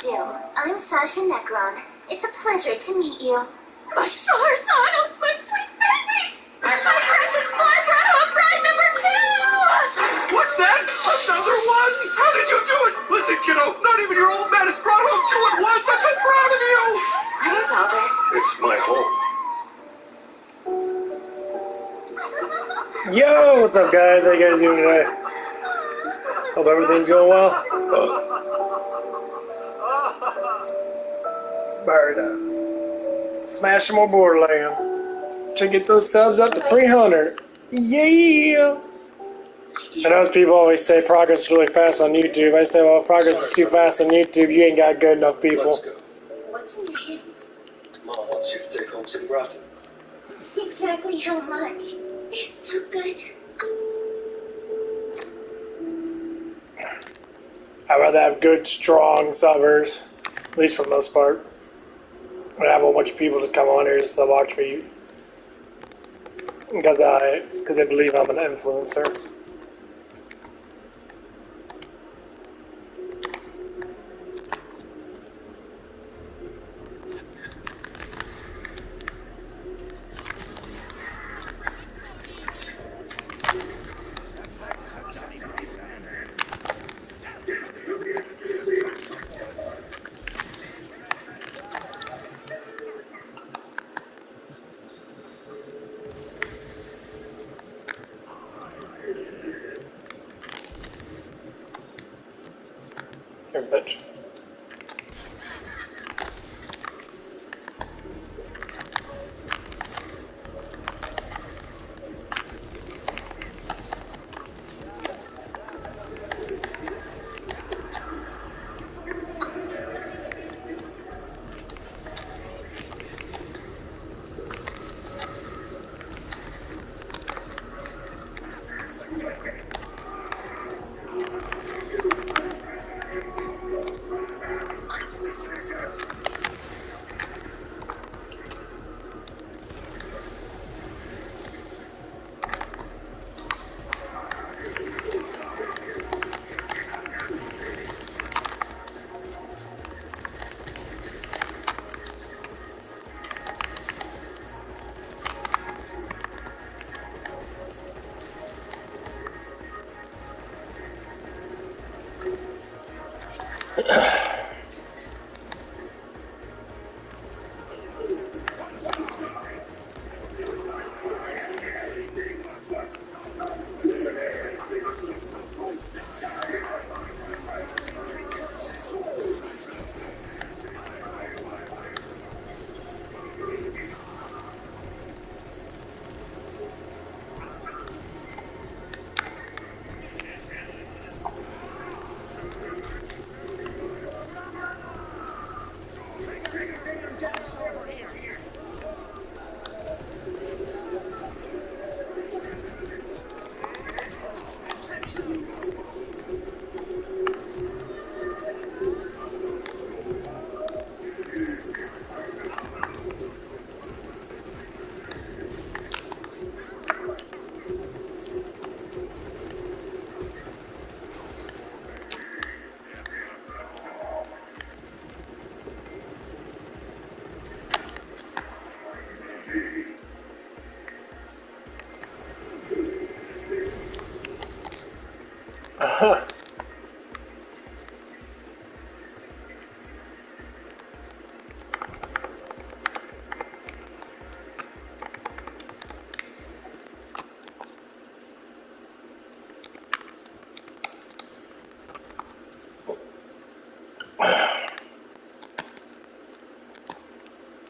too. I'm Sasha Necron. It's a pleasure to meet you. Bashar Sanos, my sweet baby! I'm my precious fly bride bride number 2! What's that? Another one? How did you do it? Listen, kiddo, not even your old man has brought home 2 at once. I'm so proud of you! What is all this? It's my home. Yo, what's up, guys? How you guys doing today? Hope everything's going well. Bird, smash some more Borderlands. Try to get those subs up to 300. Yeah! I know people always say progress is really fast on YouTube. I say, well, if progress is too fast on YouTube, you ain't got good enough people. Let's go. What's in your hands? Mom wants you to take home some gratin. Exactly how much? It's so good. I'd rather have good, strong subbers, at least for the most part. I have a bunch of people just come on here just to watch me because they believe I'm an influencer. Here, bitch.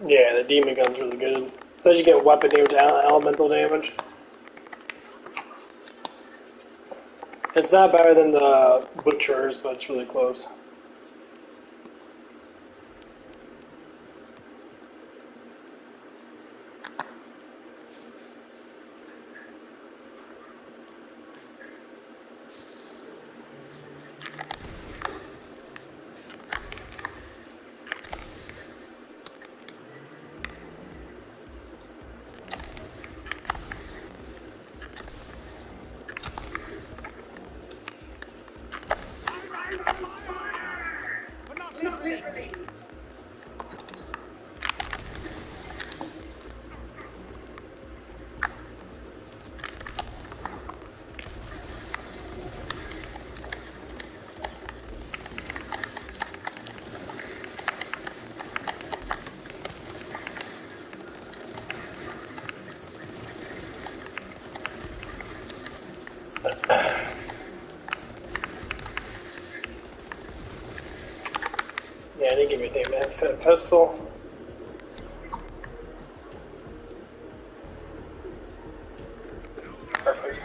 Yeah, the demon gun's really good. Says you get weapon damage and elemental damage. It's not better than the butchers, but it's really close. Not literally. Yeah, they give me a damn infinite pistol. Perfect.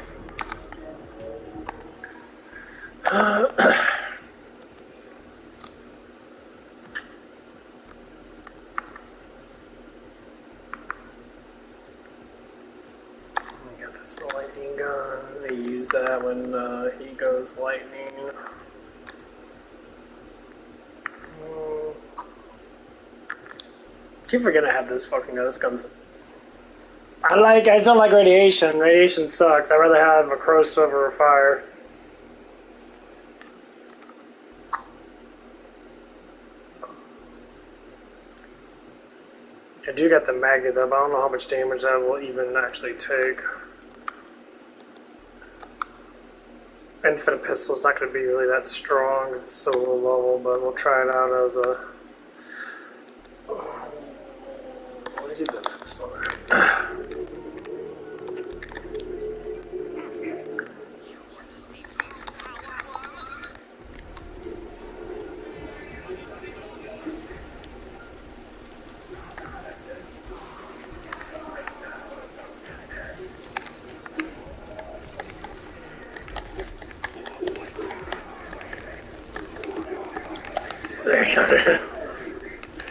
Got this lightning gun. They use that when he goes lightning. Keep forgetting I have this fucking gun. This gun's. I just don't like radiation. Radiation sucks. I'd rather have a corrosive or a fire. I do got the magnet though, but I don't know how much damage that will even actually take. Infinite pistol's not going to be really that strong. It's so low level, but we'll try it out as a. Let's do the pistol.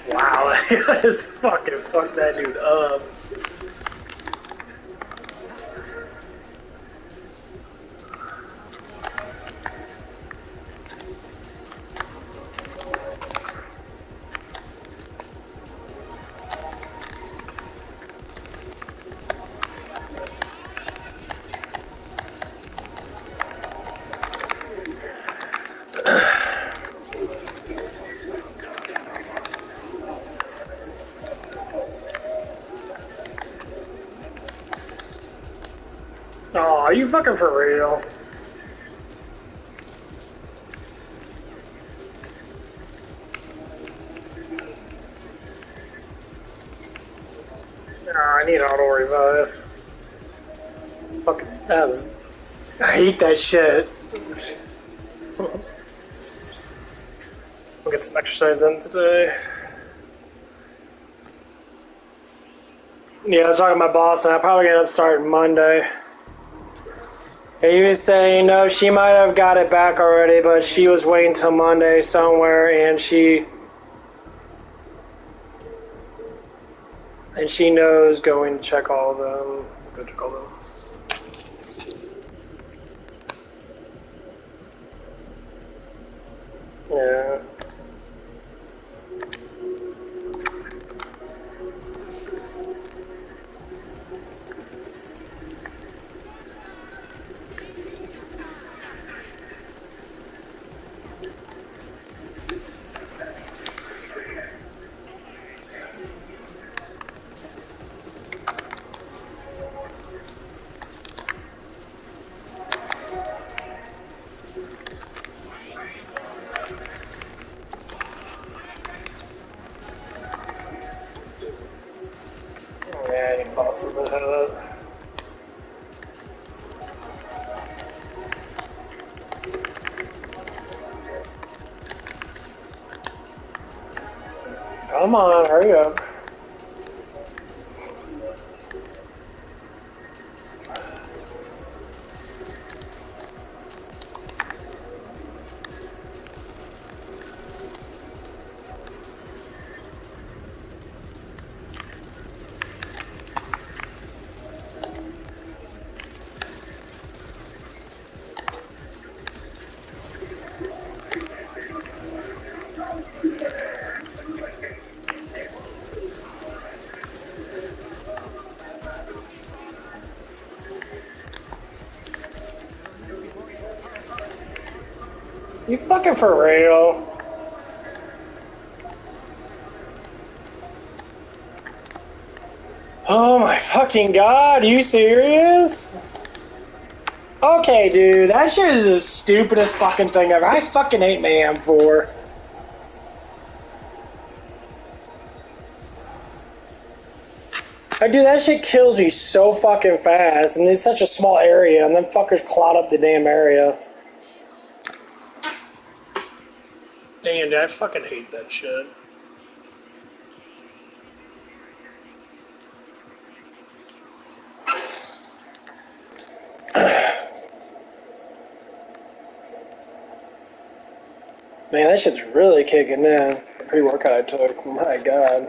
Wow, that just fucking fucked that dude up. Oh, are you fucking for real? Oh, I need auto revive. Fucking, that was. I hate that shit. We'll get some exercise in today. Yeah, I was talking to my boss, and I probably end up starting Monday. He was saying, no, she might have got it back already, but she was waiting till Monday somewhere, and she knows going to check all of them. Go check all of them. Yeah. Yeah, he bosses the head up. Come on, hurry up. You fucking for real? Oh my fucking god, are you serious? Okay, dude, that shit is the stupidest fucking thing ever. I fucking hate Mayhem 4. Like, dude, that shit kills you so fucking fast, and it's such a small area, and then fuckers clot up the damn area. Damn, dude, I fucking hate that shit. Man, that shit's really kicking in. The pre-workout I took, my god.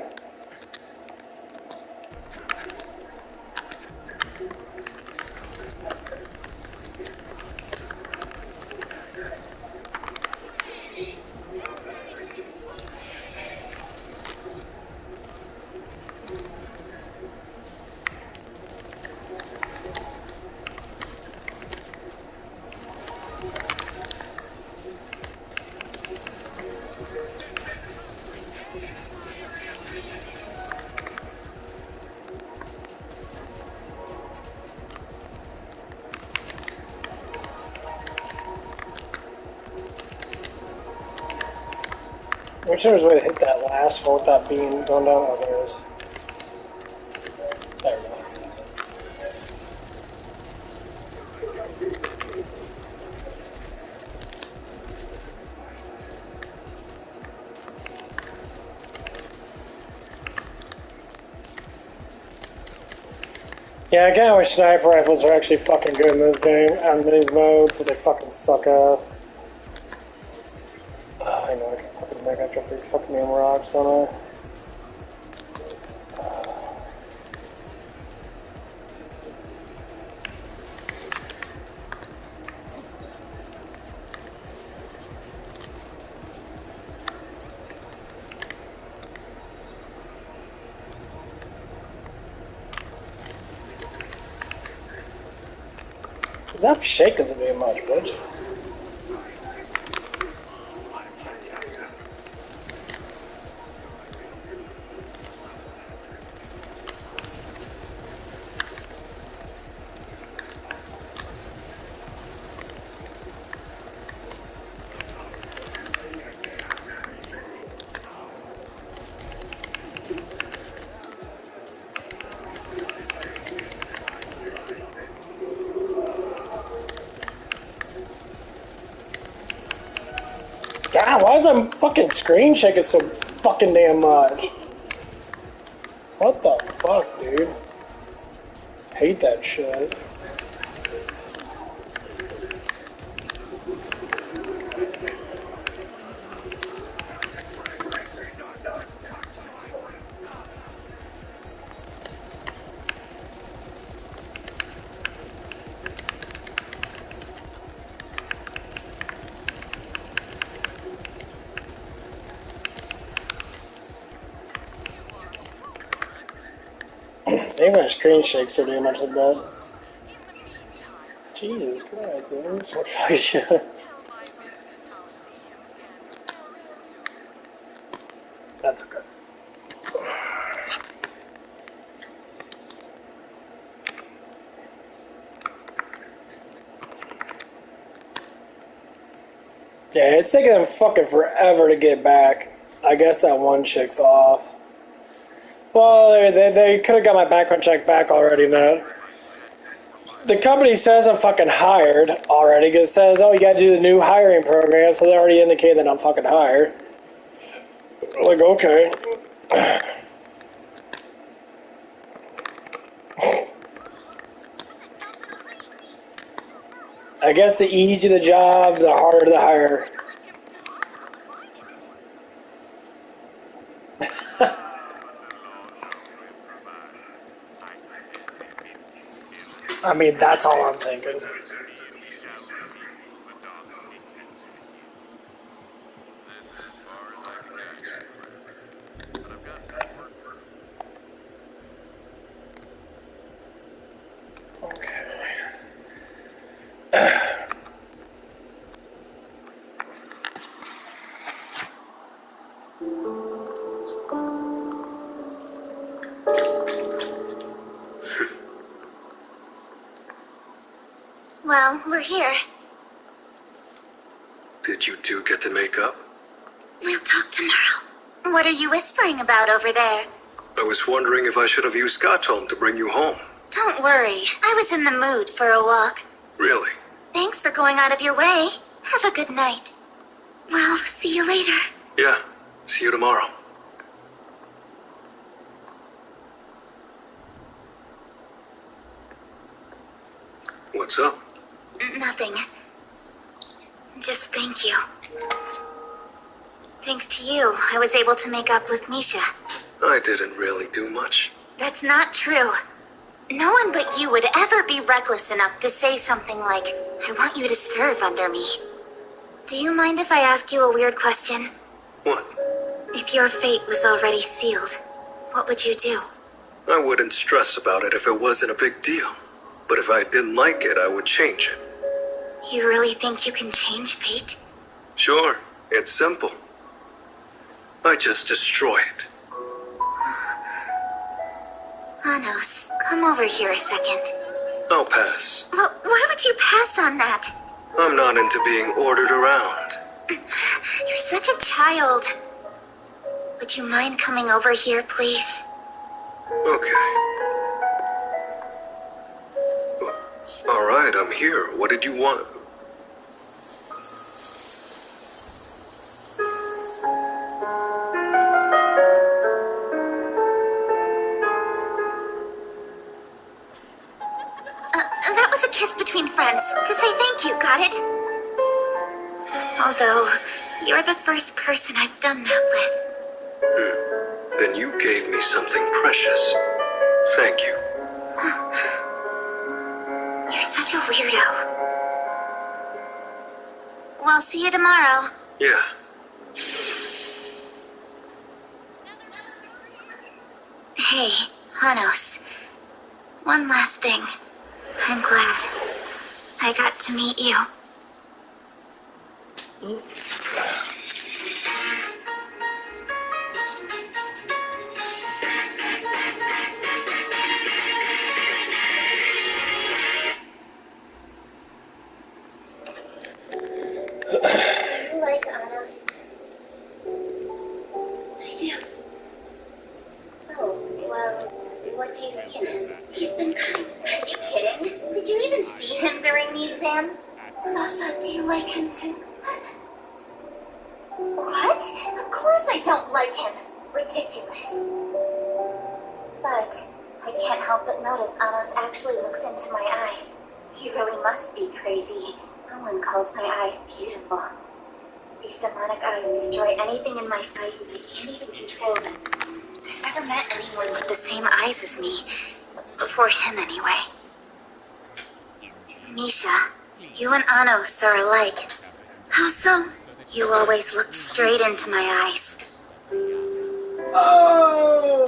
Which there's a way to hit that last one without being going down? Oh, there it is. There we go. Yeah, I kinda wish sniper rifles are actually fucking good in this game, and these modes, but they fucking suck ass. Oh, I know I can fucking make I drop these fucking damn rocks, don't I? That shake doesn't do much, bitch. God, why is my fucking screen shaking so fucking damn much? What the fuck, dude? Hate that shit. Maybe my screen shakes so damn much like that. Jesus Christ, dude. So much fucking shit. That's okay. Yeah, it's taking them fucking forever to get back. I guess that one chick's off. Well, they could have got my background check back already, man. The company says I'm fucking hired already, because it says, oh, you gotta do the new hiring program, so they already indicated that I'm fucking hired. Like, okay. I guess the easier the job, the harder the hire. I mean, that's all I'm thinking. Well, we're here. Did you two get to make up? We'll talk tomorrow. What are you whispering about over there? I was wondering if I should have used Scott's home to bring you home. Don't worry. I was in the mood for a walk. Really? Thanks for going out of your way. Have a good night. Well, see you later. Yeah. See you tomorrow. What's up? Nothing. Just thank you. Thanks to you, I was able to make up with Misha. I didn't really do much. That's not true. No one but you would ever be reckless enough to say something like, I want you to serve under me. Do you mind if I ask you a weird question? What? If your fate was already sealed, what would you do? I wouldn't stress about it if it wasn't a big deal. But if I didn't like it, I would change it. You really think you can change fate? Sure, it's simple. I just destroy it. Anos, come over here a second. I'll pass. Well, why would you pass on that? I'm not into being ordered around. You're such a child. Would you mind coming over here, please? Okay. All right, I'm here. What did you want? That was a kiss between friends. To say thank you, got it? Although, you're the first person I've done that with. Then you gave me something precious. Thank you. You're such a weirdo. Well, see you tomorrow. Yeah. Hey, Anos. One last thing. I'm glad I got to meet you. Do you like Anos? I do. Oh, well, what do you see in him? He's been kind. Are you kidding? Did you even see him during the exams? Sasha, do you like him too? What? Of course I don't like him. Ridiculous. But I can't help but notice Anos actually looks into my eyes. He really must be crazy. No one calls my eyes beautiful. These demonic eyes destroy anything in my sight, and I can't even control them. I've never met anyone with the same eyes as me. Before him, anyway. Misha, you and Anos are alike. How so? You always looked straight into my eyes. Oh!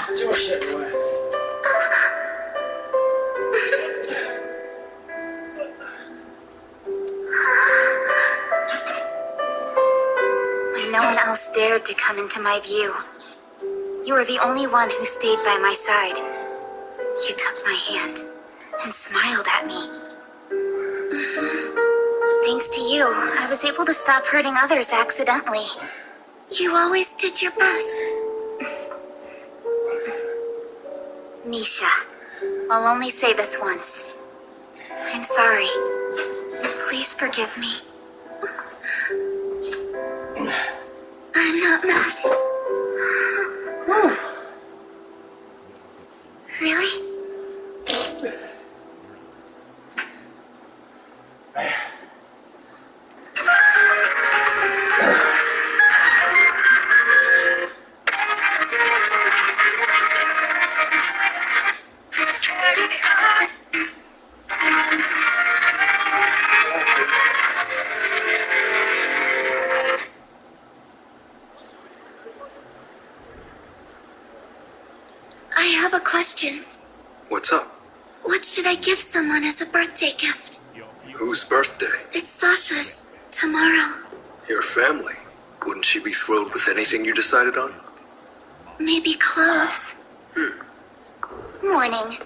Put your shit away. When no one else dared to come into my view, you were the only one who stayed by my side. You took my hand and smiled at me. Thanks to you, I was able to stop hurting others accidentally. You always did your best. Misha, I'll only say this once. I'm sorry. Please forgive me. I'm not mad. Really? I have a question. What's up? What should I give someone as a birthday gift? Whose birthday? It's Sasha's. Tomorrow. Your family. Wouldn't she be thrilled with anything you decided on? Maybe clothes. Morning.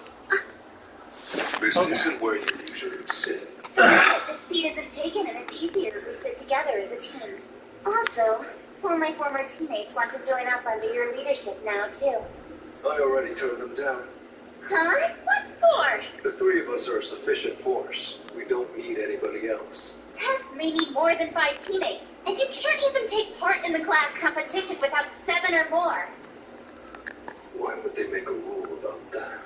This isn't where you usually sit. So if the seat isn't taken and it's easier if we sit together as a team. Also, all my former teammates want to join up under your leadership now, too. I already turned them down. Huh? What for? The three of us are a sufficient force. We don't need anybody else. Tess may need more than 5 teammates, and you can't even take part in the class competition without 7 or more. Why would they make a rule about that?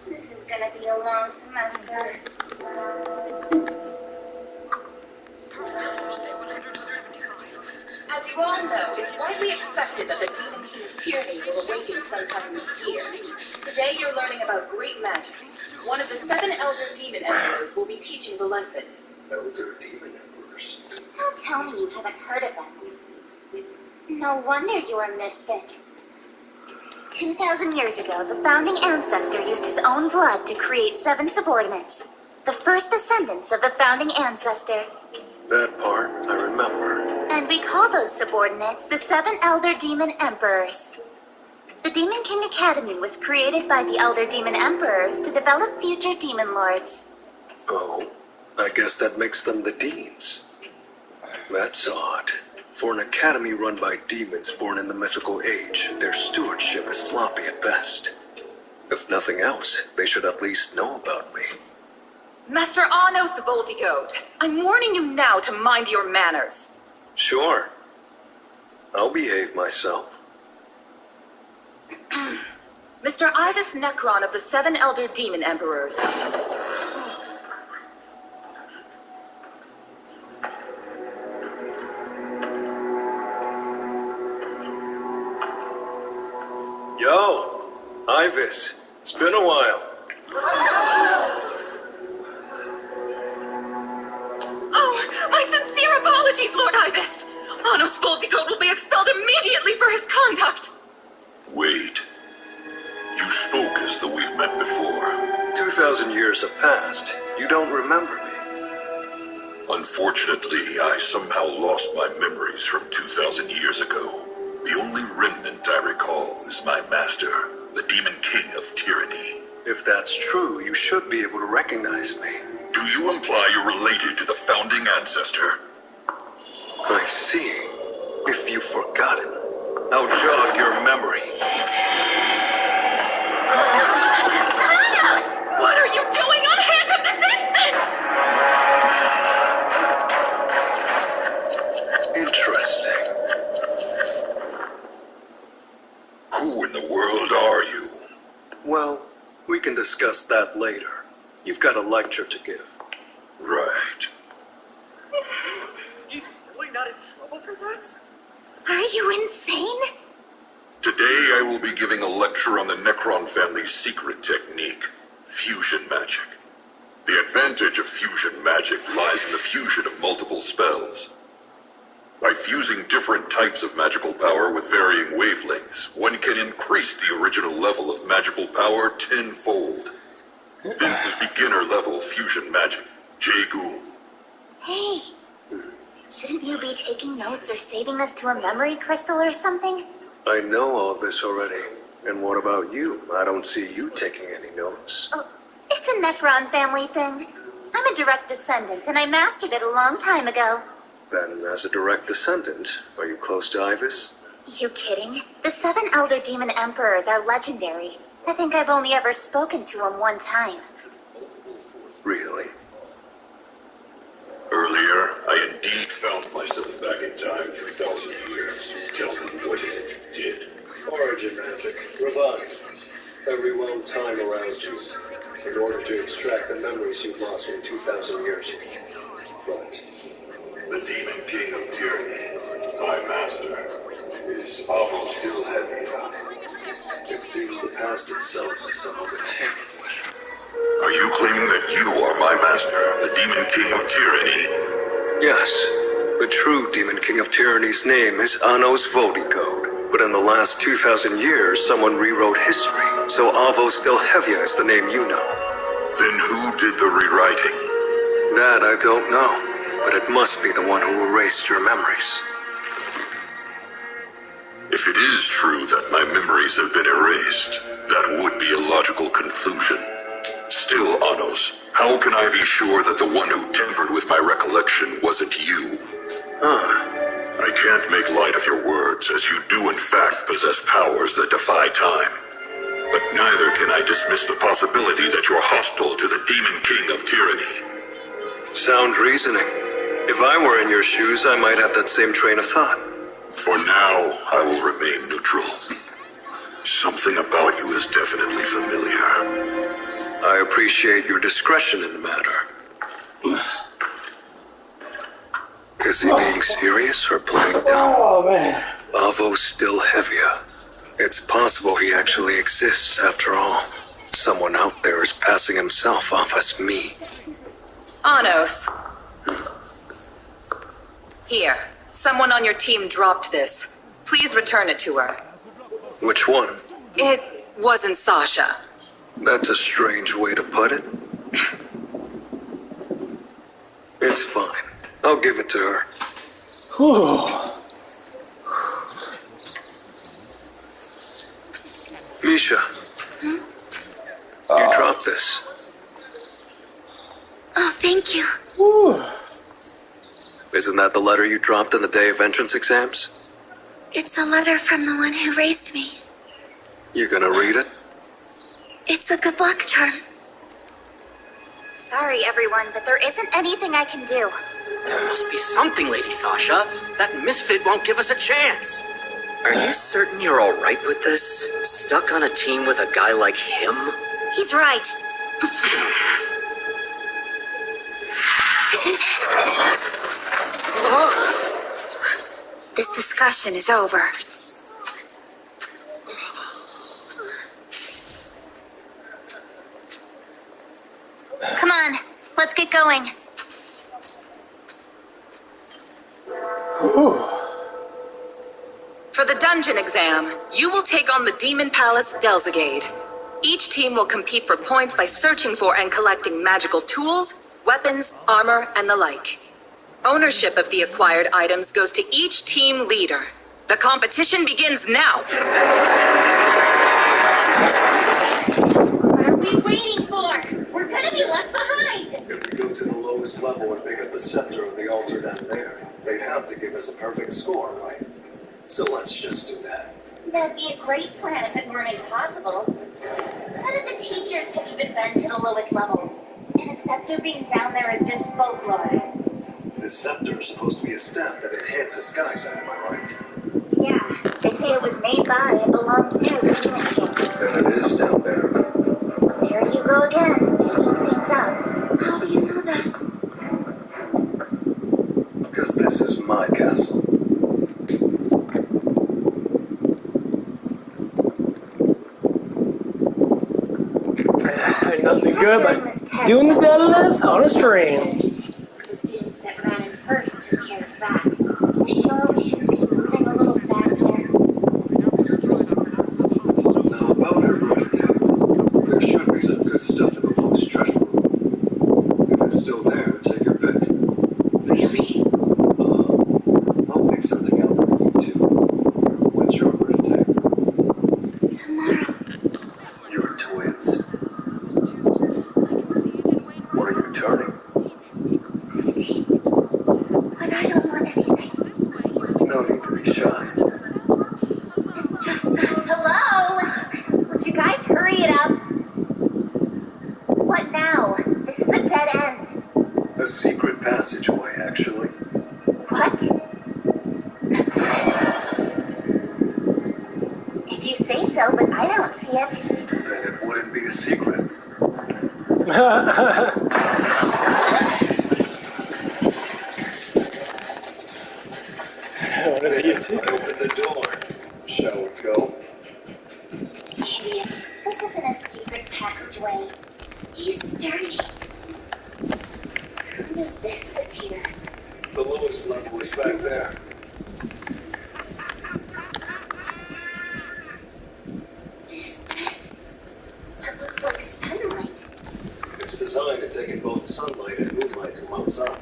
This is gonna be a long semester. As you all know, it's widely expected that the Demon King of Tyranny will awaken sometime this year. Today you're learning about great magic. One of the 7 Elder Demon Emperors will be teaching the lesson. Elder Demon Emperors? Don't tell me you haven't heard of them. No wonder you're a misfit. 2,000 years ago, the founding ancestor used his own blood to create 7 subordinates. The first descendants of the founding ancestor. That part, I remember. And we call those subordinates the 7 Elder Demon Emperors. The Demon King Academy was created by the Elder Demon Emperors to develop future demon lords. Oh, I guess that makes them the deans. That's odd. For an academy run by demons born in the mythical age, their stewardship is sloppy at best. If nothing else, they should at least know about me. Master Anos Voltigode, I'm warning you now to mind your manners. Sure. I'll behave myself. Mr. Ivus Necron of the 7 Elder Demon Emperors. Yo, Ivus. It's been a while. Oh, my sincere apologies, Lord Ivus. Anos Voltigode will be expelled immediately for his conduct. Wait. You spoke as though we've met before. 2,000 years have passed. You don't remember me. Unfortunately, I somehow lost my memories from 2,000 years ago. The only remnant I recall is my master, the Demon King of Tyranny. If that's true, you should be able to recognize me. Do you imply you're related to the founding ancestor? I see. If you've forgotten, I'll jog your memory. Anos! What are you doing? Unhand him this instant! Interesting. Who in the world are you? Well, we can discuss that later. You've got a lecture to give. Right. He's really not in trouble for that? Are you insane? Today I will be giving a lecture on the Necron family's secret technique, fusion magic. The advantage of fusion magic lies in the fusion of multiple spells. By fusing different types of magical power with varying wavelengths, one can increase the original level of magical power tenfold. This is beginner level fusion magic, J-Ghoul. Hey, shouldn't you be taking notes or saving this to a memory crystal or something? I know all this already. And what about you? I don't see you taking any notes. Oh, it's a Necron family thing. I'm a direct descendant, and I mastered it a long time ago. Then, as a direct descendant, are you close to Ivus? You kidding? The 7 Elder Demon Emperors are legendary. I think I've only ever spoken to them one time. Really? Earlier, I indeed found myself back in time 2,000 years. Tell me, what is it you did? Origin magic. Revive. Rewound time around you, in order to extract the memories you lost from 2,000 years ago. But The Demon King of Tyranny, my master, is almost still heavy. it seems the past itself is somehow tampered with. Are you claiming that you are my master, the Demon King of Tyranny? Yes, the true Demon King of Tyranny's name is Anos Voltigode. But in the last 2,000 years, someone rewrote history, so Avos Ilhevia is the name you know. Then who did the rewriting? That I don't know. but it must be the one who erased your memories. If it is true that my memories have been erased, that would be a logical conclusion. Still, Anos, how can I be sure that the one who tampered with my recollection wasn't you? I can't make light of your words, as you do in fact possess powers that defy time. But neither can I dismiss the possibility that you're hostile to the Demon King of Tyranny. Sound reasoning. If I were in your shoes, I might have that same train of thought. For now, I will remain neutral. Something about you is definitely familiar. I appreciate your discretion in the matter. Is he being serious or playing dumb? Oh, man. Avo's still heavier. It's possible he actually exists after all. Someone out there is passing himself off as me. Anos. Here. Someone on your team dropped this. Please return it to her. Which one? It wasn't Sasha. That's a strange way to put it. It's fine. I'll give it to her. Whew. Misha. You dropped this. Oh, thank you. Whew. Isn't that the letter you dropped on the day of entrance exams? It's a letter from the one who raised me. You gonna read it? It's a good luck charm. Sorry, everyone, but there isn't anything I can do. There must be something, Lady Sasha. That misfit won't give us a chance. Are you certain you're all right with this? Stuck on a team with a guy like him? He's right. This discussion is over. Come on, let's get going. Whew. For the dungeon exam, you will take on the Demon Palace Delzagade. Each team will compete for points by searching for and collecting magical tools, weapons, armor, and the like. Ownership of the acquired items goes to each team leader. The competition begins now. What are we waiting for? We're gonna be left behind! If we go to the lowest level and pick up the scepter of the altar down there, they'd have to give us a perfect score, right? So let's just do that. That'd be a great plan if it weren't impossible. None of the teachers have even been to the lowest level. And a scepter being down there is just folklore. This scepter is supposed to be a staff that enhances skies, am I right? Yeah, they say it was made by and belonged to the Demon King. And it is down there. There you go again, making things up. How do you know that? Because this is my castle. Ain't nothing good but doing the deadlifts on a string. The students that ran in first took care of that. You sure we shouldn't be moving a little faster? Now about her birthday, there should be some good stuff in the lowest treasure room. If it's still there, take your pick. Really? I'll pick something out for you too. When's your birthday? Tomorrow. You're twins. What are you turning? 15. But I don't want anything. No need to be shy. It's just that. Hello? Would you guys hurry it up? What now? This is a dead end. A secret passageway, actually. What? If you say so, but I don't see it. Then it wouldn't be a secret. What did you do? Open the door. Shall we go? Idiot. This isn't a secret passageway. He's sturdy. Who knew this was here? The lowest level is back there. Is this? That looks like sunlight. It's designed to take in both sunlight and moonlight from outside.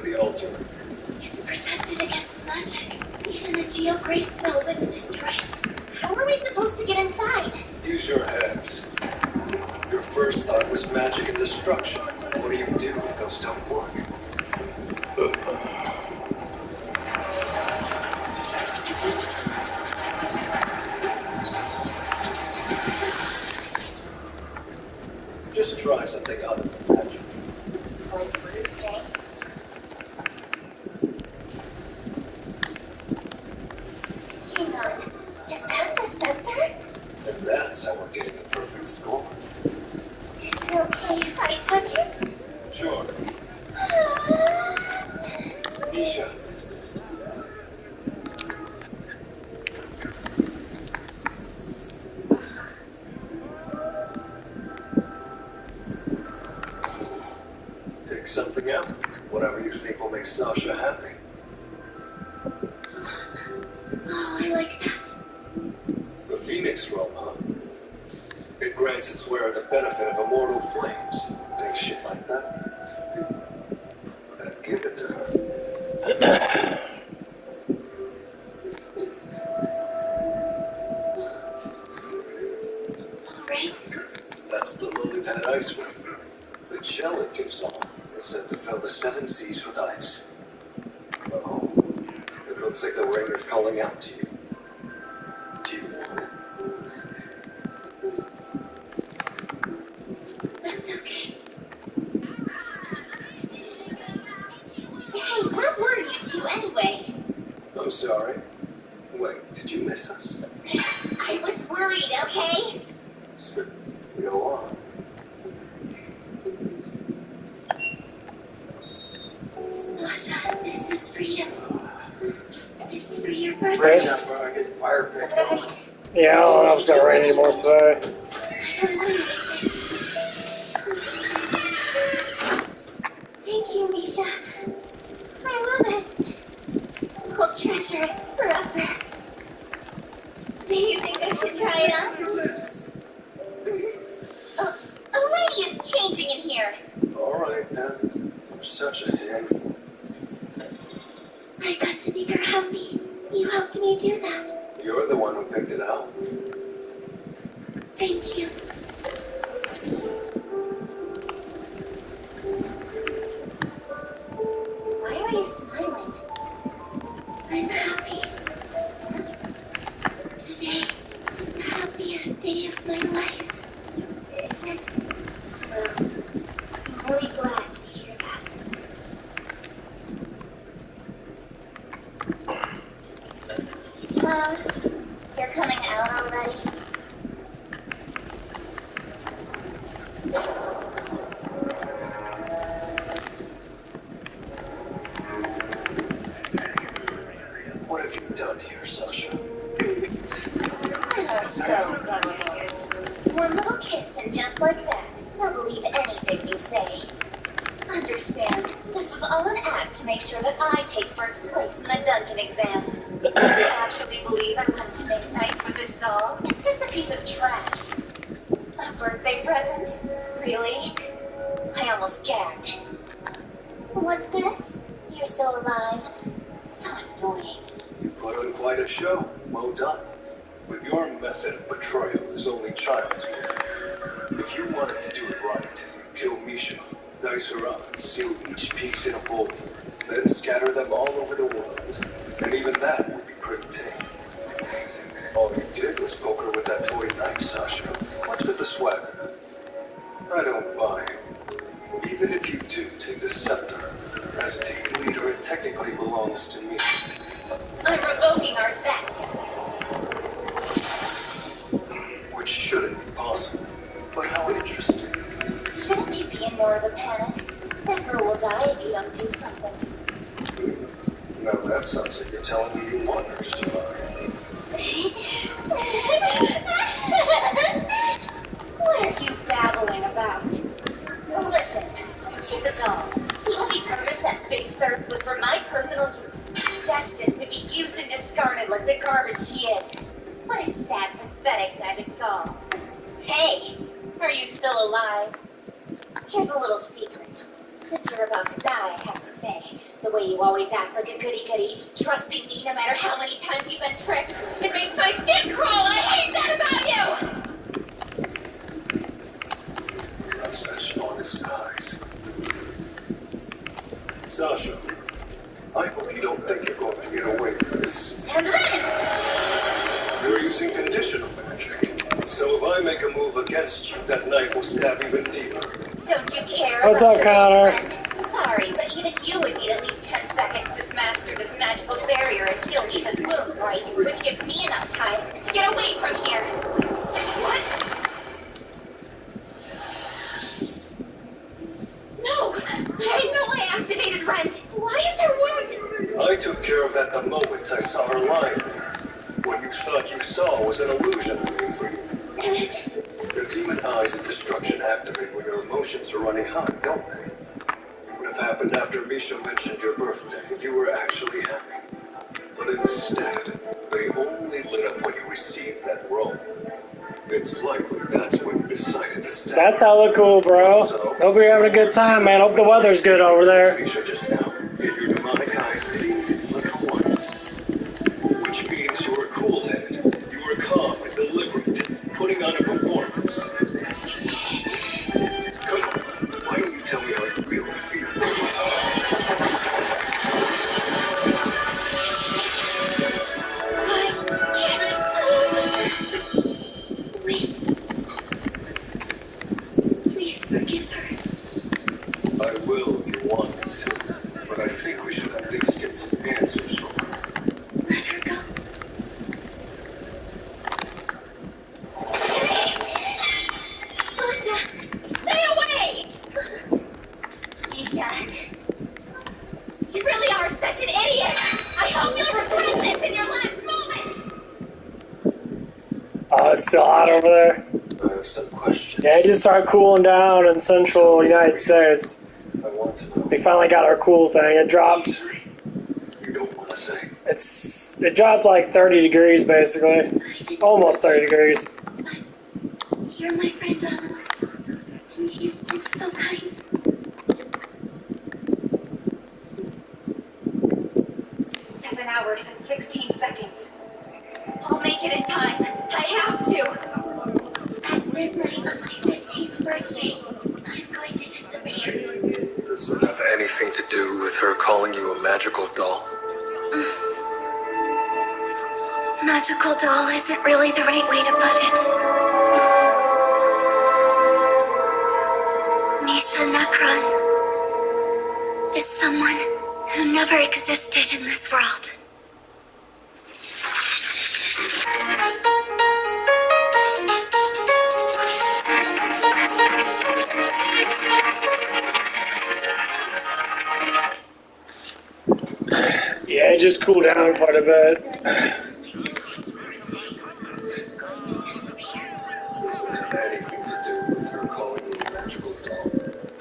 the altar. It's protected against magic. Even a Geogray spell wouldn't destroy it. How are we supposed to get inside? Use your heads. Your first thought was magic and destruction. What do you do if those don't work? Just try something other than magic. Like boosting? Hang on. Is that the scepter? And that's how we're getting the perfect score. Is it okay if I touch it? Sure. Misha. Pick something out. Whatever you think will make Sasha happy. Oh, I like that. The Phoenix Robe, huh? It grants its wearer the benefit of immortal flames. Think shit like that? Then give it to her. Alright. That's the lily pad ice ring. The gel it gives off is said to fill the 7 seas with ice. Oh, it looks like the ring is calling out to you. Do you want it? That's okay. Hey, where were you two anyway? I'm sorry. Wait, did you miss us? I was worried, okay? Go on. Sasha, this is for you. It's for your birthday. Rain? That's where I get fire picked on. Yeah, I don't know if it's gonna rain anymore today. Thank you, Misha. I love it. I'll treasure it forever. Do you think I should try it on? A lady is changing in here. Alright then. You're such a handful. I got to make her happy. You helped me do that. You're the one who picked it out. Thank you. Why are you smiling? I'm happy. Today is the happiest day of my life. Is it? Well, I'm really glad to hear that. You're coming out already? What have you done here, Sasha? Men are so gullible. One little kiss and just like that, they'll believe anything you say. Understand, this was all an act to make sure that I take first place in the dungeon exam. Do you actually believe I'm going to make nice with this doll? It's just a piece of trash. A birthday present? Really? I almost gagged. What's this? You're still alive? So annoying. You put on quite a show. Well done. But your method of betrayal is only child's play. If you wanted to do it right, kill Misha, dice her up, and seal each piece in a bowl, then scatter them all over the world. And even that would be pretty tame. All you did was poke her with that toy knife, Sasha. What's with the swagger? I don't buy it. Even if you do take the scepter, as team leader, it technically belongs to me. I'm revoking our bet. Which shouldn't be possible. But how interesting. Shouldn't you be in more of a panic? That girl will die if you don't do something. Now that sounds like you're telling me you want her to survive. What are you babbling about? Listen, she's a doll. The only purpose that Big served was for my personal use. Destined to be used and discarded like the garbage she is. What a sad, pathetic magic doll. Hey, are you still alive? Here's a little secret. Since you're about to die, I have to say, The way you always act like a goody-goody, trusting me no matter how many times you've been tricked. It makes my skin crawl. I hate that about you! You have such honest eyes. Sasha, I hope you don't think you're going to get away with this. And then... You're using conditional magic. So if I make a move against you, that knife will stab even deeper. Don't you care What's about up, your Connor? friend? Sorry, but even you would need at least 10 seconds to smash through this magical barrier and heal Misha's wound, right? Which gives me enough time to get away from here. What? No! I know I activated Rent! Why is there wound? I took care of that the moment I saw her lying there. What you thought you saw was an illusion waiting for you. Your demon eyes of destruction activate when your emotions are running hot, don't they? It would have happened after Misha mentioned your birthday if you were actually happy. But instead, they only lit up when you received that roll. It's likely that's when you decided to stab That's her. hella cool, bro. So, Hope you're having a good time, man. Hope the weather's good over there. Misha just now, yet your demonic eyes didn't even flicker once. Which means you were cool-headed, you were calm and deliberate, putting on a performance. Come on, why don't you tell me how you really feel? Wait. Please forgive her. I will if you want me to, but I think we should at least get some answers from her. Let her go. Sasha, stay away! Misha, you really are such an idiot! I hope you'll regret this in your last moments! Oh, it's still hot over there. I have some questions. Yeah, it just started cooling down in central United States. I want to know. We finally got our cool thing. It dropped. You don't want to say. It dropped like 30 degrees basically. Almost 30 degrees. You're my friend, Anos, and you've been so kind. Seven hours and 16 seconds. I'll make it in time. I have to. At midnight on my 15th birthday, I'm going to disappear. Does it have anything to do with her calling you a magical doll? Magical doll isn't really the right way to put it. Misha Necron is someone who never existed in this world. Yeah, it just cooled down quite a bit. Does it have anything to do with her calling you a magical doll?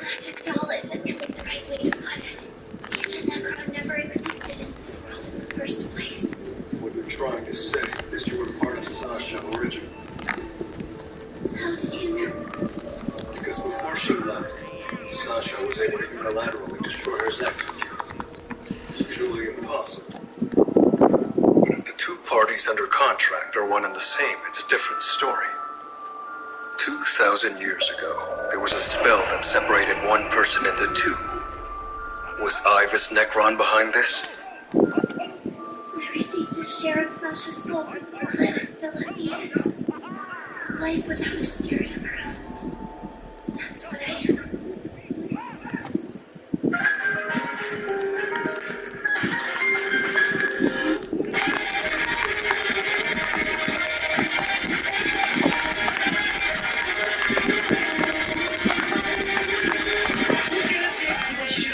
Magic doll isn't really the right way to put it. Misha Necron never existed in this world in the first place. What you're trying to say is you were part of Sasha originally. How did you know? Because before she left, Sasha was able to unilaterally destroy her Zek with you. Usually impossible. But if the two parties under contract are one and the same, it's a different story. 2,000 years ago, there was a spell that separated one person into two. Was Ivis Necron behind this? I received a share of Sasha's soul when I was still a fetus. A life without a spirit of her own. That's what I am.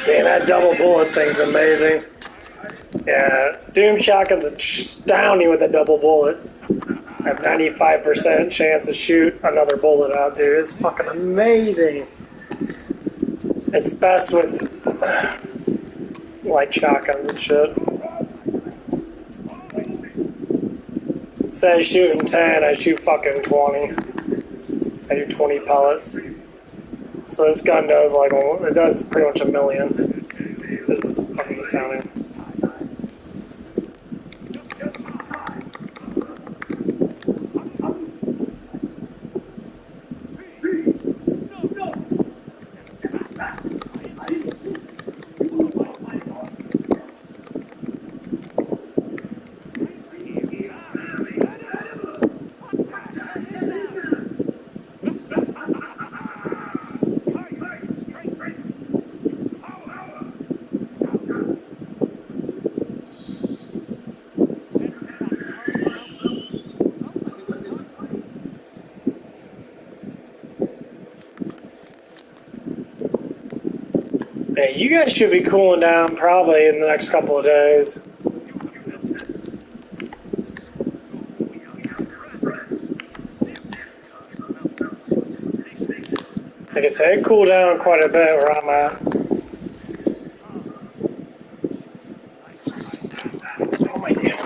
Man, that double bullet thing's amazing. Yeah, Doom Shotgun's astounding with a double bullet. I have 95% chance to shoot another bullet out, dude. It's fucking amazing. It's best with like shotguns and shit. Instead of shooting 10, I shoot fucking 20. I do 20 pellets. So this gun does like, it does pretty much a million. This is fucking shitty sounding. Hey, you guys should be cooling down probably in the next couple of days. Like I said, it cooled down quite a bit where I'm at. Oh my damn.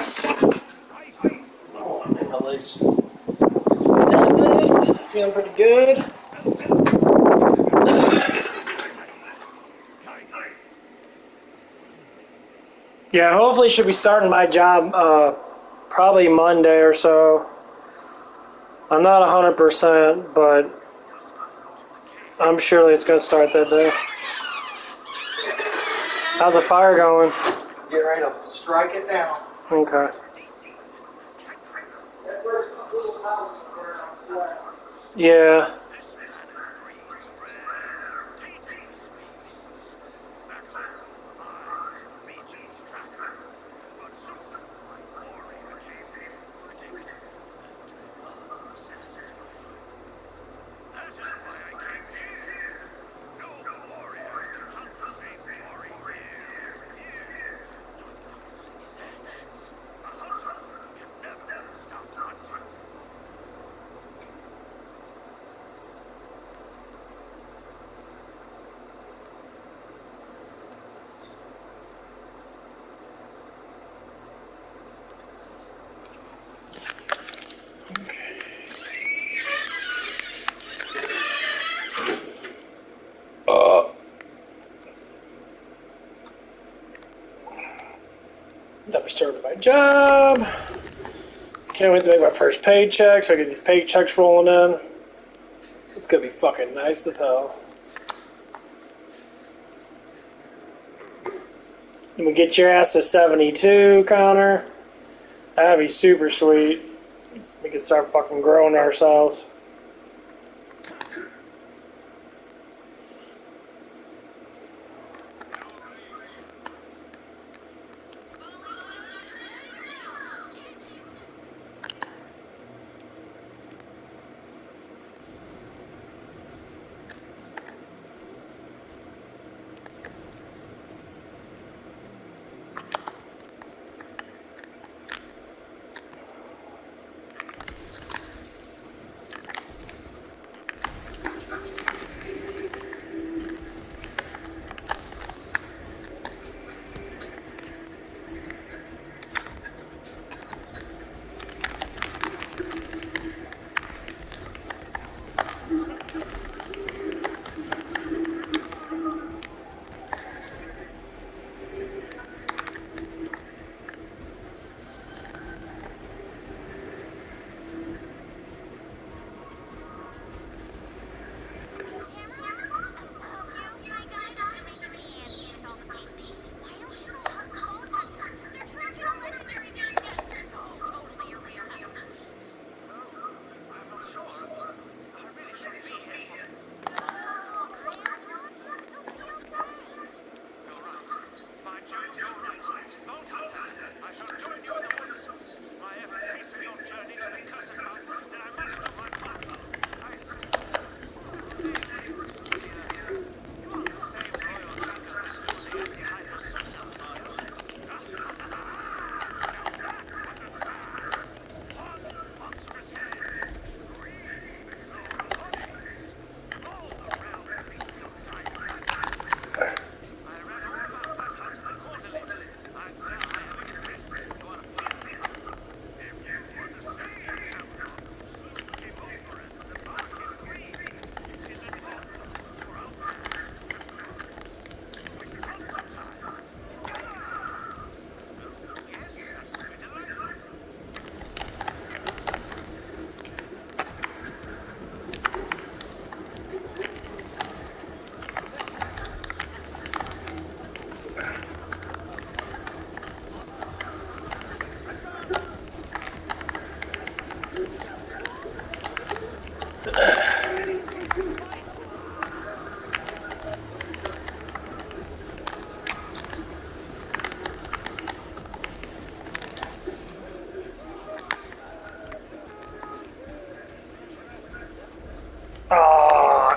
Oh, my legs. It's my deadlift. Feeling pretty good. Yeah, hopefully should be starting my job probably Monday or so. I'm not 100%, but I'm sure it's going to start that day. How's the fire going? Get ready to strike it now. Okay. Yeah. That we started my job. Can't wait to make my first paycheck so I get these paychecks rolling in. It's gonna be fucking nice as hell. And we get your ass to 72, Connor. That'd be super sweet. We can start fucking growing ourselves.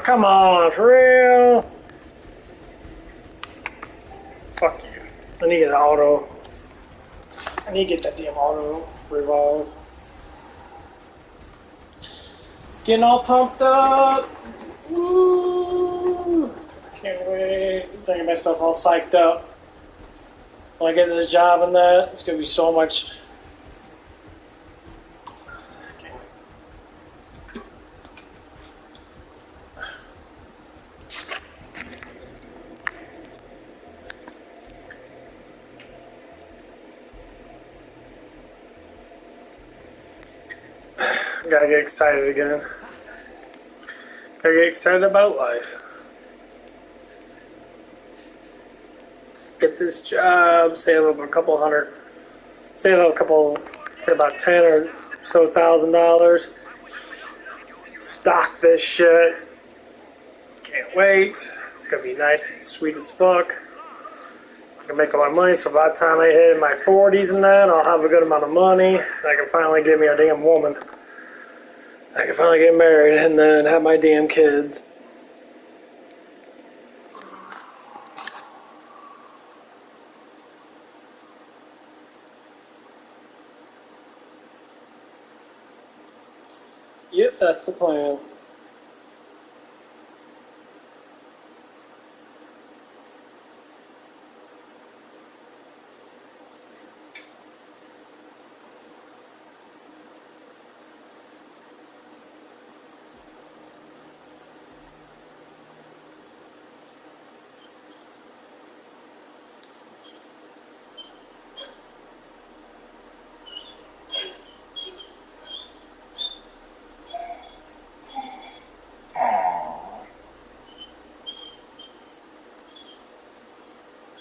come on, for real? Fuck you. I need to get an auto. I need to get that damn auto revolve. Getting all pumped up. Woo! Can't wait. Getting myself all psyched up. When I get this job and that, it's gonna be so much. Can't wait. Gotta get excited again. Gotta get excited about life. Get this job, save up a couple hundred, save up a couple, say about 10 or so $1,000. Stock this shit. Can't wait. It's gonna be nice and sweet as fuck. I can make all my money, so by the time I hit my 40s and that, I'll have a good amount of money. I can finally get me a damn woman. I can finally get married and then have my damn kids. Yep, that's the plan.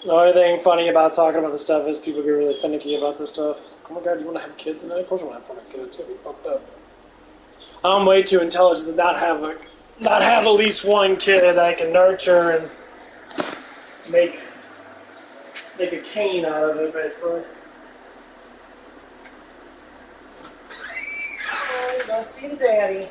The only thing funny about talking about this stuff is people get really finicky about this stuff. Oh my god, you want to have kids? And of course you want to have fucking kids. It's gonna be fucked up. I'm way too intelligent to not have at least one kid that I can nurture and make a cane out of it, basically. Oh, go see the daddy.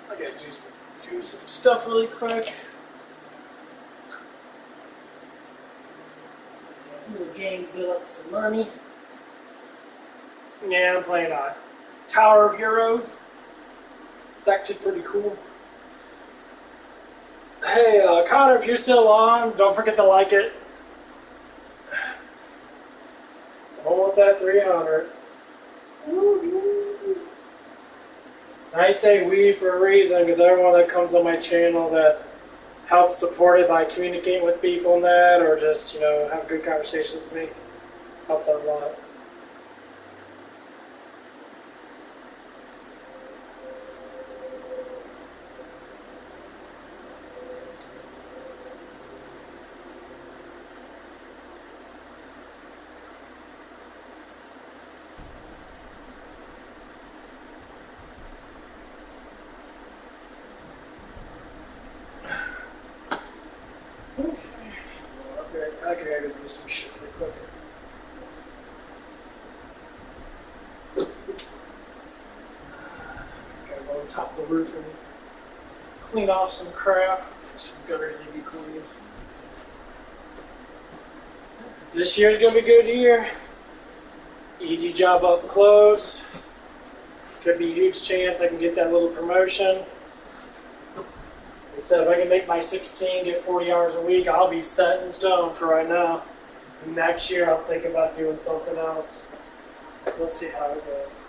I gotta do some stuff really quick. Little game, build up some money. Yeah, I'm playing Tower of Heroes. It's actually pretty cool. Hey, Connor, if you're still on, don't forget to like it. I'm almost at 300. I say we for a reason, because everyone that comes on my channel that helps support it by communicating with people and that, or just, have good conversations with me, helps out a lot. I gotta do some shit real quick. Gotta go on top of the roof and clean off some crap. Some gutters need to be cleaned. This year's gonna be a good year. Easy job up close. Could be a huge chance I can get that little promotion. So if I can make my 16, get 40 hours a week, I'll be set in stone for right now. Next year I'll think about doing something else. We'll see how it goes.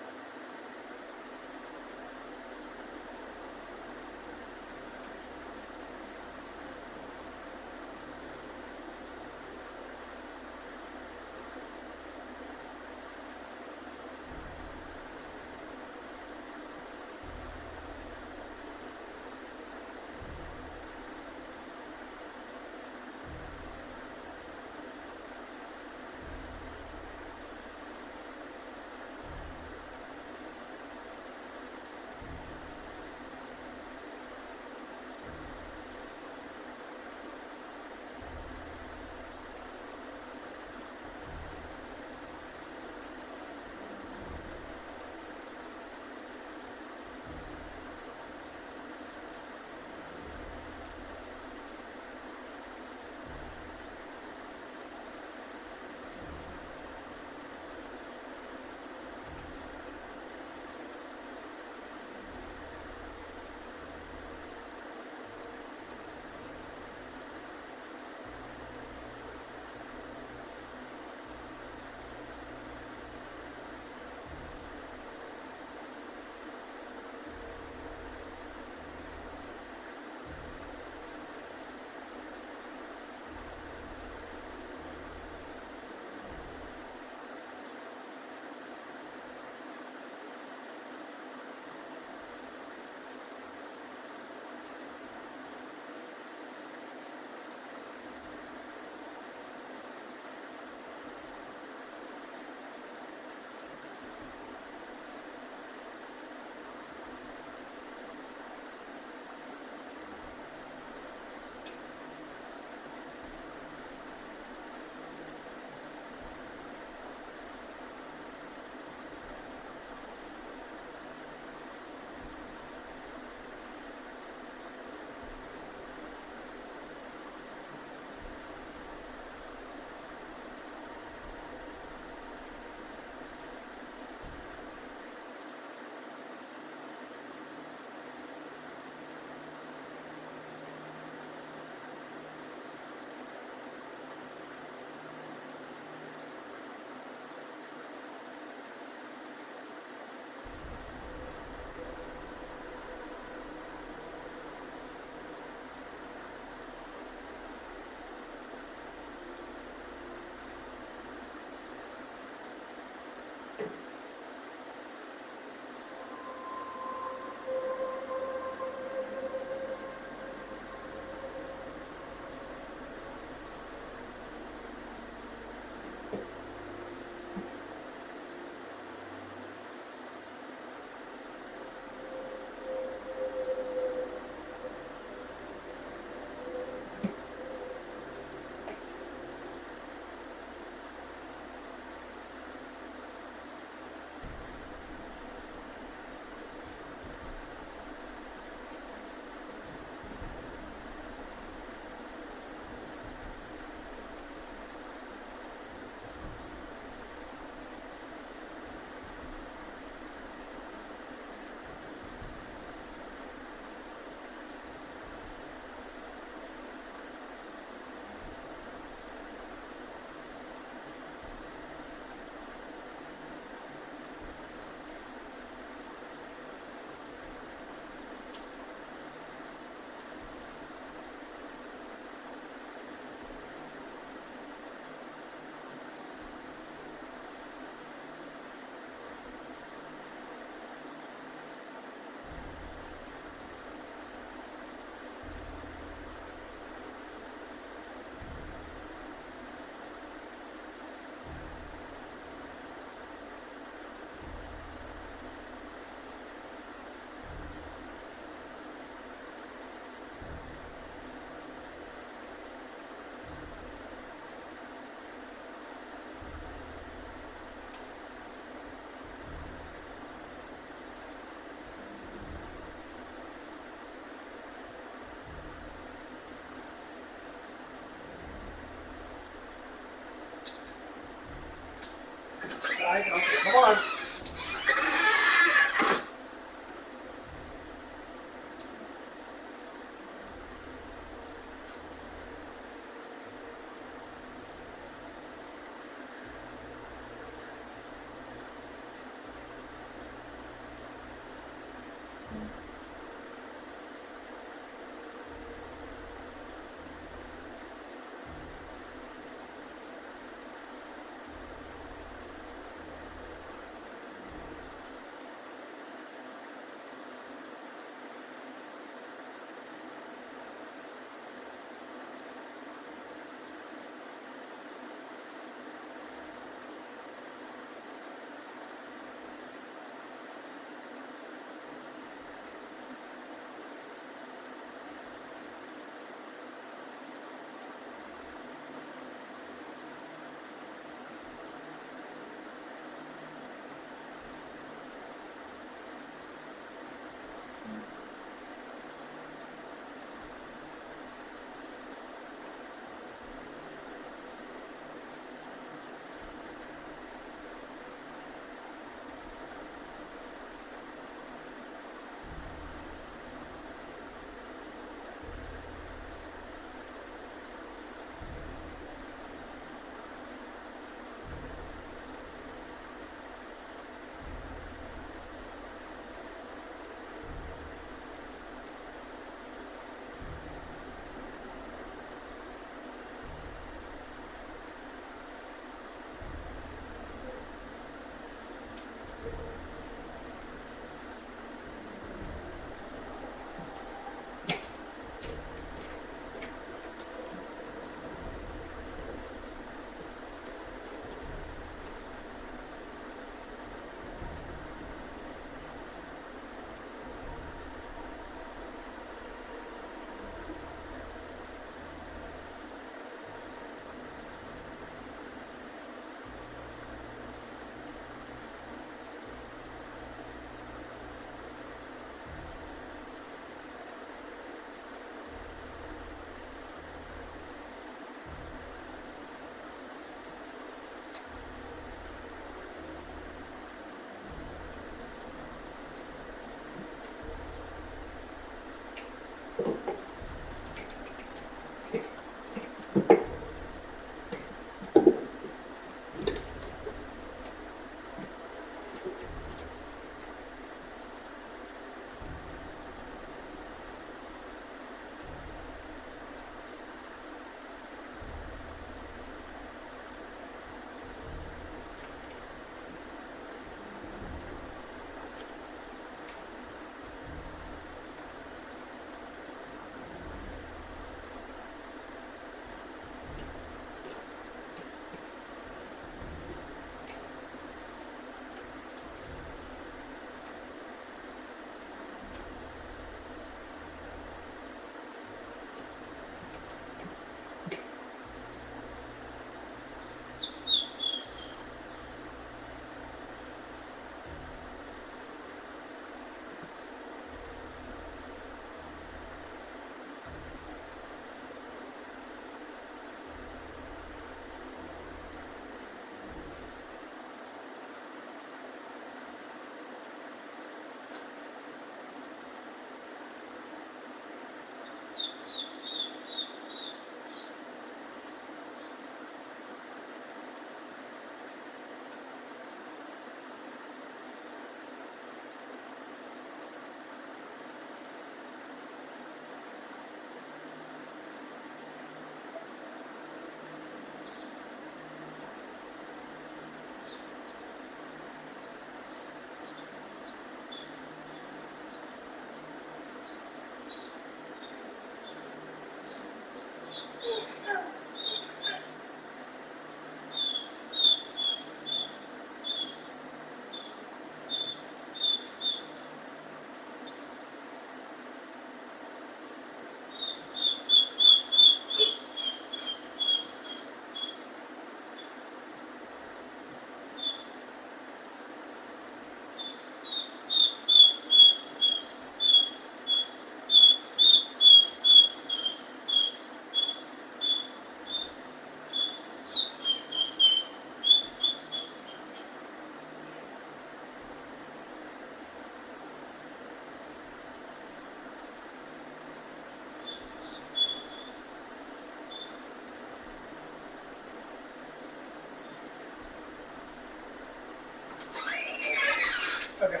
Okay.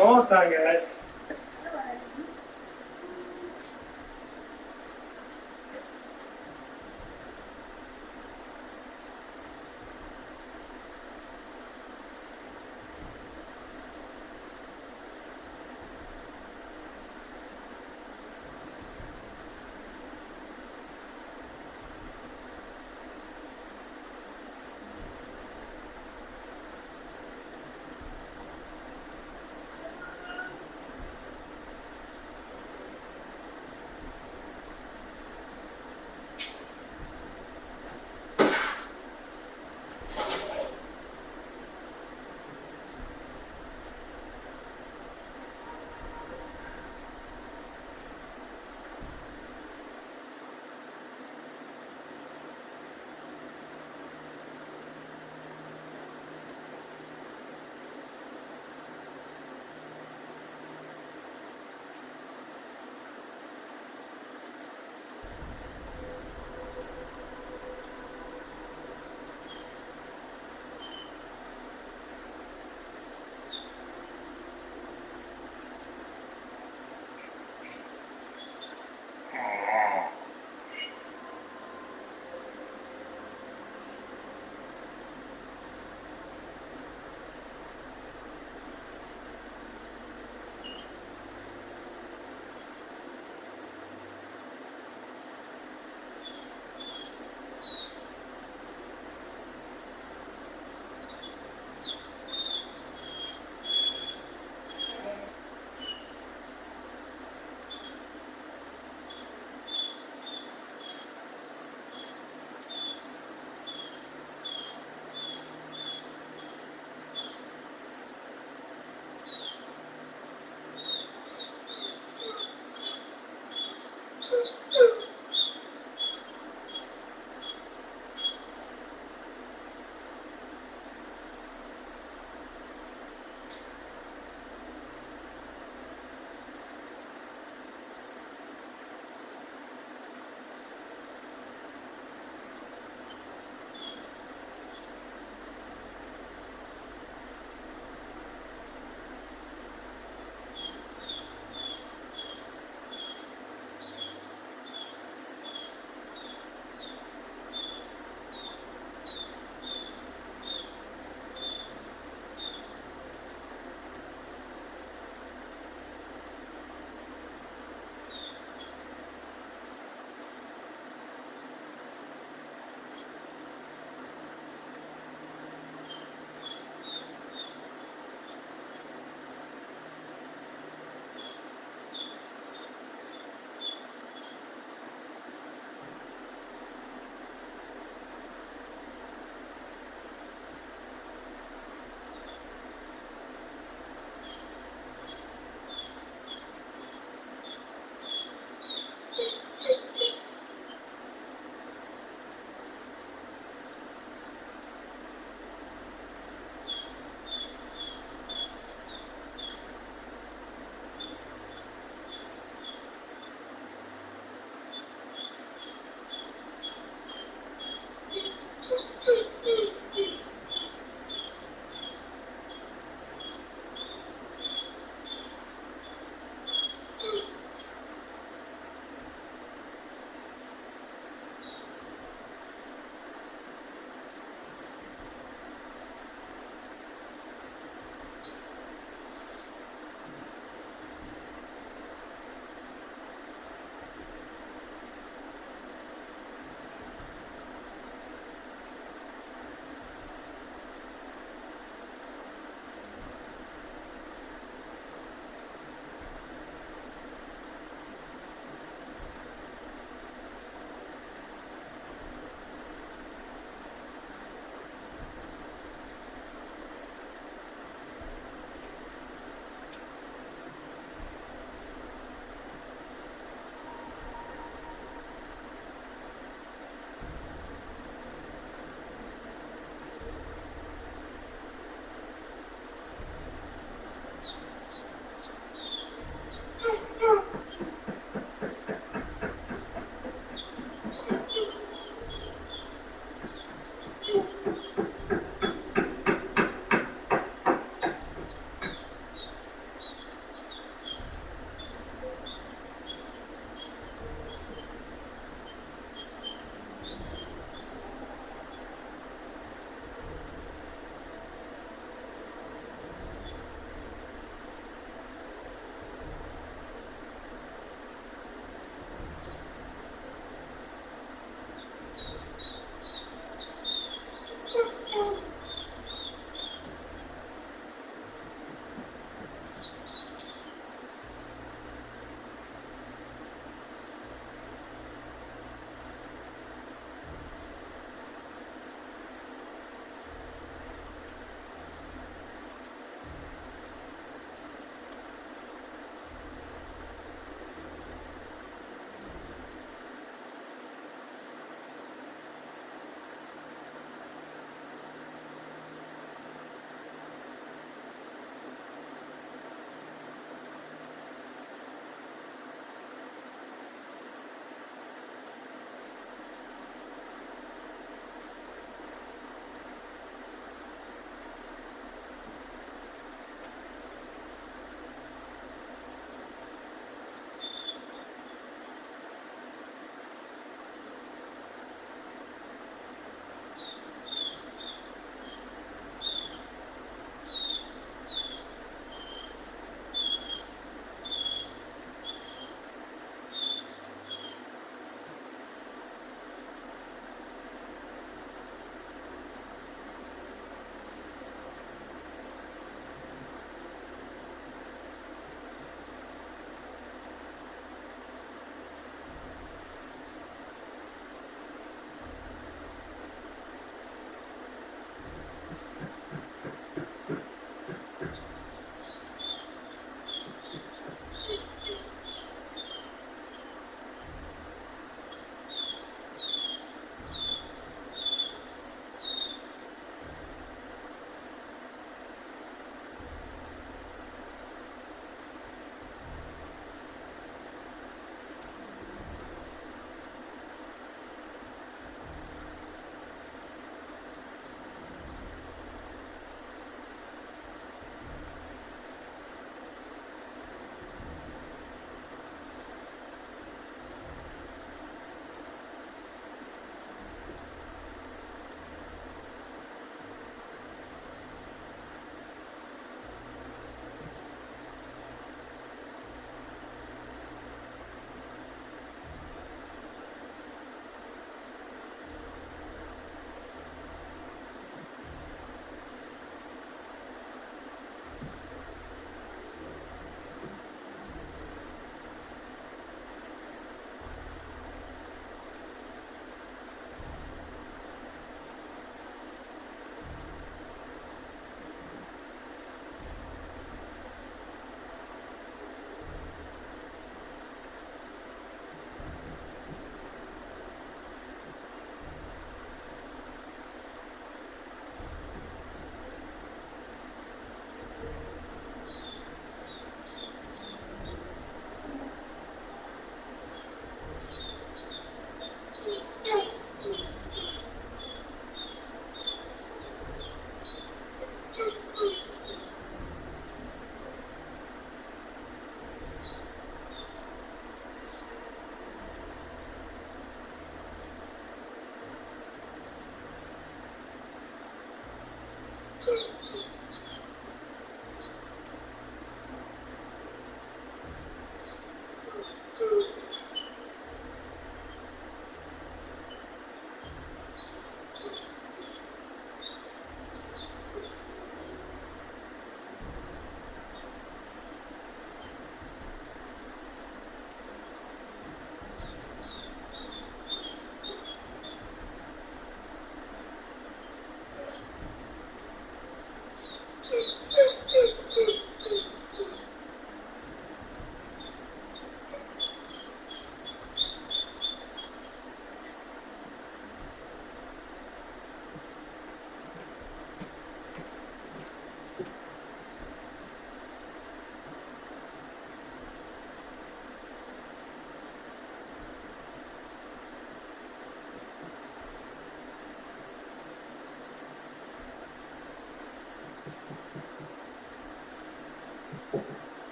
Almost time, guys.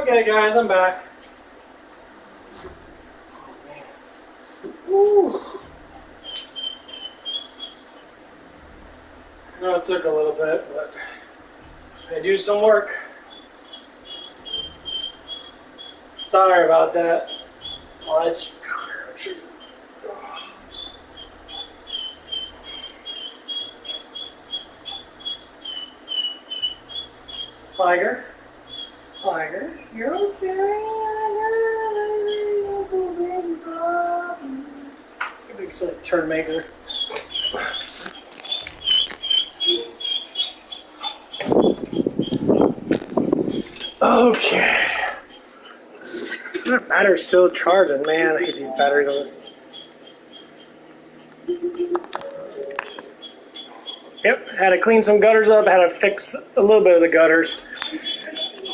Okay, guys, I'm back. Woo. I know it took a little bit, but I do some work. Sorry about that. Oh, that's Tiger. Tiger, you're okay. Big like turn maker. Okay. That battery's still charging, man. I hate these batteries on this. Yep, had to clean some gutters up, had to fix a little bit of the gutters.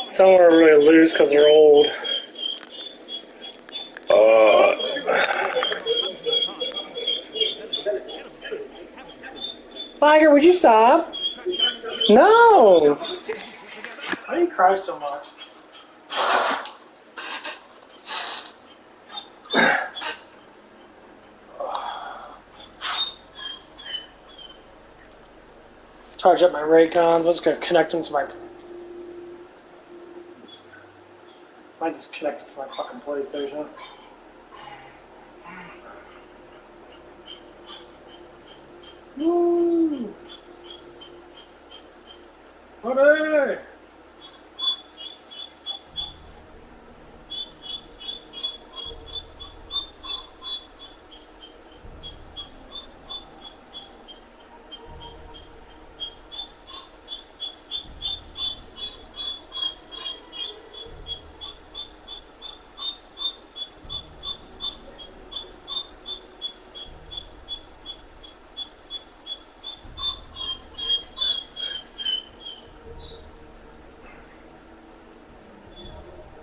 Some are really loose because they're old. Tiger, would you stop? No! Why do you cry so much? Charge up my Raycons. Let's go connect them to my... I just connected to my fucking PlayStation. Woo! Okay!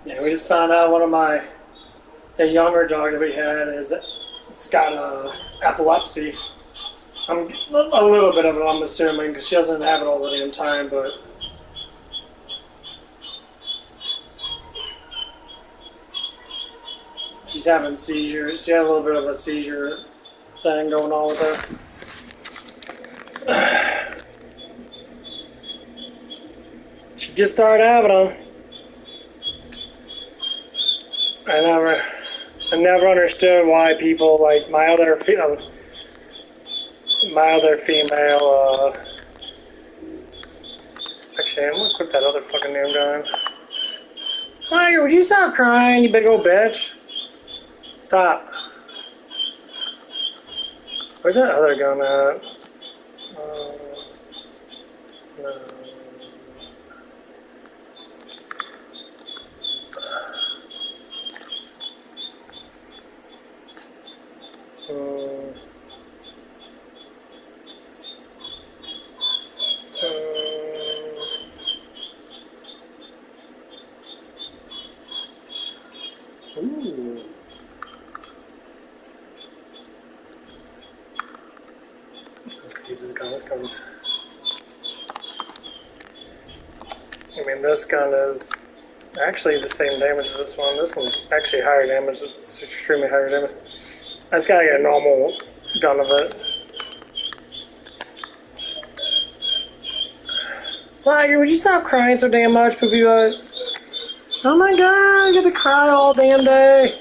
Yeah, we just found out one of the younger dog that we had it's got epilepsy. I'm a little bit of it, I'm assuming, because she doesn't have it all the damn time, but she's having seizures. She had a little bit of a seizure thing going on with her. She just started having them. I never understood why people like my other female. Actually, I'm gonna quit that other fucking name down. Tiger, would you stop crying, you big old bitch? Stop. Where's that other gun at? No. Ooh. Let's keep this gun. This gun's... I mean, this gun is actually the same damage as this one. This one's actually higher damage. It's extremely higher damage. I just gotta get a normal gun of it. Tiger, would you stop crying so damn much, poopy butt? Oh my god, I get to cry all damn day.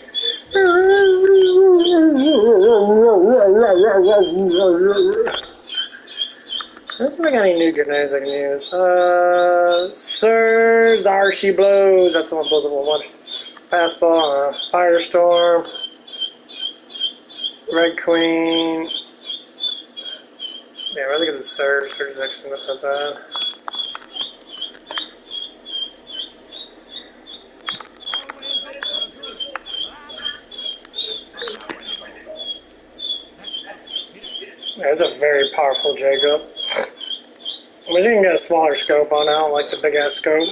Let's see if I got any new grenades I can use. Surge, there she blows. That's the one that blows up a bunch. Fastball, Firestorm, Red Queen. Yeah, I'd rather get the Surge. Surge is actually not that bad. Yeah, it's a very powerful Jacob. I wish you can get a smaller scope on it. I don't like the big ass scope.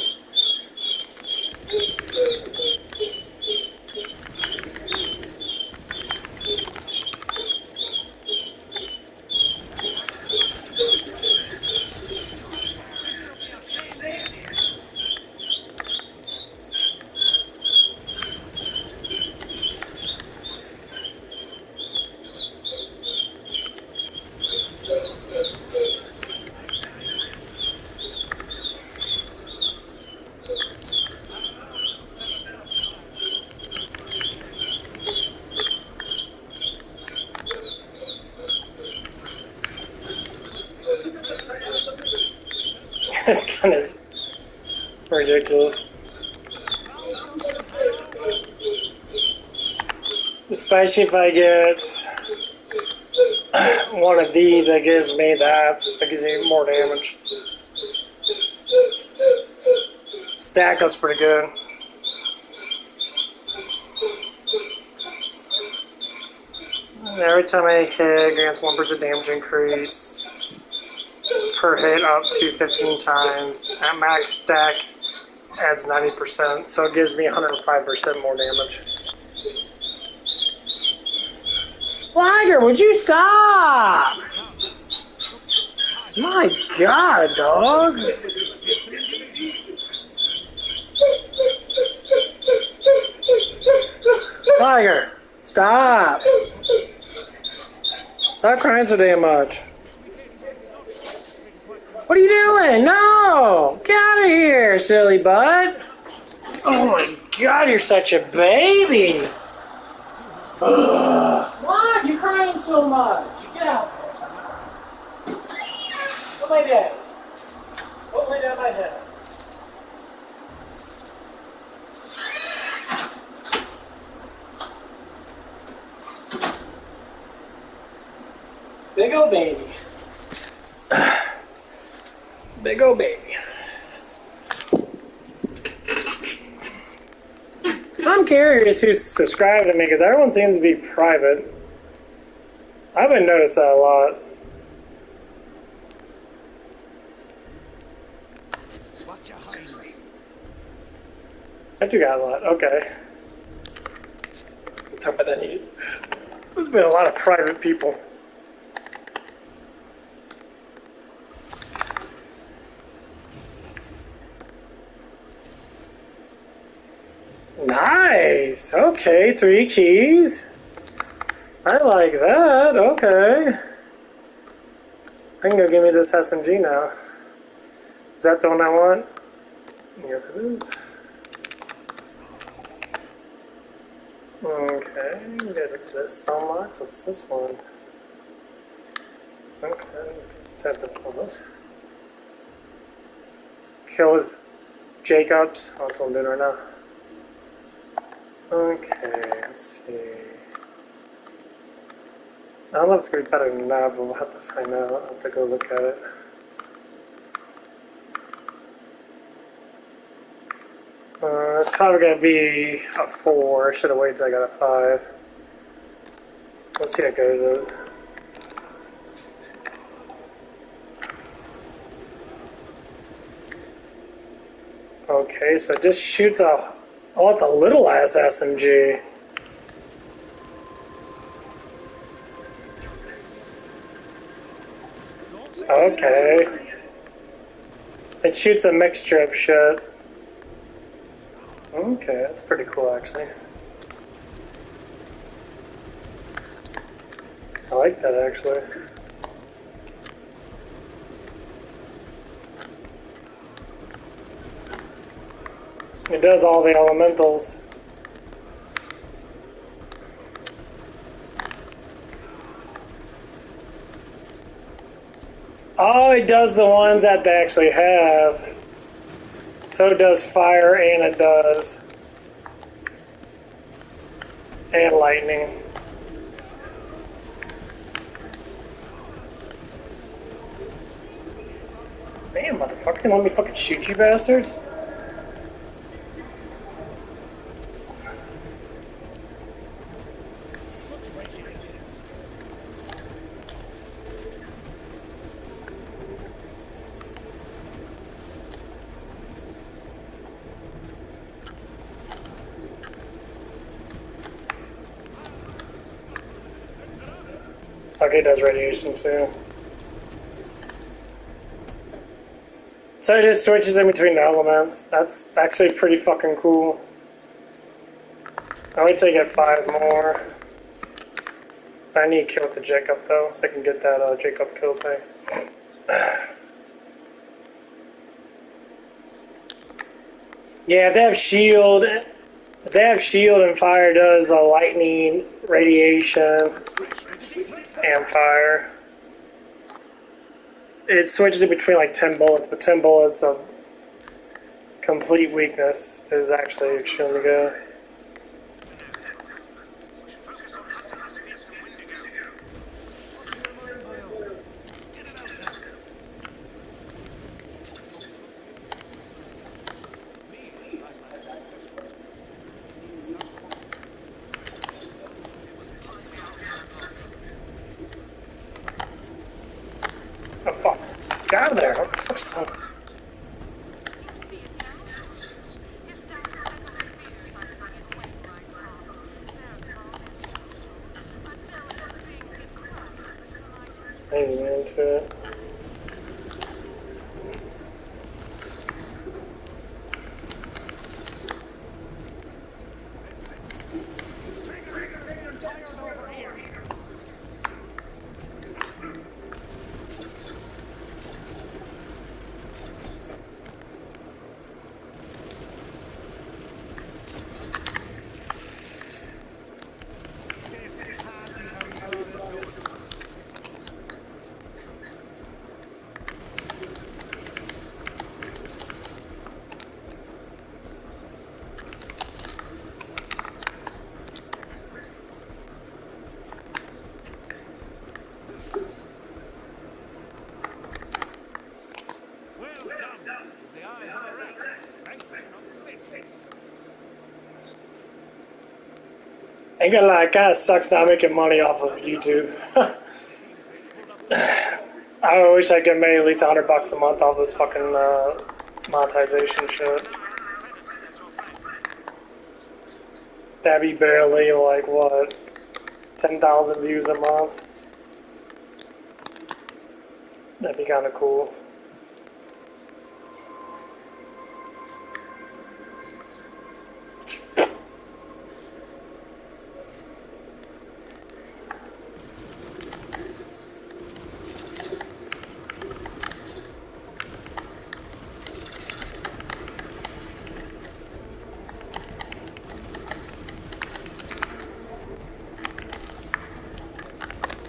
It's kind of ridiculous. Especially if I get one of these that gives me that gives me more damage. Stack up's pretty good. And every time I hit, grants 1% damage increase per hit up to 15 times. At max stack, adds 90%, so it gives me 105% more damage. Liger, would you stop? My God, dog. Liger, stop. Stop crying so damn much. What are you doing? No! Get out of here, silly butt. Oh my God, you're such a baby. Why are you crying so much? Get out there. Go lay down. Go lay down my head. Big old baby. Big old baby. I'm curious who's subscribed to me because everyone seems to be private. I haven't noticed that a lot. I do got a lot. Okay. Talk about that. There's been a lot of private people. Nice. Okay, 3 keys. I like that. Okay. I can go give me this SMG now. Is that the one I want? Yes, it is. Okay, get this unlocked. What's this one? Okay, let's tap it on this. Kill with Jacobs. Oh, that's what I'm doing right now. Okay, let's see. I don't know if it's going to be better than that, but we'll have to find out. I'll have to go look at it. It's probably going to be a 4. I should have waited till I got a 5. Let's see how good it is. Okay, so it just shoots a... Oh, it's a little ass SMG. Okay. It shoots a mixture of shit. Okay, that's pretty cool actually. I like that actually. It does all the elementals. Oh, it does the ones that they actually have. So it does fire and it does. And lightning. Damn, motherfucker, let me fucking shoot you bastards. Okay, it does radiation too. So it just switches in between the elements. That's actually pretty fucking cool. I'll wait till I get 5 more. I need to kill the Jacob though, so I can get that Jacob kill thing. Yeah, if they have shield. If they have shield and fire does lightning, radiation, and fire. it switches it between like 10 bullets, but 10 bullets of complete weakness is actually extremely good. Oh fuck. Get out of there. What the fuck's going on? Hanging into it. Ain't gonna lie, it kinda sucks not making money off of YouTube. I wish I could make at least $100 a month off this fucking monetization shit. That'd be barely like what, 10,000 views a month. That'd be kind of cool.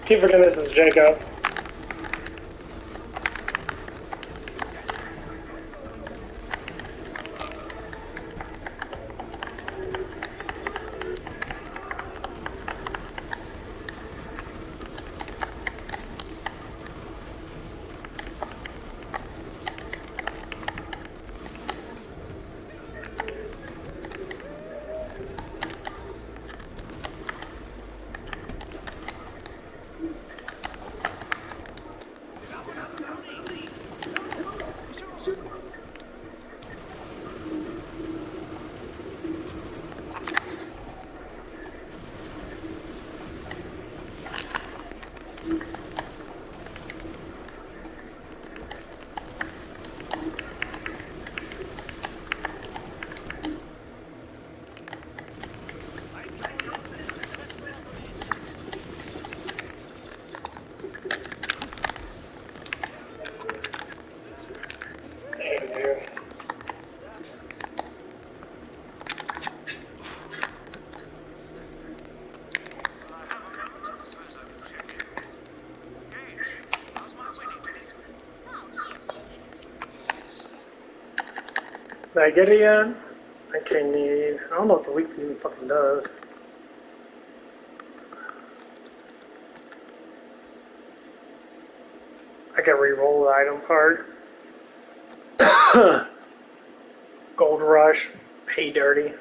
Keep forgetting this is Jacob. Damn, dude. Did I get it yet? I can't need. I don't know what the weekly even fucking does. I can re-roll the item card. Gold Rush, Pay Dirty.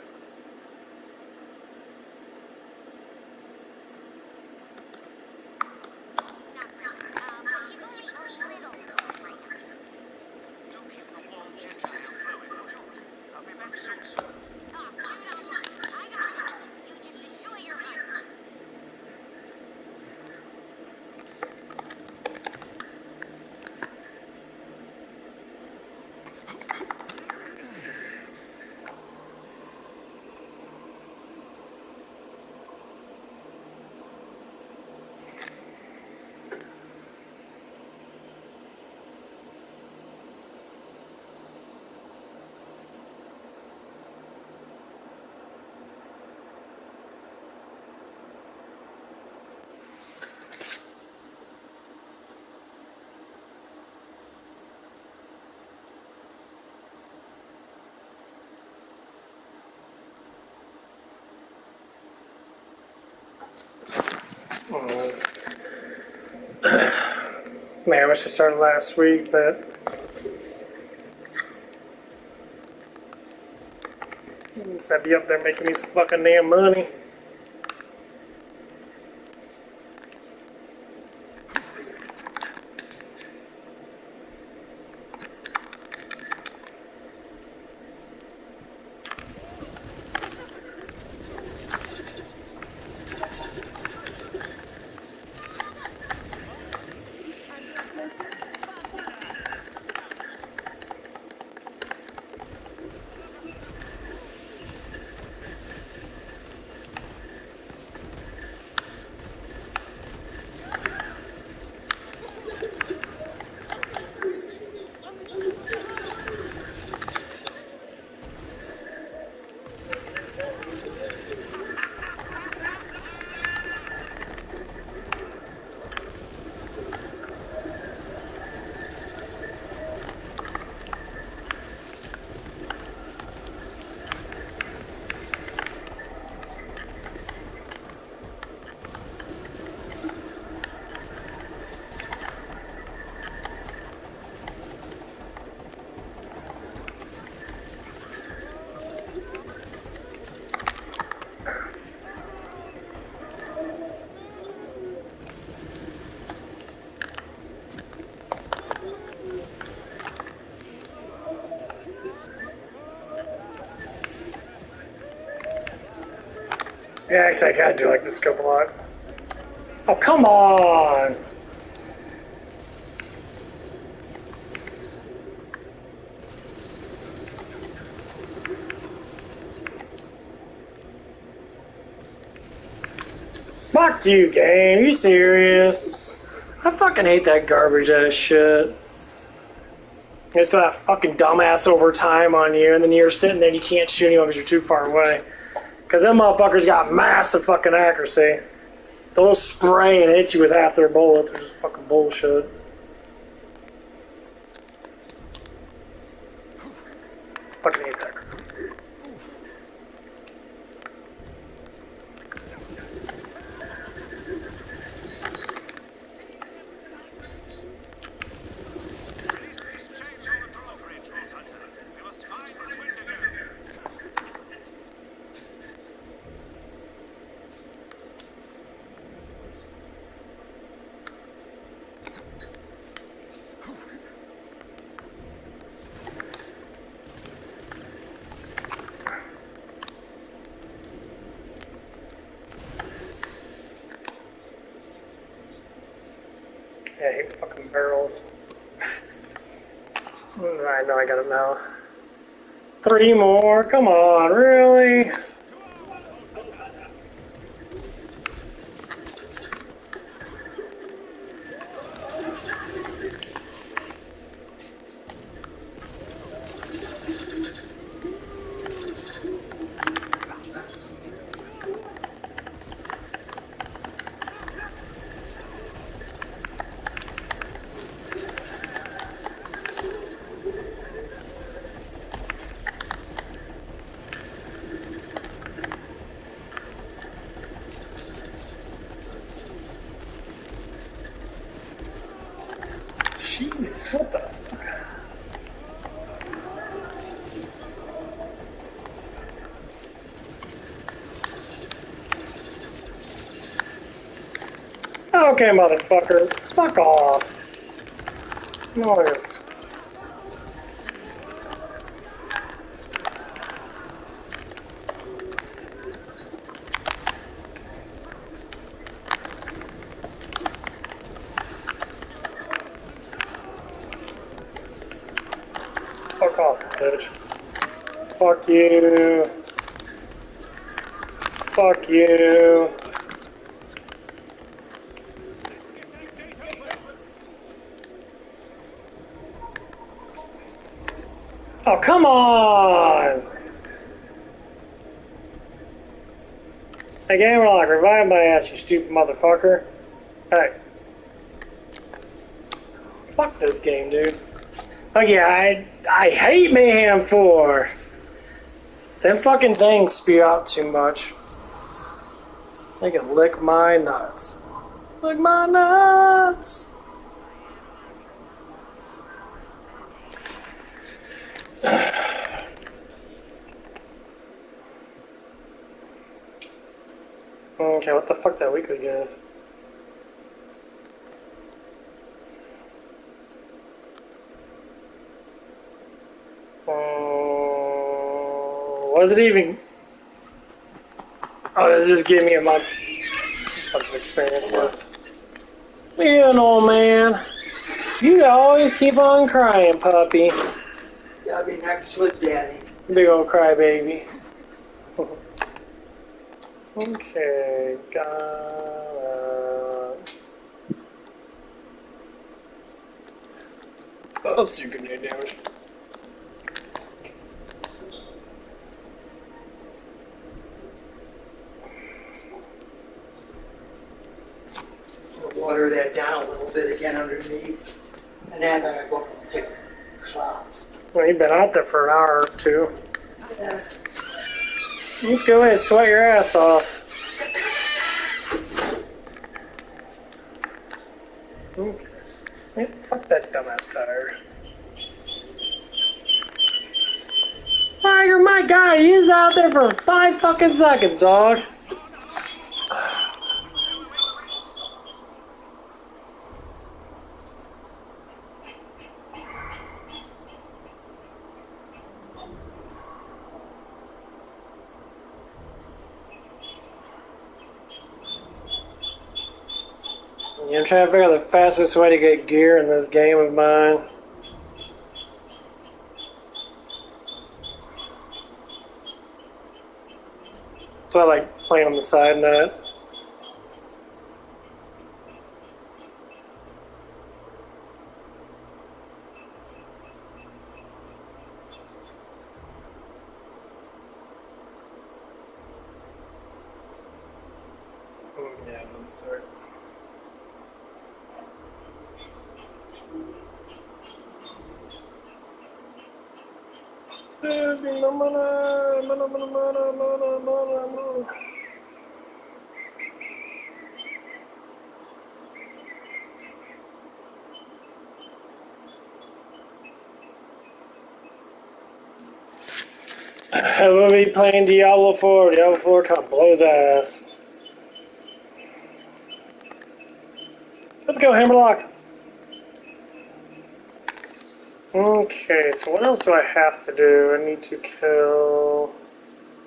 Man, I wish I started last week, but I'd be up there making me some fucking damn money. Yeah, actually, I kind of do like this scope a lot. Oh, come on! Fuck you, game. You serious? I fucking hate that garbage ass shit. They throw that fucking dumbass over time on you, and then you're sitting there and you can't shoot anyone because you're too far away. Because them motherfuckers got massive fucking accuracy. They'll spray and hit you with half their bullets. It's just fucking bullshit. Fucking hate that. Yeah, I hate fucking barrels. I know I got it now. 3 more, come on, really? Jeez, what the fuck? Okay, motherfucker. Fuck off. Motherfucker. Fuck off, bitch. Fuck you. Fuck you. Oh, come on! Again, we're like, revive my ass, you stupid motherfucker. Hey. Fuck this game, dude. Like, yeah, I hate Mayhem 4. Them fucking things spew out too much. They can lick my nuts. Like my nuts. Okay, what the fuck's that weekly give? Was it even? Oh, this just gave me a month of experience with. You know, man. You always keep on crying, puppy. Gotta be next to his daddy. Big old crybaby. Okay, let's do grenade damage. Water that down a little bit again underneath. And then I go up and pick a cloud. Well, you've been out there for an hour or two. Yeah. Let's go ahead and sweat your ass off. Okay. Man, fuck that dumbass tire. You're my guy. He's out there for 5 fucking seconds, dog. I'm trying to figure out the fastest way to get gear in this game of mine. So I like playing on the side net. Yeah, let's start. I will be playing Diablo 4. Diablo 4 kind of blows ass. Let's go, Hammerlock. Okay, so what else do I have to do? I need to kill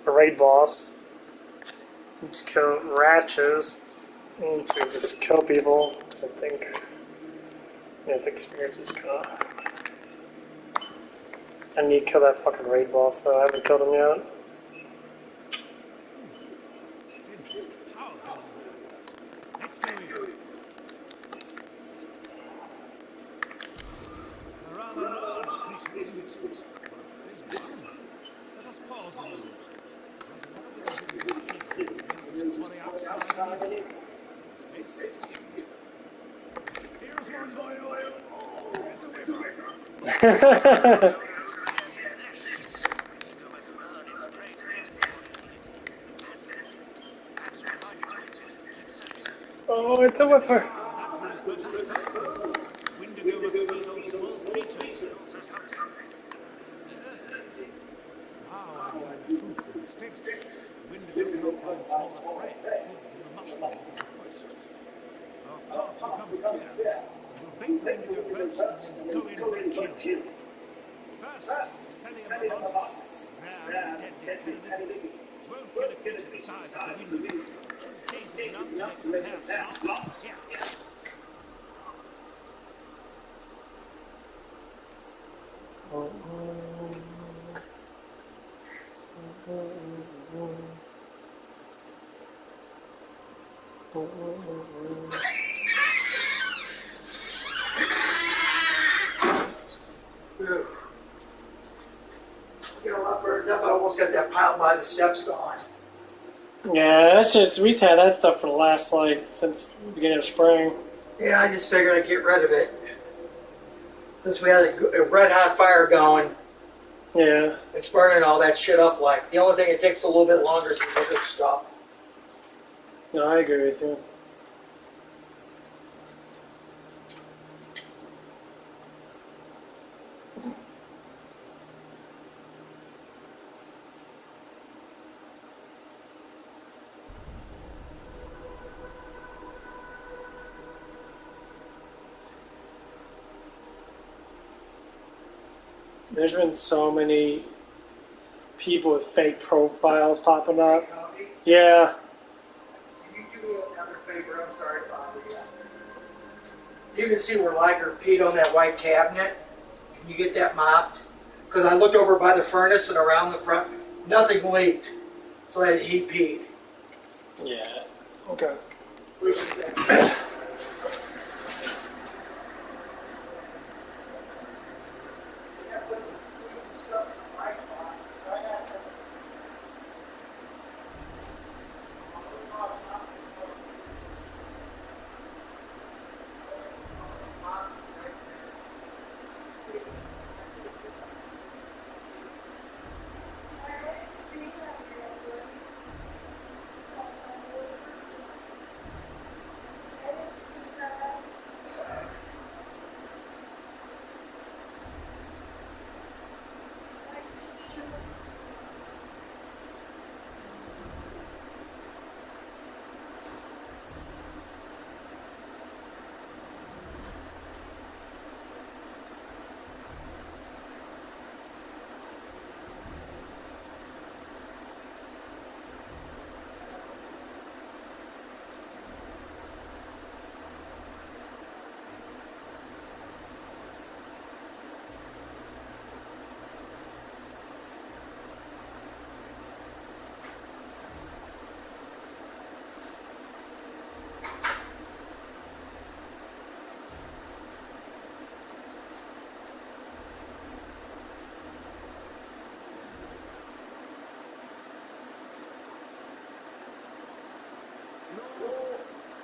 a raid boss. I need to kill Ratches. I need to just kill people, because I think the experience is kind of... I need to kill that fucking raid boss, though. I haven't killed him yet. Oh, it's a whiffer. Get a lot burned up. I almost got that pile by the steps gone. Yeah, that's just, we've had that stuff for the last, like, since the beginning of spring. Yeah, I just figured I'd get rid of it. Since we had a red hot fire going, Yeah. it's burning all that shit up like. The only thing it takes a little bit longer is the bigger stuff. No, I agree with you. There's been so many people with fake profiles popping up. Yeah. Can you do me another favor? I'm sorry to bother you. You can see where Liger peed on that white cabinet. Can you get that mopped? Because I looked over by the furnace and around the front, nothing leaked. So that he peed. Yeah. Okay. Appreciate that.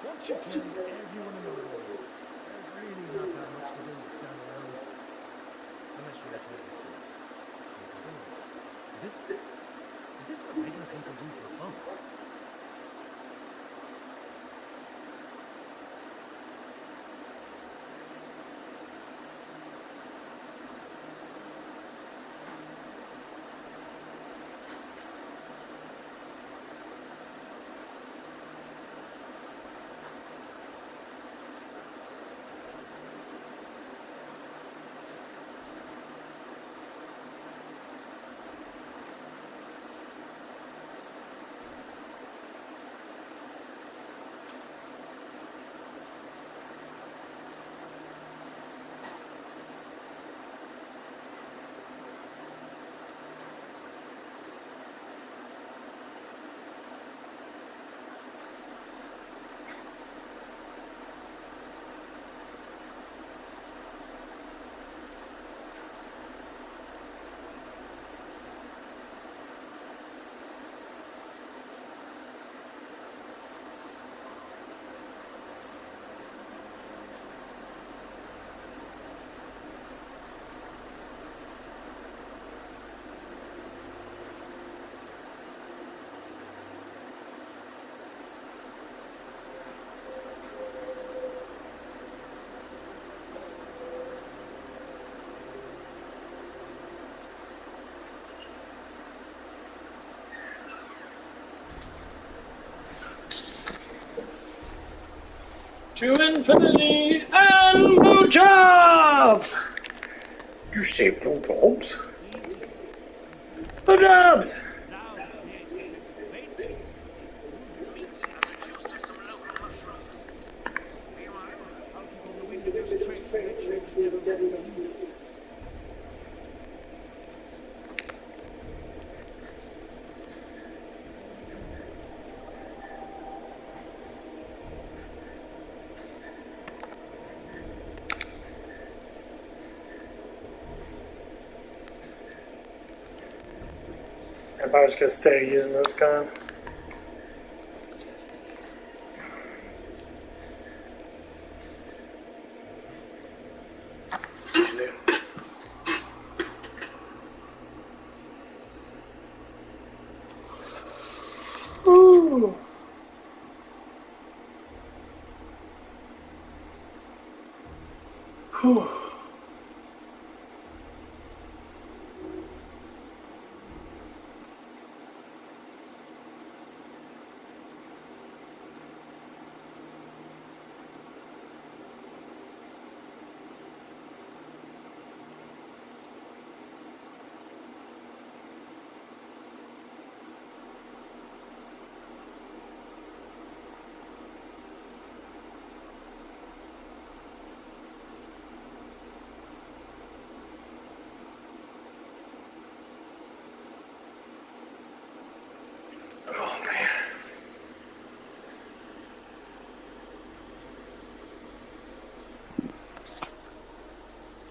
Once you've killed everyone in the room, there's really not that much to do but stand around. Unless you're into this thing. Is this what regular people do for fun? To infinity and blowjobs! You say blowjobs? Blowjobs! Now the creative effect of painting. Massachusetts, some local mushrooms. Meanwhile, I'll keep on the wind of those tricks and make sure the devil doesn't elude us. I was gonna stay using this gun. Ooh. Whew.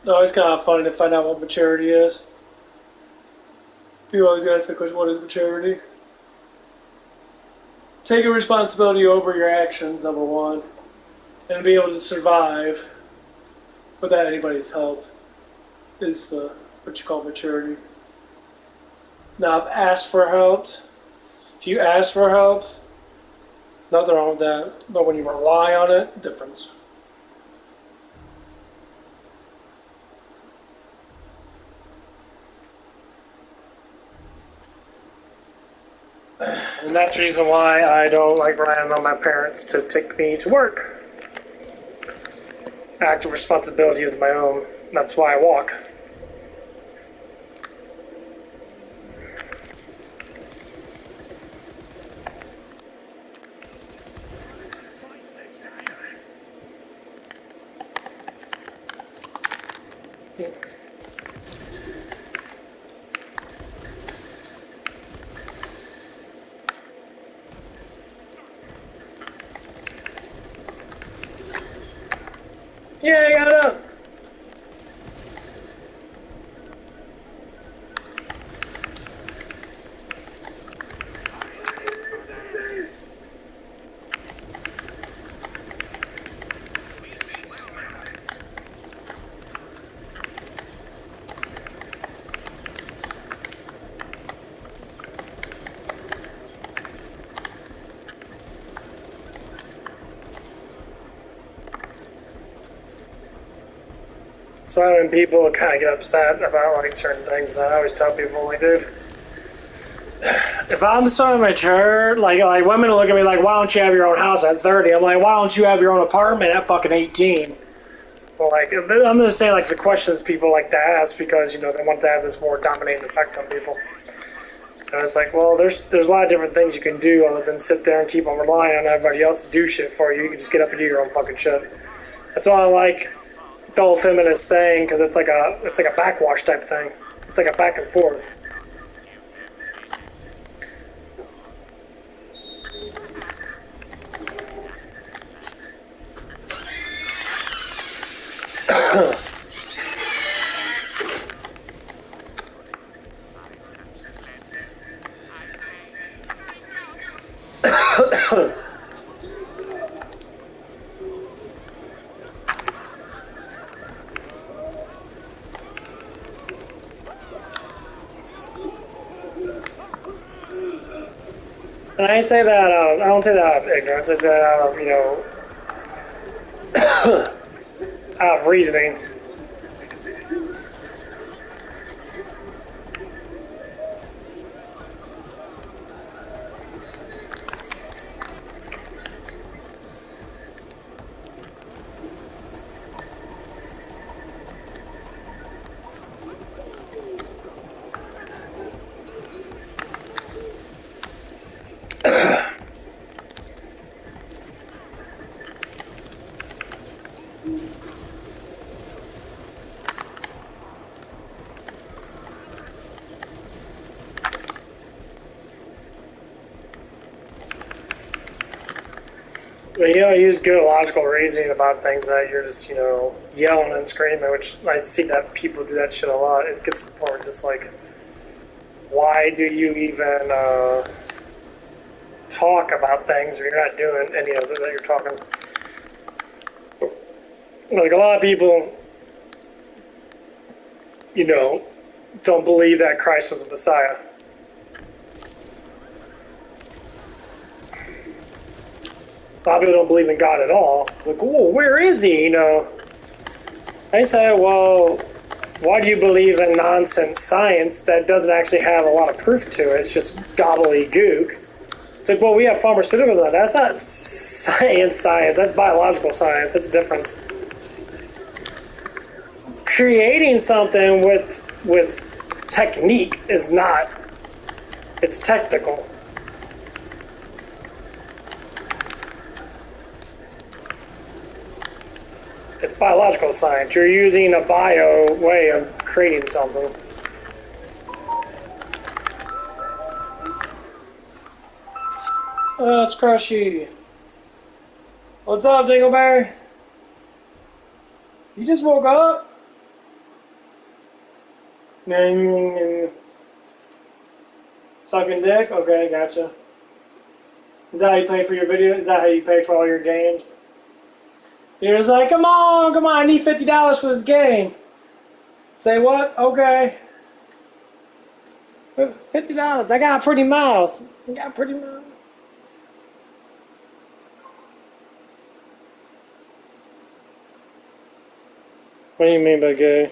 No, it's kind of funny to find out what maturity is. People always ask the question, what is maturity? Taking responsibility over your actions, number one, and be able to survive without anybody's help is what you call maturity. Now, I've asked for help. If you ask for help, nothing wrong with that. But when you rely on it, difference. And that's the reason why I don't like relying on my parents to take me to work. Active responsibility is my own. That's why I walk. Yeah, I got up. So when people kind of get upset about like certain things, and I always tell people, like, dude, if I'm so mature, like women look at me like, why don't you have your own house at 30? I'm like, why don't you have your own apartment at fucking 18? Well, like, I'm just saying, like, the questions people like to ask because, you know, they want to have this more dominating effect on people. And it's like, well, there's a lot of different things you can do other than sit there and keep on relying on everybody else to do shit for you. You can just get up and do your own fucking shit. That's why I like the whole feminist thing, because it's like a backwash type thing. It's like a back and forth. And I say that I don't say that out of ignorance. I say that out of, you know, out of reasoning. But, you know, I use good logical reasoning about things that you're just, you know, yelling and screaming, which I see that people do that shit a lot. It gets to the point where just like, why do you even talk about things or you're not doing any of it that you're talking? Like, a lot of people, you know, don't believe that Christ was the Messiah. A lot of people don't believe in God at all. Like, oh, where is he? You know, I say, well, why do you believe in nonsense science that doesn't actually have a lot of proof to it? It's just gobbledygook. It's like, well, we have pharmaceuticals on that. That's not science. That's biological science. That's a difference. Creating something with technique is not. It's technical. It's biological science. You're using a bio way of creating something. Oh, it's Crushy. What's up, Dingleberry? You just woke up? Sucking dick? Okay, gotcha. Is that how you pay for your video? Is that how you pay for all your games? You're just like, come on, I need $50 for this game. Say what? Okay. $50. I got a pretty mouth. What do you mean by gay?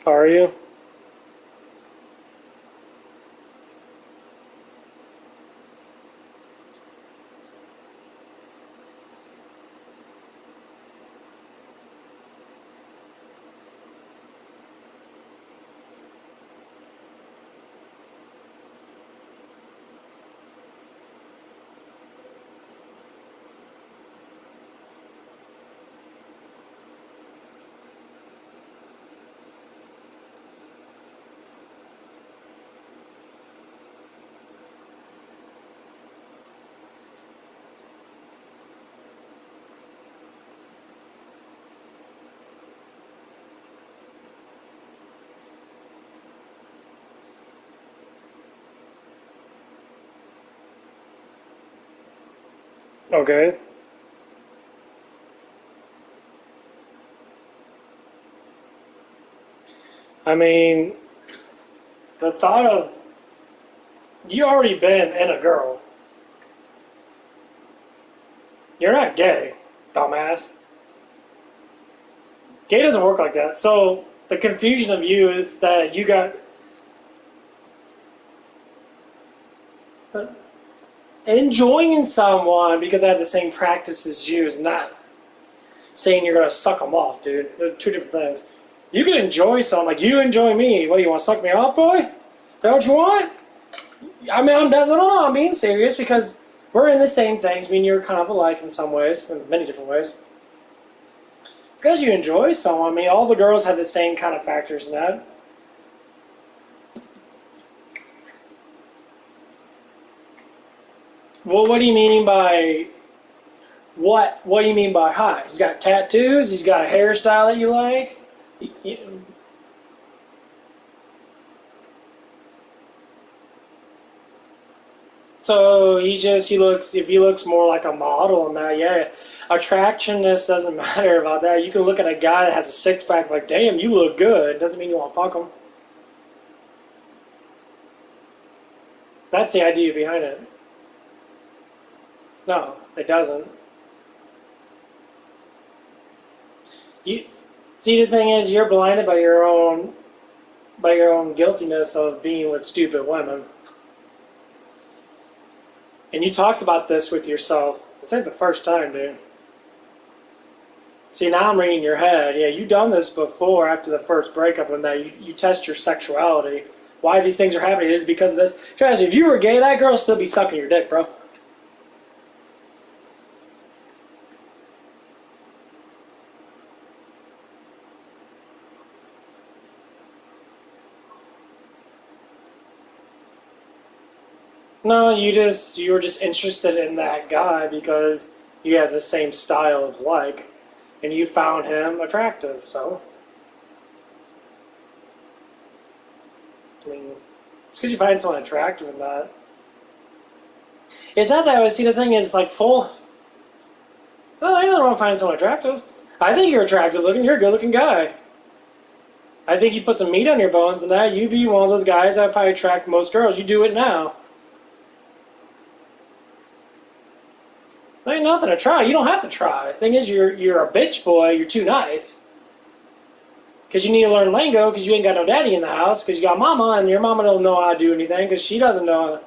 Are you? Okay. I mean, the thought of you already been in a girl. You're not gay, dumbass. Gay doesn't work like that. So the confusion of you is that you got enjoying someone because I have the same practice as you is not saying you're gonna suck them off, dude. They're two different things. You can enjoy someone like you enjoy me. What do you want to suck me off, boy? Is that what you want? I mean, I'm being serious because we're in the same things. I mean, you're kind of alike in some ways, in many different ways. It's because you enjoy someone. I mean, all the girls have the same kind of factors in that. Well, what do you mean by what? What do you mean by hot? He's got tattoos. He's got a hairstyle that you like. So he looks, if he looks more like a model and that, yeah. Attractionness doesn't matter about that. You can look at a guy that has a six pack like, damn, you look good. Doesn't mean you want to fuck him. That's the idea behind it. No, it doesn't. You see, the thing is, you're blinded by your own guiltiness of being with stupid women. And you talked about this with yourself. This ain't the first time, dude. See, now I'm reading your head. Yeah, you've done this before after the first breakup and that. You test your sexuality. Why these things are happening is because of this. Trust me, if you were gay, that girl would still be sucking your dick, bro. No, you were just interested in that guy because you have the same style of like, and you found him attractive. So, I mean, it's because you find someone attractive in that. It's not that way. See, the thing is, like, full. Well, I don't want to find someone attractive. I think you're attractive looking. You're a good looking guy. I think you put some meat on your bones, and that you'd be one of those guys that probably attract most girls. You do it now. There ain't nothing to try. You don't have to try. The thing is, you're a bitch boy. You're too nice. Because you need to learn lingo because you ain't got no daddy in the house because you got mama and your mama don't know how to do anything because she doesn't know.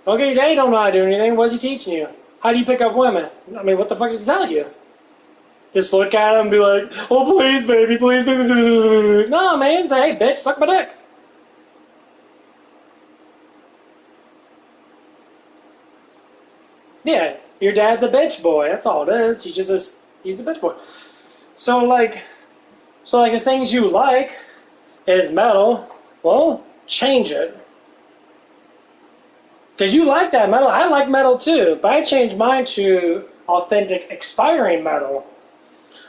Okay, your daddy don't know how to do anything. What's he teaching you? How do you pick up women? I mean, what the fuck does he tell you? Just look at him and be like, oh, please, baby, please, baby. No, man. Say, hey, bitch, suck my dick. Yeah, your dad's a bitch boy. That's all it is. He's a bitch boy. So like the things you like is metal. Well, change it. Because you like that metal. I like metal too. But I changed mine to authentic expiring metal.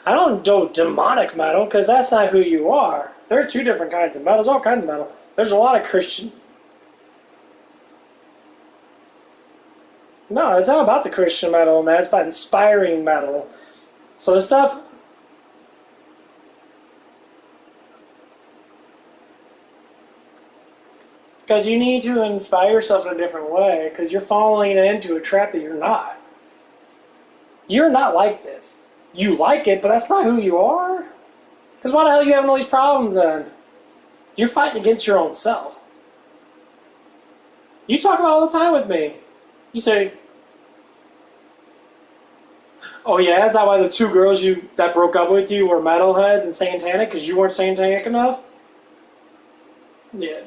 I don't do demonic metal because that's not who you are. There's two different kinds of metals, all kinds of metal. There's a lot of Christian. No, it's not about the Christian metal, man. It's about inspiring metal. So the stuff. Because you need to inspire yourself in a different way, because you're falling into a trap that you're not. You're not like this. You like it, but that's not who you are. Because why the hell are you having all these problems then? You're fighting against your own self. You talk about it all the time with me. You say, oh yeah, is that why the two girls that broke up with you were metalheads and satanic because you weren't satanic enough? Yeah.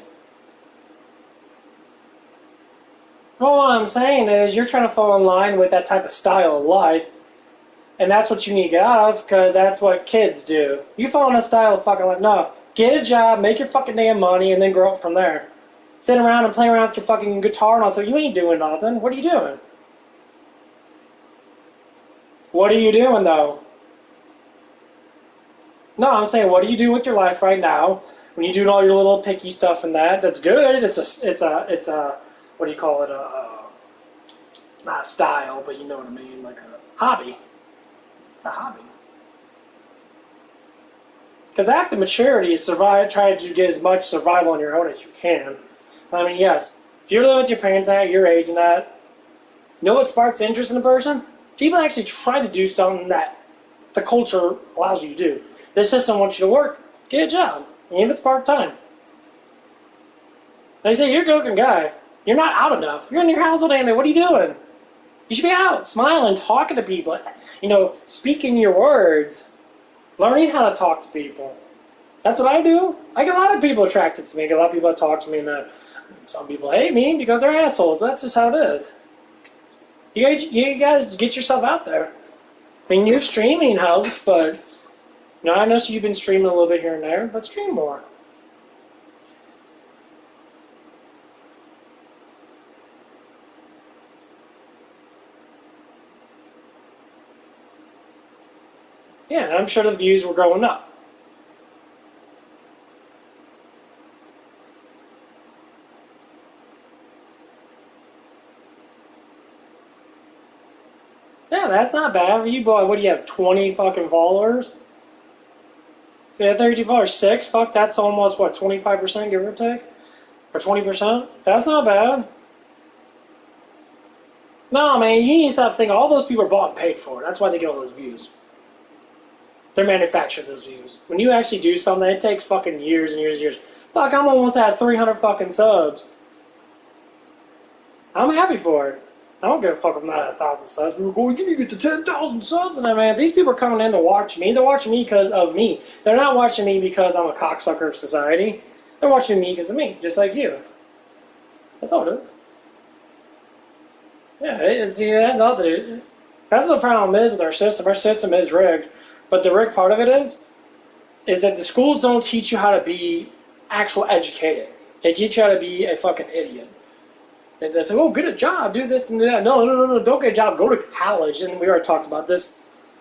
Well, what I'm saying is you're trying to fall in line with that type of style of life, and that's what you need to get out of, because that's what kids do. You fall in a style of fucking life. No, get a job, make your fucking damn money, and then grow up from there. Sit around and play around with your fucking guitar and all, so you ain't doing nothing. What are you doing? What are you doing, though? No, I'm saying, what do you do with your life right now when you're doing all your little picky stuff and that? That's good. It's a what do you call it? Not a style, but you know what I mean, like a hobby. It's a hobby. Because active maturity is try to get as much survival on your own as you can. I mean, yes, if you're living with your parents at your age and that, you know what sparks interest in a person? People actually try to do something that the culture allows you to do. This system wants you to work, get a job, even if it's part-time. They say, you're a good-looking guy. You're not out enough. You're in your house all day, man. What are you doing? You should be out, smiling, talking to people. You know, speaking your words. Learning how to talk to people. That's what I do. I get a lot of people attracted to me. I get a lot of people that talk to me, and some people hate me because they're assholes, but that's just how it is. You guys get yourself out there. I mean, your streaming helps, but you know, I know you've been streaming a little bit here and there, but stream more. Yeah, I'm sure the views were going up. Yeah, that's not bad. You bought, what do you have, 20 fucking followers? So you have 32 followers, 6? Fuck, that's almost, what, 25% give or take? Or 20%? That's not bad. No, man, you need to stop thinking all those people are bought and paid for. That's why they get all those views. They're manufactured those views. When you actually do something, it takes fucking years and years and years. Fuck, I'm almost at 300 fucking subs. I'm happy for it. I don't give a fuck if I'm not at 1,000 subs. People go, you need to get to 10,000 subs. And man, these people are coming in to watch me. They're watching me because of me. They're not watching me because I'm a cocksucker of society. They're watching me because of me, just like you. That's all it is. Yeah, see, that's all the. That's what the problem is with our system. Our system is rigged. But the rigged part of it is that the schools don't teach you how to be actual educated. They teach you how to be a fucking idiot. They say, oh, get a job, do this and do that. No, don't get a job. Go to college. And we already talked about this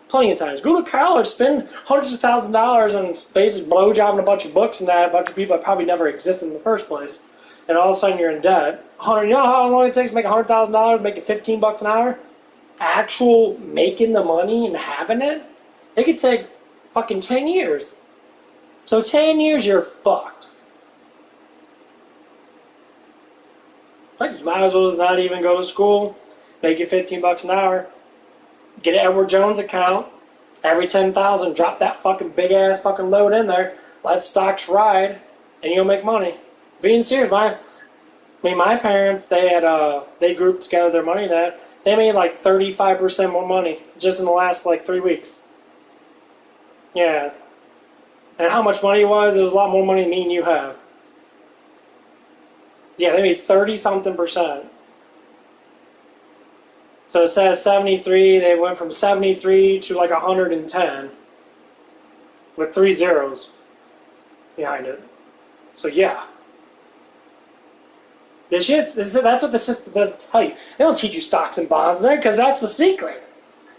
plenty of times. Go to college, spend hundreds of thousands of dollars on basic blowjob and a bunch of books and that, a bunch of people that probably never existed in the first place. And all of a sudden you're in debt. You know how long it takes to make $100,000, making $15 an hour? Actual making the money and having it? It could take fucking 10 years. So 10 years, you're fucked. Fuck, you might as well just not even go to school, make you $15 an hour, get an Edward Jones account, every 10,000, drop that fucking big ass fucking load in there, let stocks ride, and you'll make money. Being serious, my parents, they grouped together their money that they made like 35% more money just in the last like 3 weeks. Yeah. And how much money it was a lot more money than me and you have. Yeah, they made 30-something%. So it says 73, they went from 73 to like 110 with 3 zeros behind it. So yeah. That's what the system doesn't tell you. They don't teach you stocks and bonds there because that's the secret.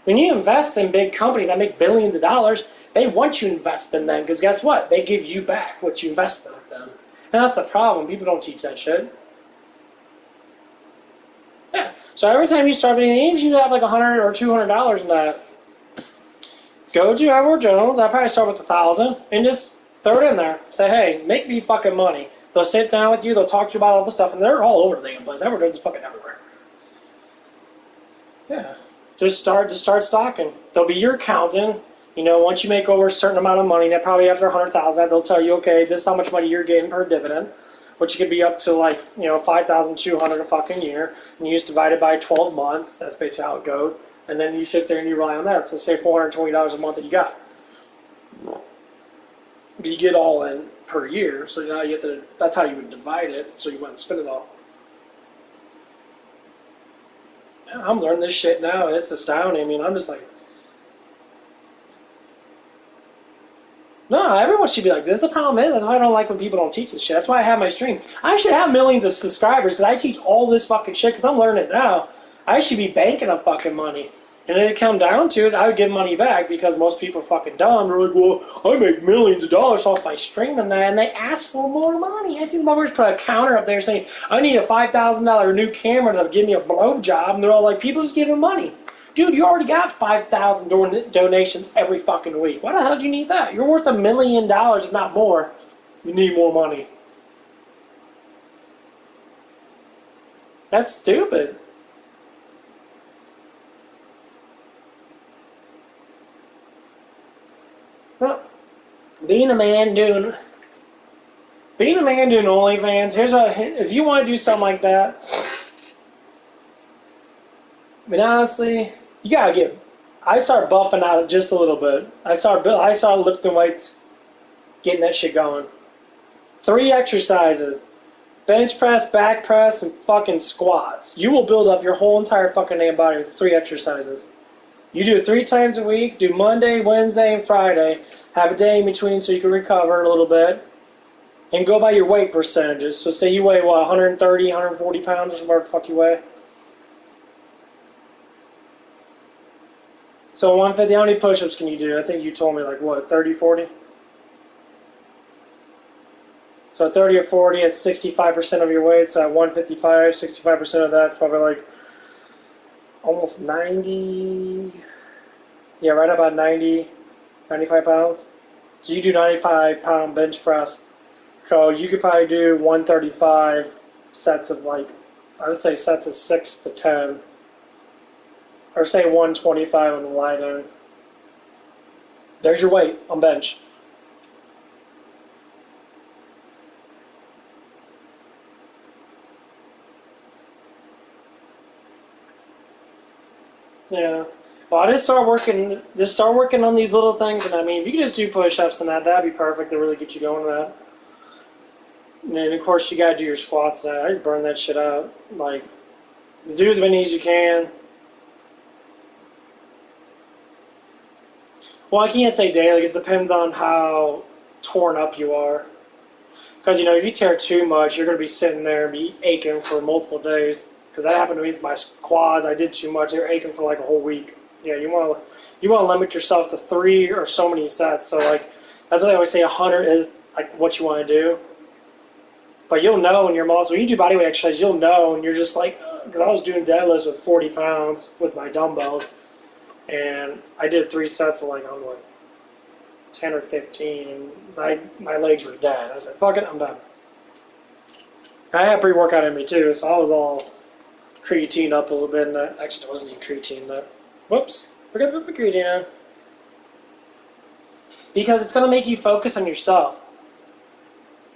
When you invest in big companies that make billions of dollars, they want you to invest in them because guess what? They give you back what you invested with them. And that's the problem. People don't teach that shit. Yeah. So every time you start making, even if you have like $100 or $200 in that, go to Edward Jones. I probably start with 1,000 and just throw it in there. Say, hey, make me fucking money. They'll sit down with you. They'll talk to you about all the stuff, and they're all over the damn place. Edward Jones is fucking everywhere. Yeah. Just start stocking. They'll be your accountant. You know, once you make over a certain amount of money, that probably after 100,000, they'll tell you, okay, this is how much money you're getting per dividend, which could be up to like, you know, 5,200 a fucking year, and you just divide it by 12 months. That's basically how it goes. And then you sit there and you rely on that. So say $420 a month that you got. But you get all in per year, so now you have to. That's how you would divide it. So you wouldn't spend it all. I'm learning this shit now. It's astounding. I mean, I'm just like, no, everyone should be like this. The problem is, that's why I don't like when people don't teach this shit. That's why I have my stream. I should have millions of subscribers because I teach all this fucking shit because I'm learning it now. I should be banking up fucking money. And then it come down to it, I would give money back because most people are fucking dumb. They're like, well, I make millions of dollars off my stream and that, and they ask for more money. I see the motherfuckers put a counter up there saying, I need a $5,000 new camera to give me a blow job, and they're all like, people just give them money. Dude, you already got 5,000 donations every fucking week. Why the hell do you need that? You're worth $1 million, if not more. You need more money. That's stupid. Well, being a man doing OnlyFans, here's what, if you want to do something like that, I mean, honestly, you gotta get, I start buffing out just a little bit. I start lifting weights, getting that shit going. 3 exercises: bench press, back press, and fucking squats. You will build up your whole entire fucking damn body with 3 exercises. You do it 3 times a week. Do Monday, Wednesday, and Friday. Have a day in between so you can recover a little bit. And go by your weight percentages. So say you weigh, what, 130, 140 pounds or whatever the fuck you weigh. So 150, how many push-ups can you do? I think you told me like, what, 30, 40? So 30 or 40, it's 65% of your weight. So at 155, 65% of that's probably like almost 90, yeah, right about 90, 95 pounds. So you do 95-pound bench press. So you could probably do 135 sets of like, I would say sets of 6 to 10. Or say 125 on the lie down. There's your weight on bench. Yeah. Well, I just start working on these little things, and I mean, if you can just do push-ups and that'd be perfect to really get you going with that. And then, of course, you gotta do your squats and that. I just burn that shit out. Like, just do as many as you can. Well, I can't say daily because it depends on how torn up you are. Because, you know, if you tear too much, you're going to be sitting there and be aching for multiple days. Because that happened to me with my quads. I did too much. They were aching for like a whole week. Yeah, you want to limit yourself to 3 or so many sets. So, like, that's why they always say 100 is, like, what you want to do. But you'll know when you're muscle, when you do bodyweight exercise, you'll know, and you're just like, because I was doing deadlifts with 40 pounds with my dumbbells. And I did 3 sets of like, I was like 10 or 15, and my legs were dead. I was like, fuck it, I'm done. I had pre-workout in me too, so I was all creatine up a little bit, and actually, it wasn't even creatine. Whoops, forgot to put my creatine on. Because it's going to make you focus on yourself.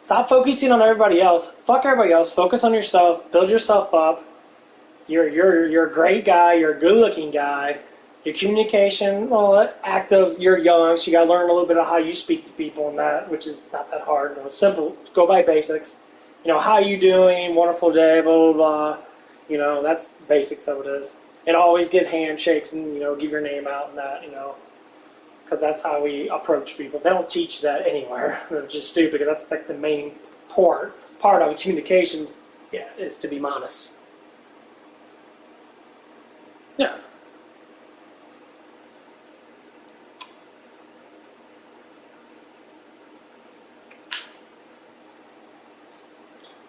Stop focusing on everybody else. Fuck everybody else. Focus on yourself. Build yourself up. You're a great guy. You're a good-looking guy. Your communication, well, active, you're young, so you got to learn a little bit of how you speak to people and that, which is not that hard. You know, it's simple. Go by basics. You know, how you doing? Wonderful day, blah, blah, blah. You know, that's the basics of it is. And always give handshakes and, you know, give your name out and that, you know, because that's how we approach people. They don't teach that anywhere, which is stupid because that's like the main part of communications, yeah, is to be honest. Yeah.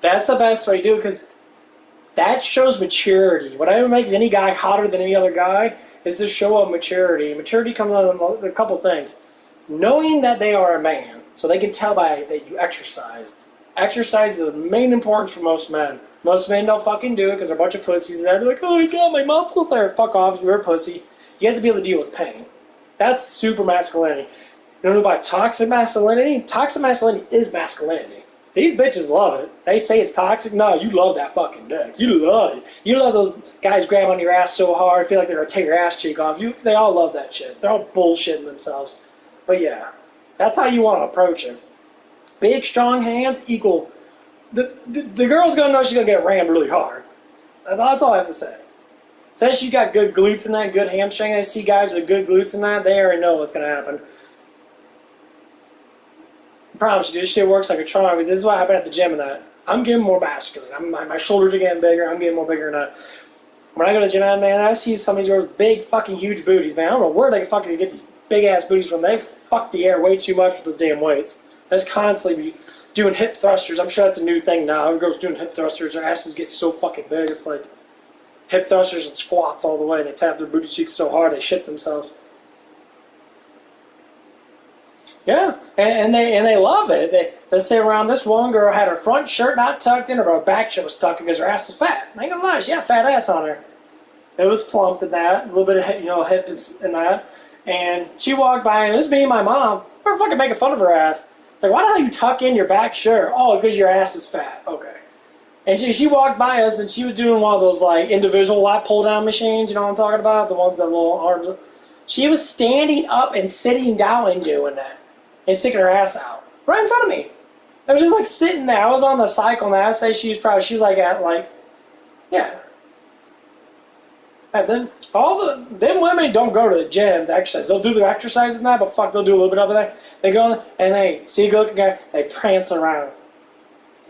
That's the best way to do it because that shows maturity. Whatever makes any guy hotter than any other guy is the show of maturity. Maturity comes out of a couple things. Knowing that they are a man, so they can tell by that you exercise. Exercise is the main importance for most men. Most men don't fucking do it because they're a bunch of pussies. And they're like, oh my god, my muscles are. Fuck off, you're a pussy. You have to be able to deal with pain. That's super masculinity. You know about toxic masculinity? Toxic masculinity is masculinity. These bitches love it. They say it's toxic. No, you love that fucking dick. You love it. You love those guys grabbing on your ass so hard, feel like they're going to take your ass cheek off. They all love that shit. They're all bullshitting themselves. But yeah, that's how you want to approach it. Big, strong hands equal... The girl's going to know she's going to get rammed really hard. That's all I have to say. Since you got good glutes in that, good hamstring, I see guys with good glutes in that, they already know what's going to happen. I promise you, this shit works like a charm, because this is what happened at the gym and that. I'm getting more masculine. My shoulders are getting bigger. I'm getting more bigger than that. When I go to the gym, man, I see some of these girls with big, fucking huge booties, man. I don't know where they fucking get these big-ass booties from. They fuck the air way too much with those damn weights. They just constantly be doing hip thrusters. I'm sure that's a new thing now. Girls doing hip thrusters, their asses get so fucking big. It's like hip thrusters and squats all the way. They tap their booty cheeks so hard they shit themselves. Yeah, and they love it. They say around this one girl had her front shirt not tucked in, or her back shirt was tucked in because her ass was fat. I ain't gonna lie, she had a fat ass on her. It was plumped in that, a little bit of hip in that. And she walked by, and it was me and my mom. We were fucking making fun of her ass. It's like, why the hell you tuck in your back shirt? Oh, because your ass is fat. Okay. And she walked by us, and she was doing one of those like individual lat pull down machines. You know what I'm talking about? The ones that little arms. She was standing up and sitting down and doing that. And sticking her ass out right in front of me. I was just like sitting there. I was on the cycle now. I'd say she was like at like, yeah. And then them women don't go to the gym to exercise. They'll do their exercises now, but fuck, they'll do a little bit of it. They go and they see a good looking guy. They prance around,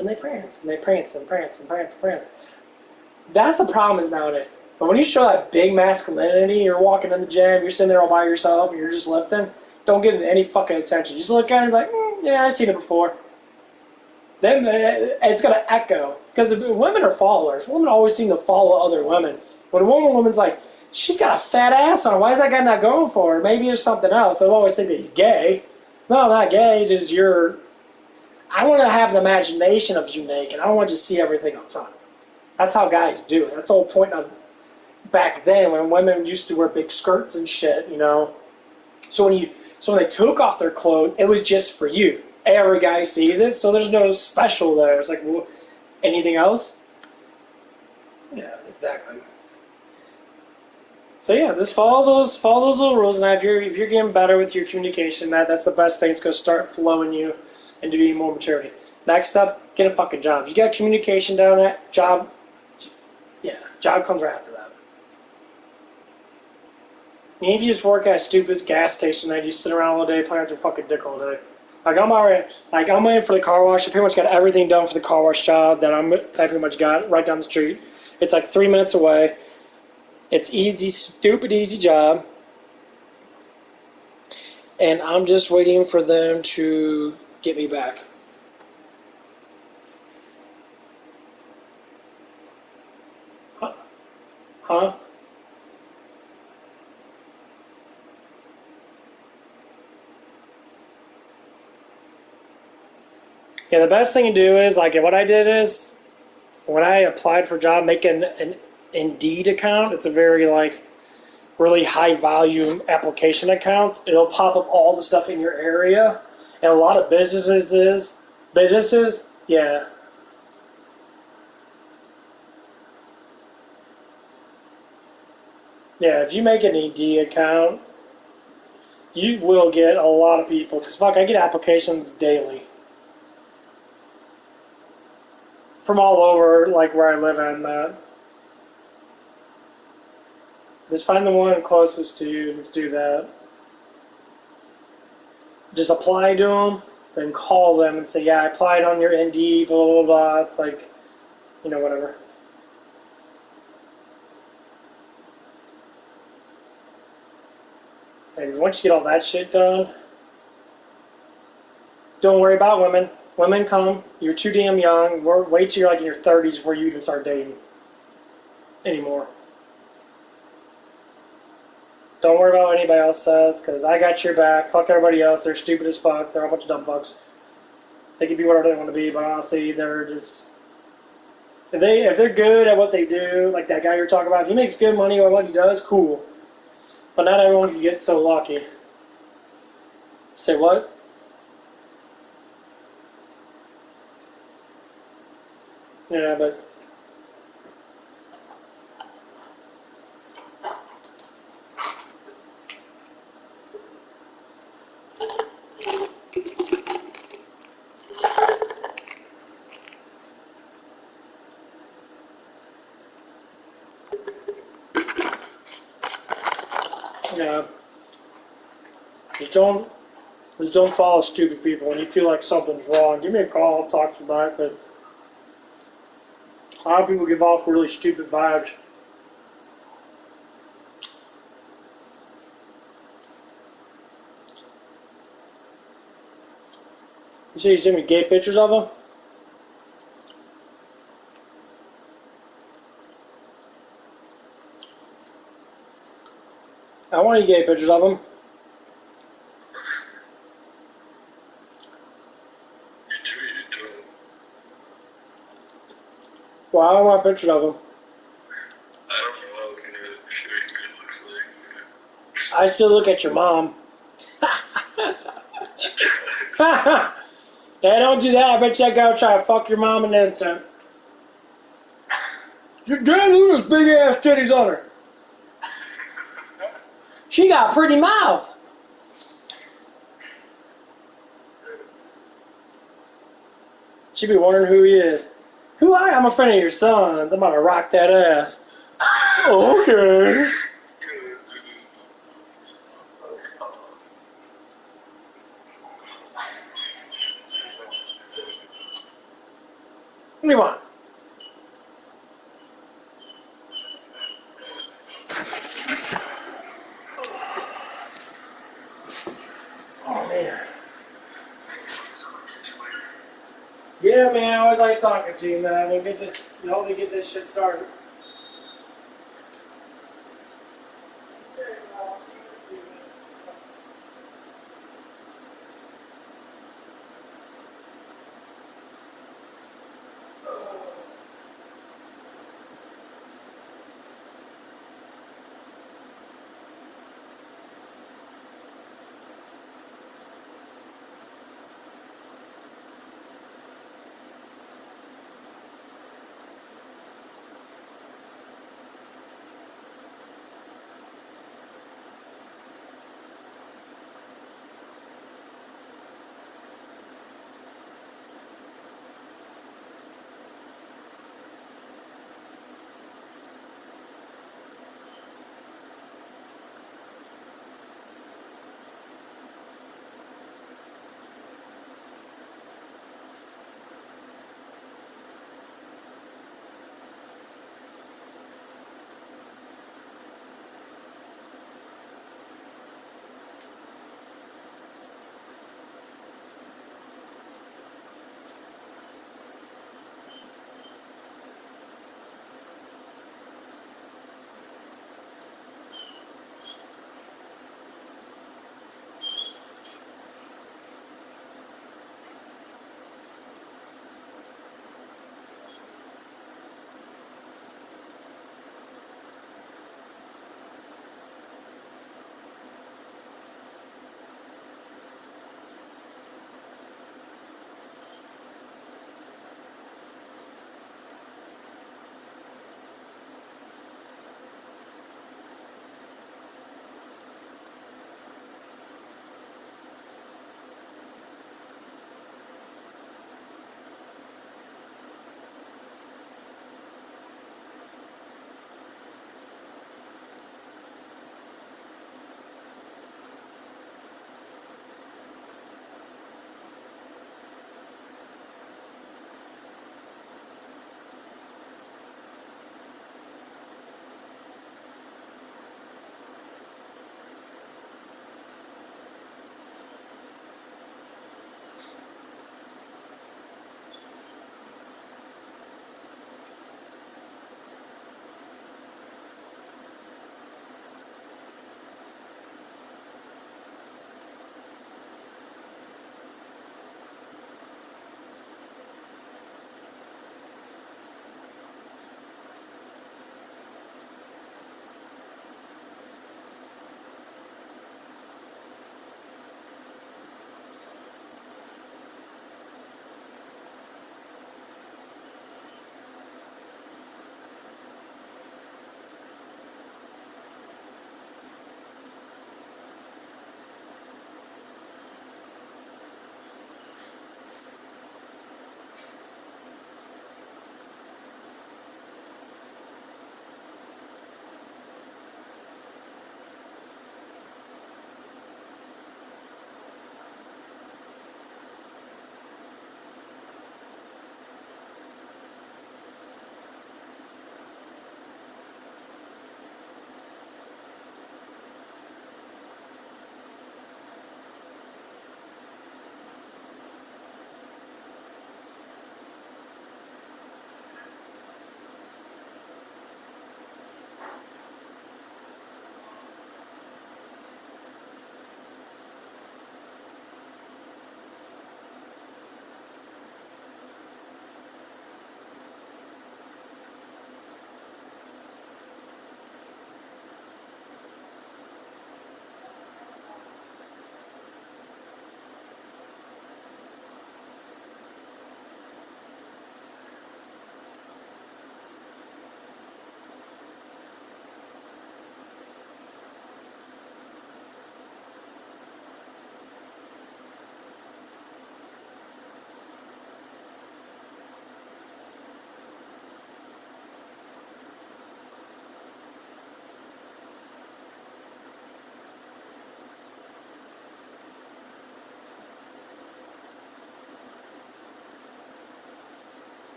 and they prance and they prance and prance and prance and prance. That's the problem is nowadays. But when you show that big masculinity, you're walking in the gym, you're sitting there all by yourself, and you're just lifting. Don't give any fucking attention. Just look at it like, yeah, I've seen it before. Then it's going to echo. Because women are followers. Women always seem to follow other women. When a woman's like, she's got a fat ass on her. Why is that guy not going for her? Maybe there's something else. They'll always think that he's gay. No, not gay. Just I want to have an imagination of you naked. I don't want to just see everything up front. That's how guys do it. That's the whole point of back then when women used to wear big skirts and shit, So when they took off their clothes, it was just for you. Every guy sees it, so there's no special there. It's like, well, anything else? Yeah, exactly. So yeah, just follow those little rules, and if you're getting better with your communication, that's the best thing. It's going to start flowing you into being more maturity. Next up, get a fucking job. You got communication down at job. Yeah, job comes right after that. Even if you just work at a stupid gas station and you sit around all day playing with your fucking dick all day. I'm in for the car wash. I pretty much got everything done for the car wash job that I pretty much got right down the street. It's like 3 minutes away. It's easy, stupid easy job. And I'm just waiting for them to get me back. Huh? Yeah, the best thing to do is, like, what I did is, when I applied for a job, make an Indeed account. It's a very, like, really high volume application account. It'll pop up all the stuff in your area. And a lot of businesses, yeah. Yeah, if you make an Indeed account, you will get a lot of people. Because, fuck, I get applications daily. From all over, like, where I live and that. Just find the one closest to you. Let's do that. Just apply to them, then call them and say, yeah, I applied on your Indeed, blah, blah, blah. It's like, whatever. Because once you get all that shit done, don't worry about women. Women come, you're too damn young. Wait till you're like in your 30s before you even start dating anymore. Don't worry about what anybody else says, because I got your back. Fuck everybody else. They're stupid as fuck. They're a bunch of dumb fucks. They can be whatever they want to be, but honestly, they're just... If they're good at what they do, like that guy you're talking about, if he makes good money on what he does, cool. But not everyone can get so lucky. Say what? Yeah, but... Yeah. Just don't follow stupid people. When you feel like something's wrong, give me a call, I'll talk to you about it. But a lot of people give off really stupid vibes. You say you send me gay pictures of them? I want any gay pictures of them. Well, I don't want pictures of them. I don't know what kind of shit it looks like. I still look at your mom. Hey, don't do that. I bet you that guy would try to fuck your mom in an instant. Damn, look at those big ass titties on her. She got a pretty mouth. She'd be wondering who he is. Who I? I'm a friend of your son's. I'm about to rock that ass. Okay. What do you want? Oh, man. Yeah, man, I always like talking to you, man. You help me get this shit started.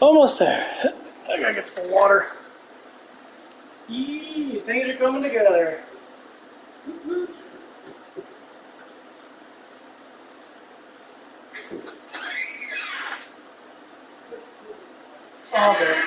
Almost there. I gotta get some water. Yee, things are coming together. Okay.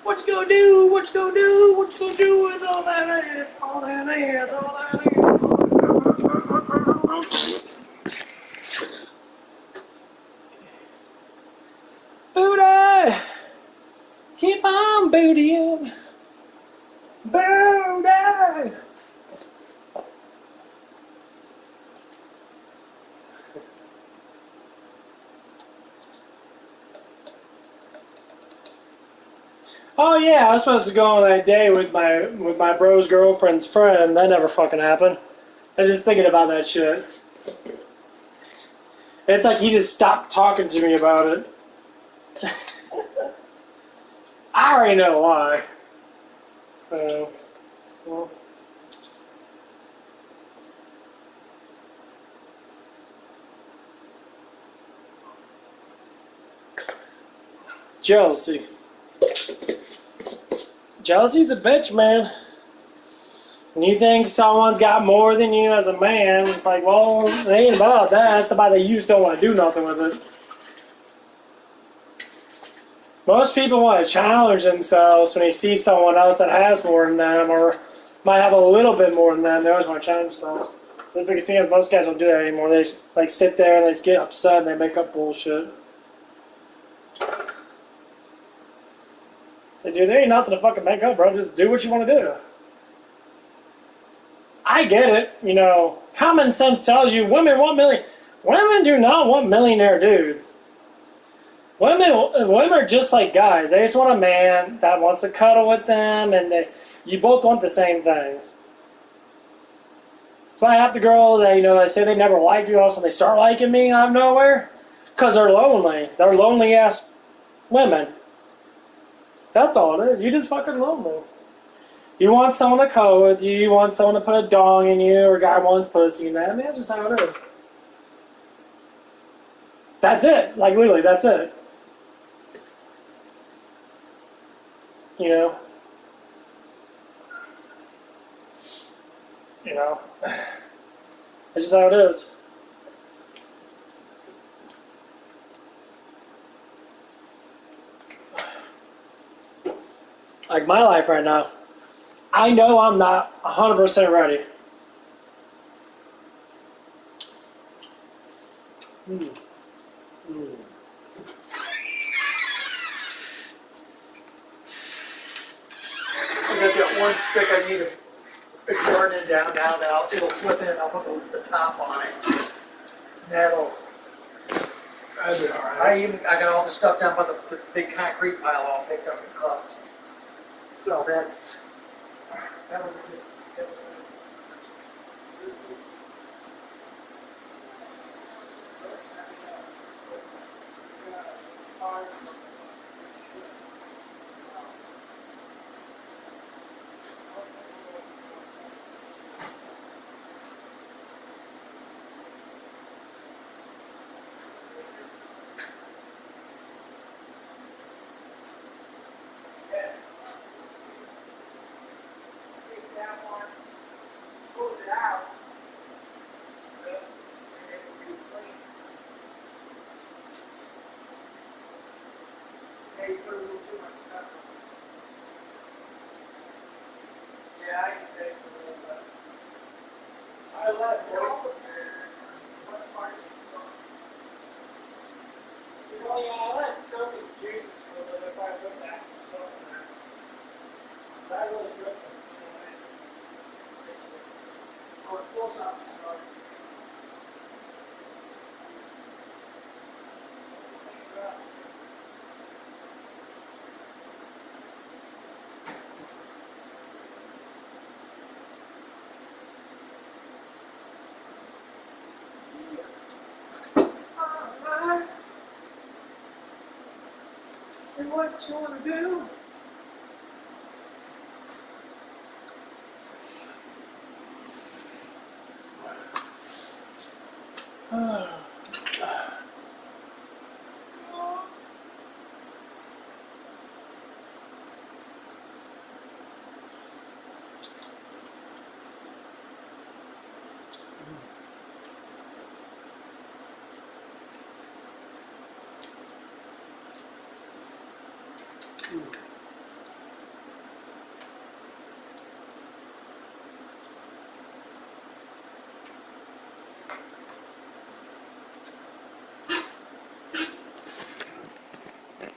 What you gonna do? What you gonna do? What you gonna do with all that ass? All that ass, all that ass. Booty! Keep on bootying. Booty! Oh yeah, I was supposed to go on that day with my bro's girlfriend's friend. That never fucking happened. I was just thinking about that shit. It's like he just stopped talking to me about it. I already know why. Well. Jealousy. Jealousy's a bitch, man. When you think someone's got more than you as a man, it's like, well, it ain't about that. It's about that you just don't want to do nothing with it. Most people want to challenge themselves when they see someone else that has more than them or might have a little bit more than them. They always want to challenge themselves. The biggest thing is most guys don't do that anymore. They just like sit there and they just get upset and they make up bullshit. Say, dude, there ain't nothing to fucking make up, bro. Just do what you want to do. I get it, you know. Common sense tells you women want women do not want millionaire dudes. Women are just like guys. They just want a man that wants to cuddle with them, and you both want the same things. That's why half the girls that they say they never liked you, also they start liking me out of nowhere, because they're lonely. They're lonely ass women. That's all it is. You just fucking lonely. You want someone to cuddle with you. You want someone to put a dong in you, or a guy wants pussy in that. I mean, that's just how it is. That's it. Like literally, that's it. You know. That's just how it is. Like my life right now, I know I'm not 100% ready. I got that one stick I need to burn it down now that it'll flip in and I'll put the top on it. That'll be alright. I got all the stuff down by the big concrete pile all picked up and cooked. So that'll be good. Yeah, I can say so, but I let it go. Well, yeah, I let soak in juices for a little bit if I put back some stuff in there. That really good. What you want to do?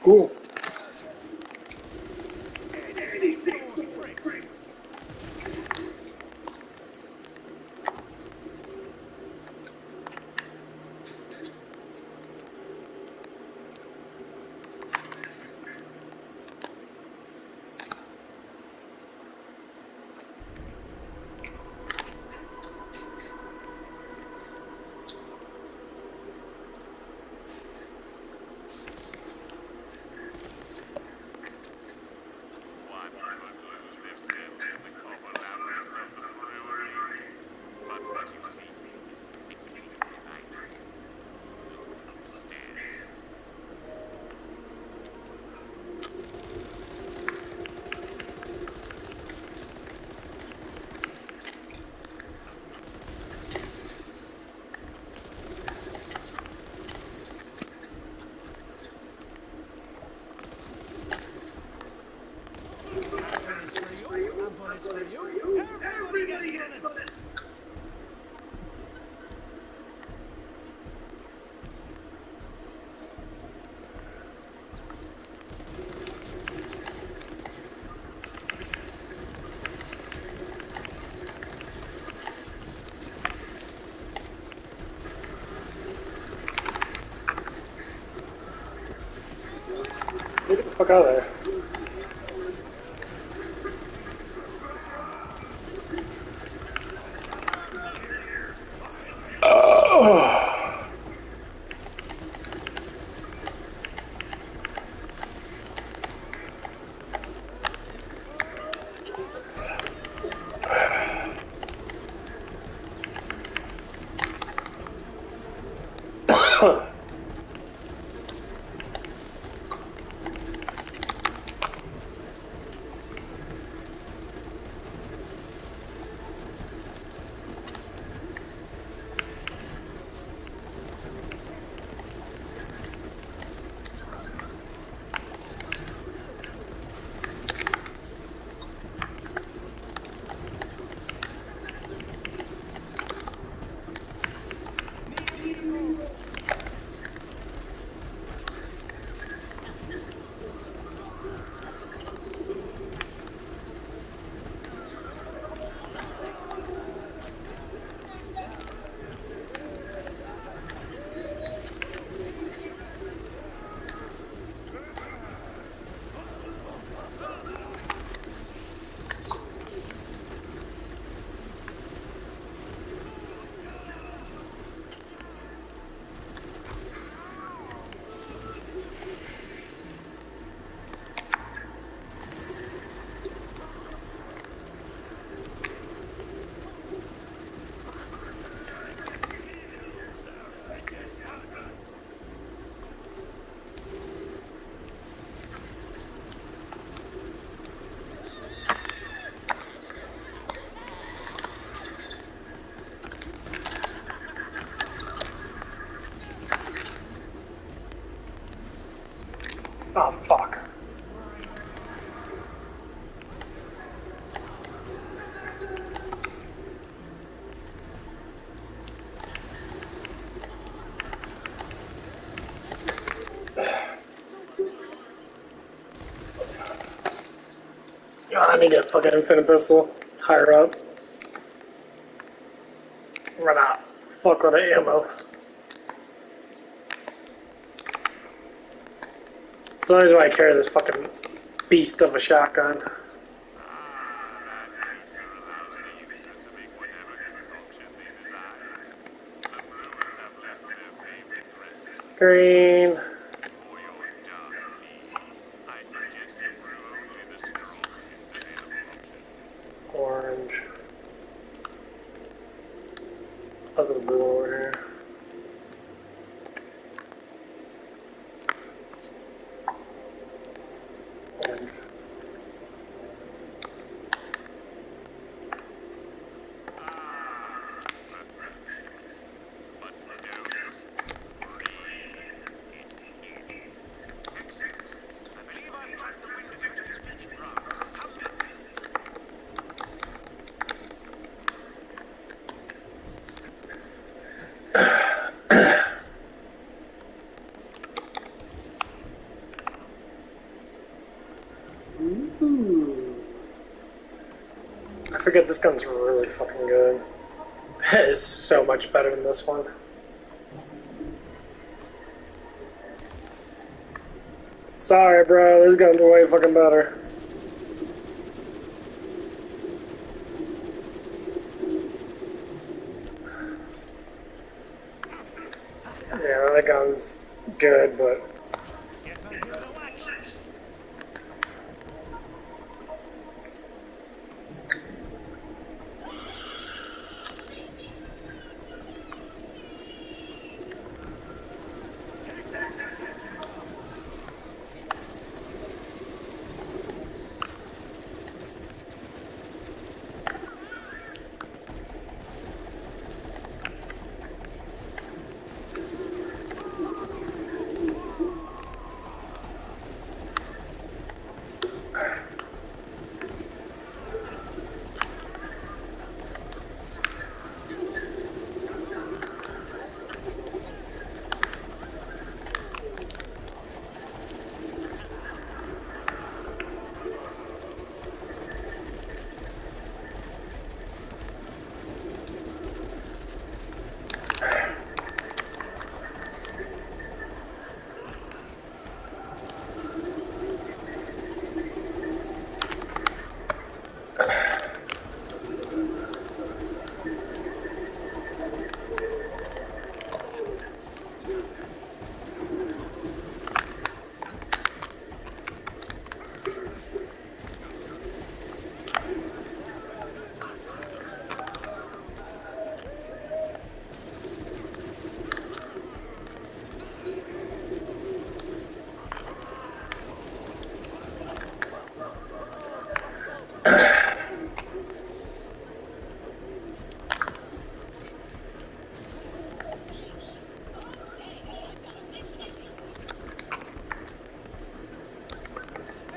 Cool. fuck out of there. Oh, fuck. Oh, I need a fucking infinite pistol higher up. Run out. Fuck out of ammo. That's the reason why I carry this fucking beast of a shotgun. Green. Orange. Look at the blue over here. Orange. Ooh. I forget this gun's really fucking good. That is so much better than this one. Sorry, bro. This gun's way fucking better. Yeah, that gun's good, but...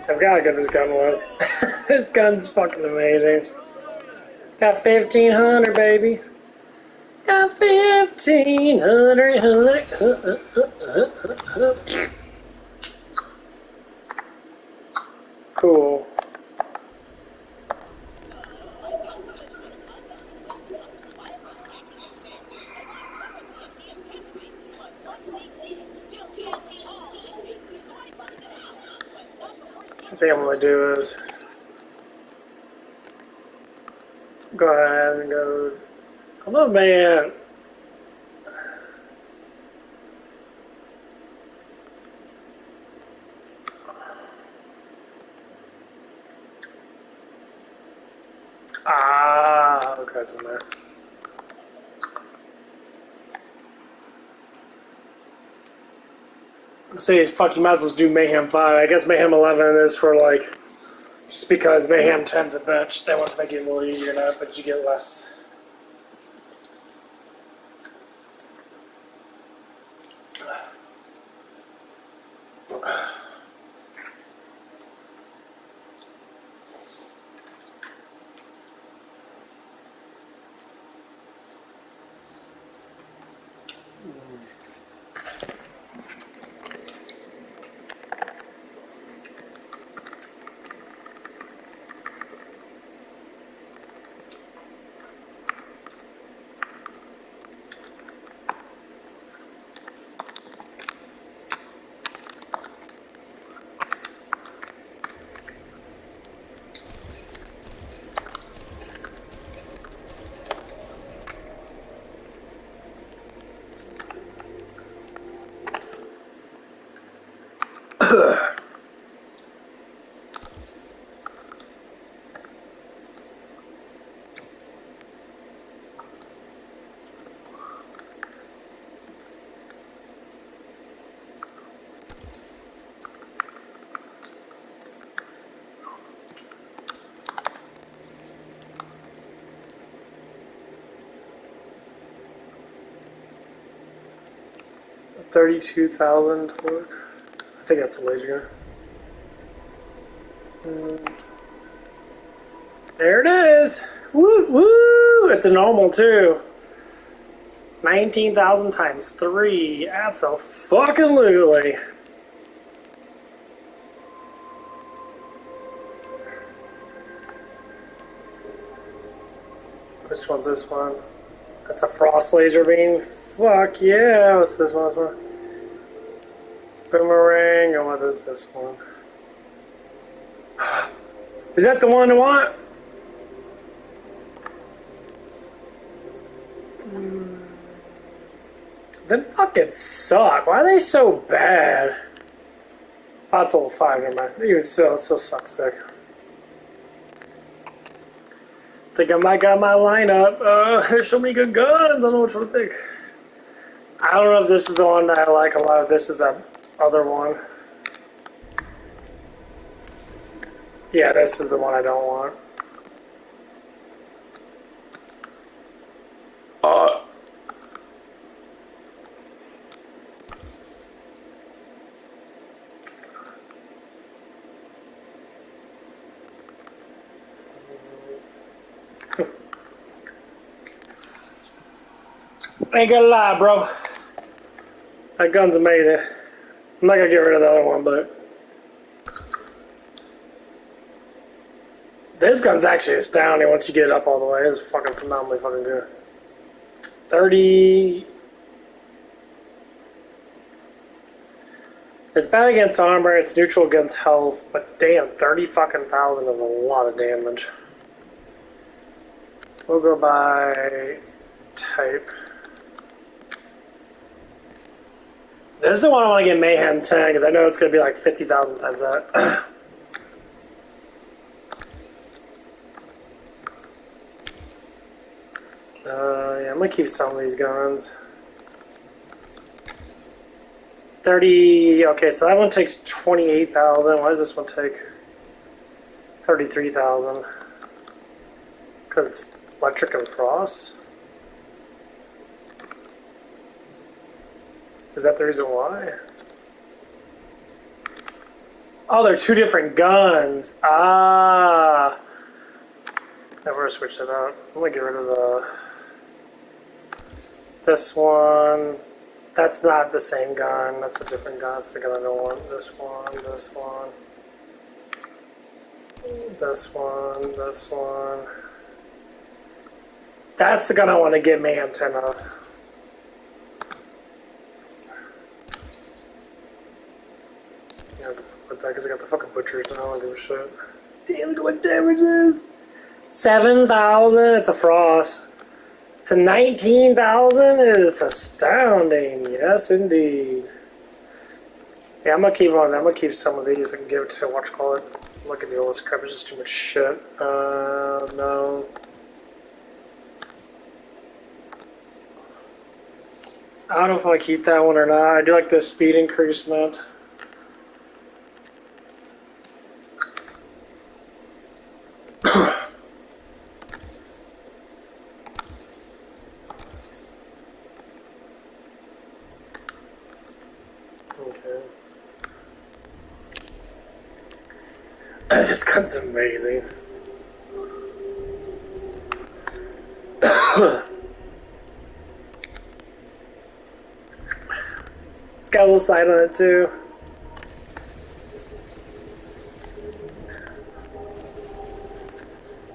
I forgot how good this gun was. This gun's fucking amazing. Got 1500, baby. Got 1500. Cool. I think I'm gonna do is go ahead and go. Hello, man. Ah, okay, it's in there. Say, fuck, you might as well do Mayhem 5. I guess Mayhem 11 is for, like, just because Mayhem 10's a bitch. They want to make it a little easier now, but you get less. $32,000 torque. I think that's a laser gun. There it is. Woo woo! It's a normal too. 19,000 times 3. Absolutely. Which one's this one? That's a frost laser beam. Fuck yeah! What's this one? This one? Boomerang. And what is this one? Is that the one I want? They fucking suck. Why are they so bad? Oh, it's level 5, never mind. It still sucks, dick. Think I might got my lineup. There's so many good guns. I don't know which one to pick. I don't know if this is the one that I like a lot. If this is the other one. Yeah, this is the one I don't want. Ain't gonna lie, bro. That gun's amazing. I'm not gonna get rid of the other one, but this gun's actually astounding once you get it up all the way. It's fucking phenomenally fucking good. 30. It's bad against armor, it's neutral against health, but damn, 30,000 is a lot of damage. We'll go by type. This is the one I want to get Mayhem 10 because I know it's going to be like 50,000 times that. Yeah, I'm going to keep some of these guns. 30, okay, so that one takes 28,000. Why does this one take 33,000? Because it's electric and frost? Is that the reason why? Oh, they're two different guns. Ah. Never switch it out. I'm gonna get rid of this one. That's not the same gun. That's a different gun. That's the gun I don't want. This one, this one. This one, this one. That's the gun I want to get mayhem 10 of. Yeah, with that, because I got the fucking butchers now. I don't give a shit. Damn, look at what damage is. 7,000. It's a frost. To 19,000 is astounding. Yes, indeed. Yeah, I'm gonna keep on. I'm gonna keep some of these. I can give it to whatchamacallit. Look at me, all this crap. It's just too much shit. No. I don't know if I want to keep that one or not. I do like the speed increasement. Okay. This gun's amazing. It's got a little sight on it too.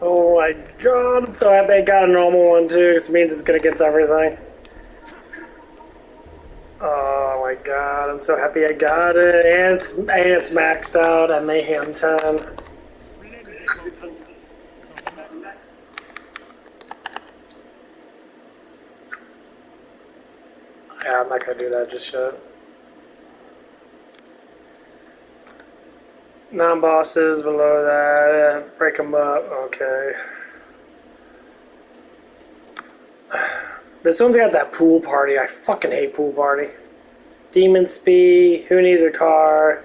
Oh my god, I'm so happy I got a normal one too, because it means it's good against everything. Oh my god, I'm so happy I got it. And it's maxed out at Mayhem 10. Yeah, I'm not gonna do that just yet. Non-bosses below that, break them up, okay. This one's got that pool party. I fucking hate pool party. Demon speed, who needs a car?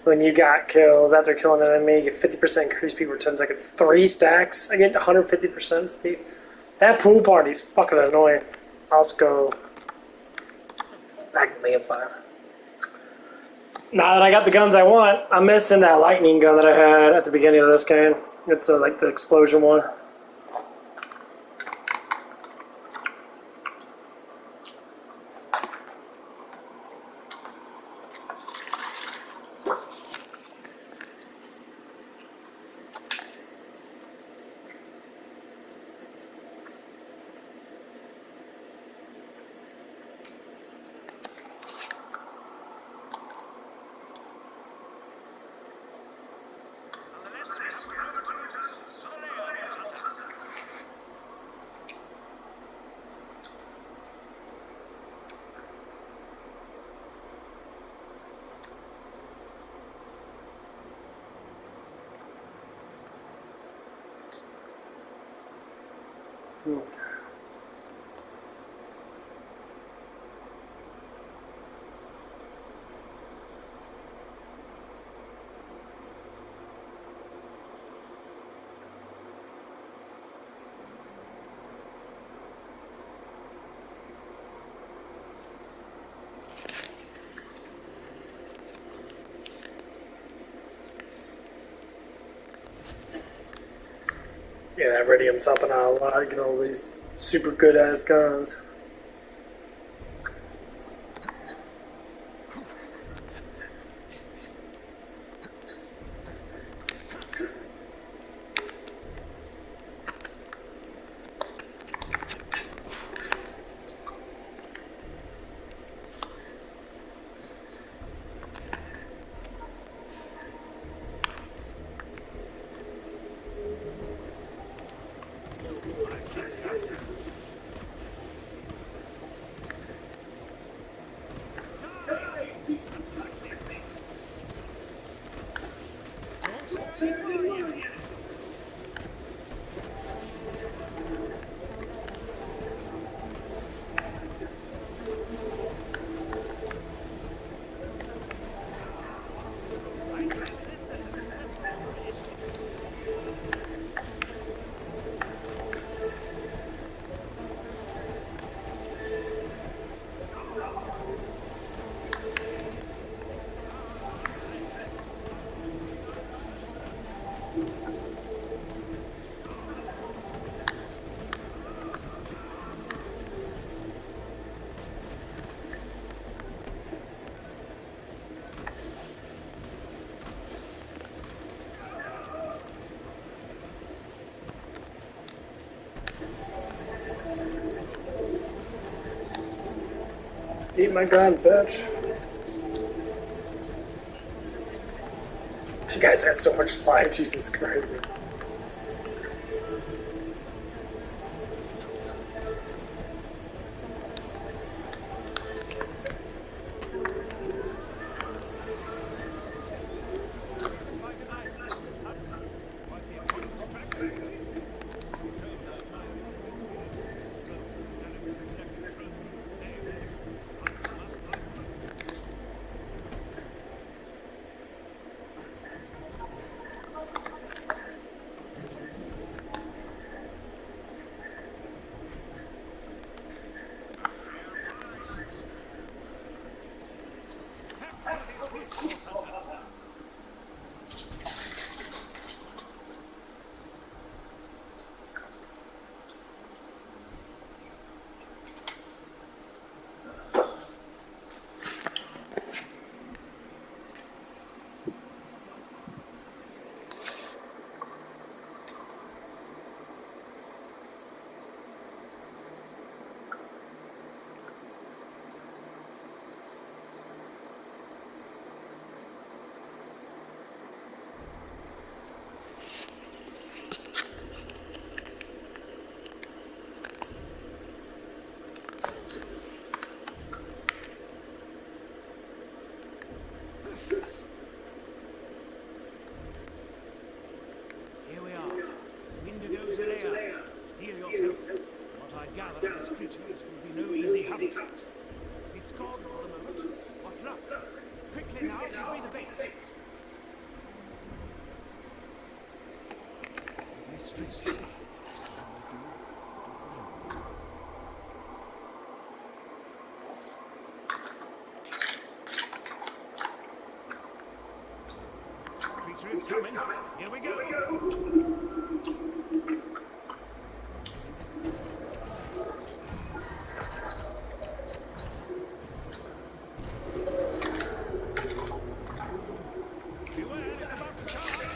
When you got kills after killing an enemy, you get 50% increased speed for 10 seconds. 3 stacks, I get 150% speed. That pool party's fucking annoying. I'll just go back to Mayhem 5. Now that I got the guns I want, I'm missing that lightning gun that I had at the beginning of this game. It's like the explosion one. Yeah, that Iridium's helping out a lot. Get all these super good ass guns. Eat my gun, bitch. You guys got so much life, Jesus Christ. Here we are. Windigo's lair. Steel yourself. From what I gather, this creature will be no easy hunt. It's gone for the moment. What luck. Quickly now, give me the bait. Give me strength. Creature is coming. Here we go. Beware, it's about to charge.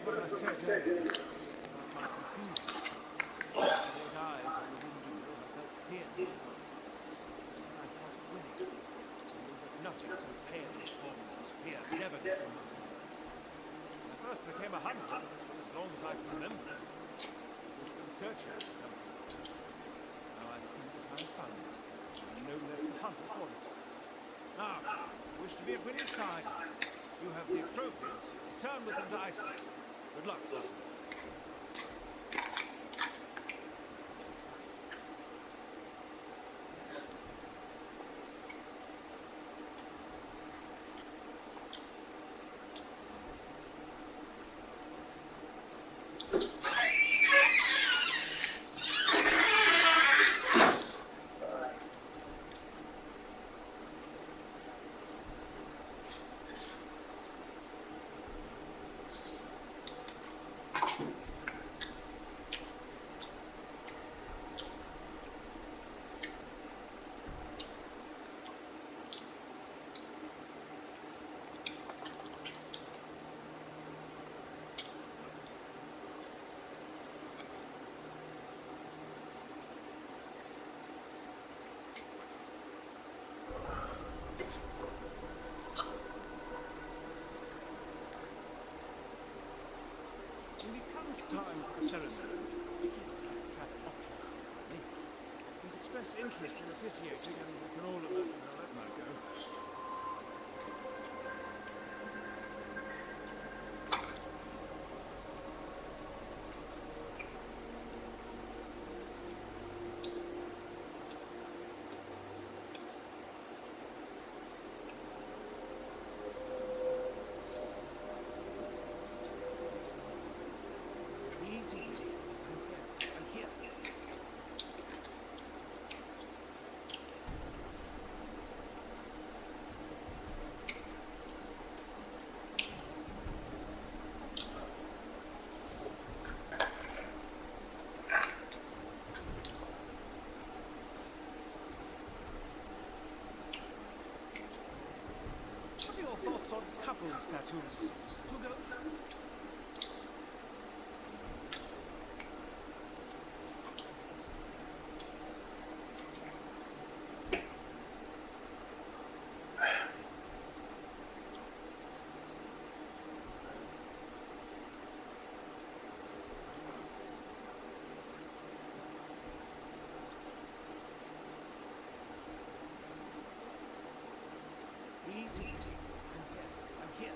What I said earlier about my confusion. Those eyes on the Windigo, I felt fear in my heart. And I thought of winning. But not fighting some alien forms as fear never got in my way. I first became a hunter for as long as I can remember. Just been searching for something. Now I've since time found it. I'm no less the hunter for it. Now, I wish to be at Winnie's side. You have the trophies. Return with them to Ice Test. Good luck, Fluffy. When it comes time for the ceremony, keep Claptrap occupied for me. He's expressed interest in officiating, and we can all imagine how that might go. Easy. I'm here. What are your thoughts on couples tattoos? To go? Easy. I'm here.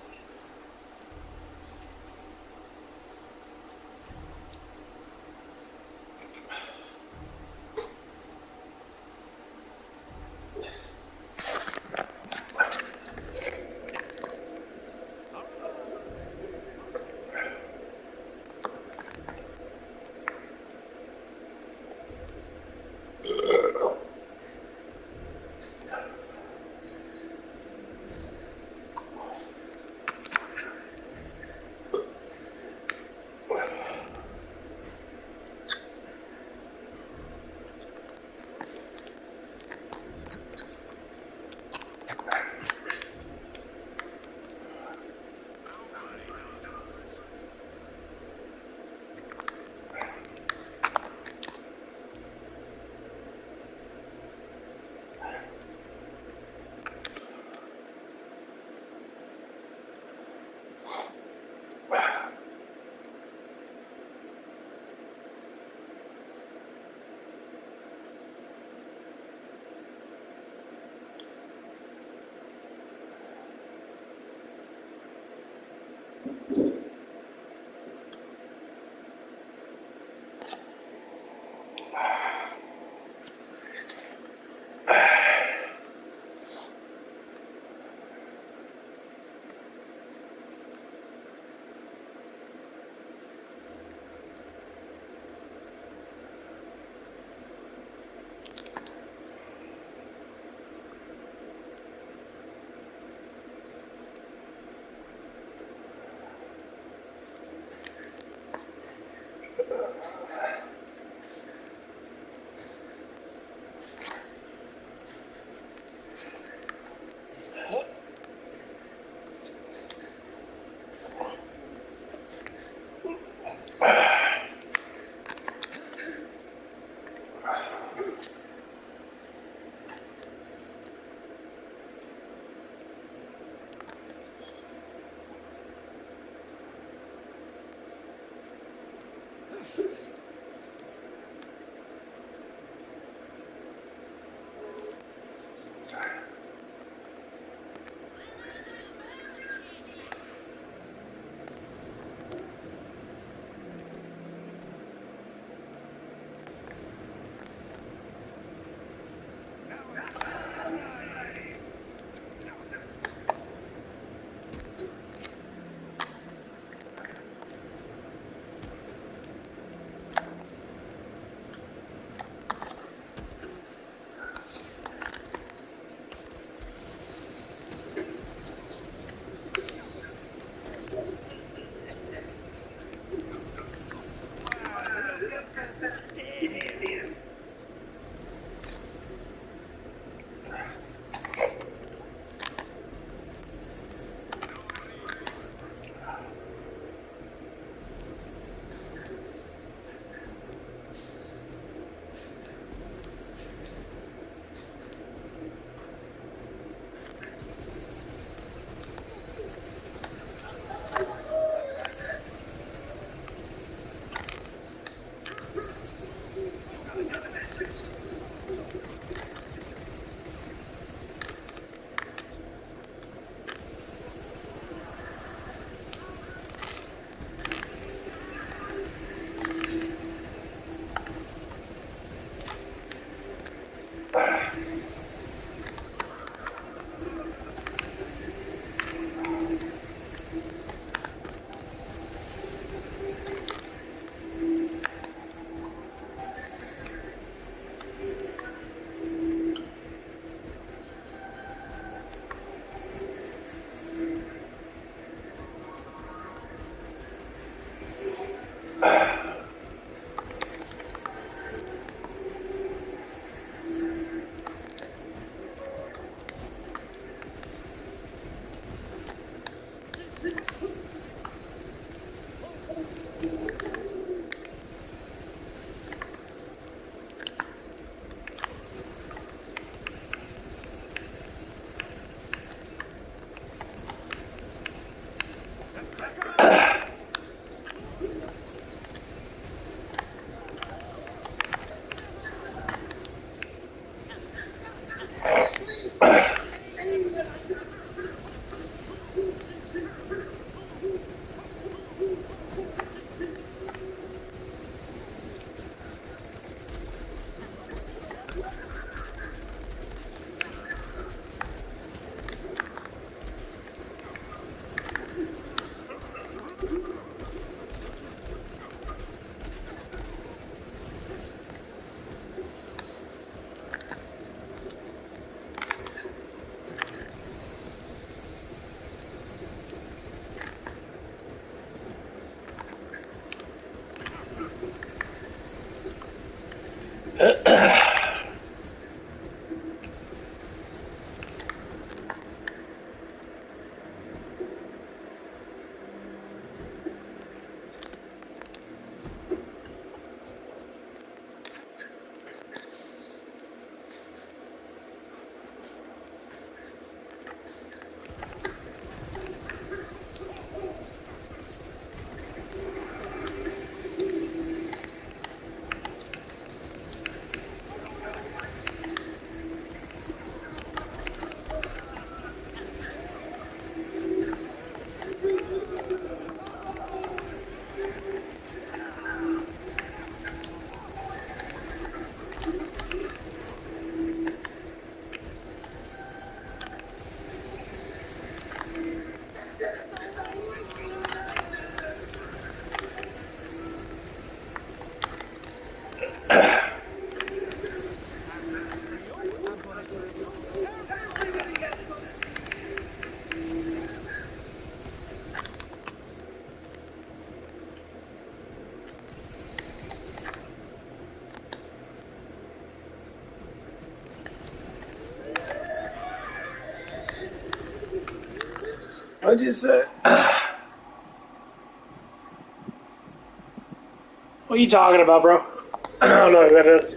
What'd you say? What are you talking about, bro? I don't know who that is.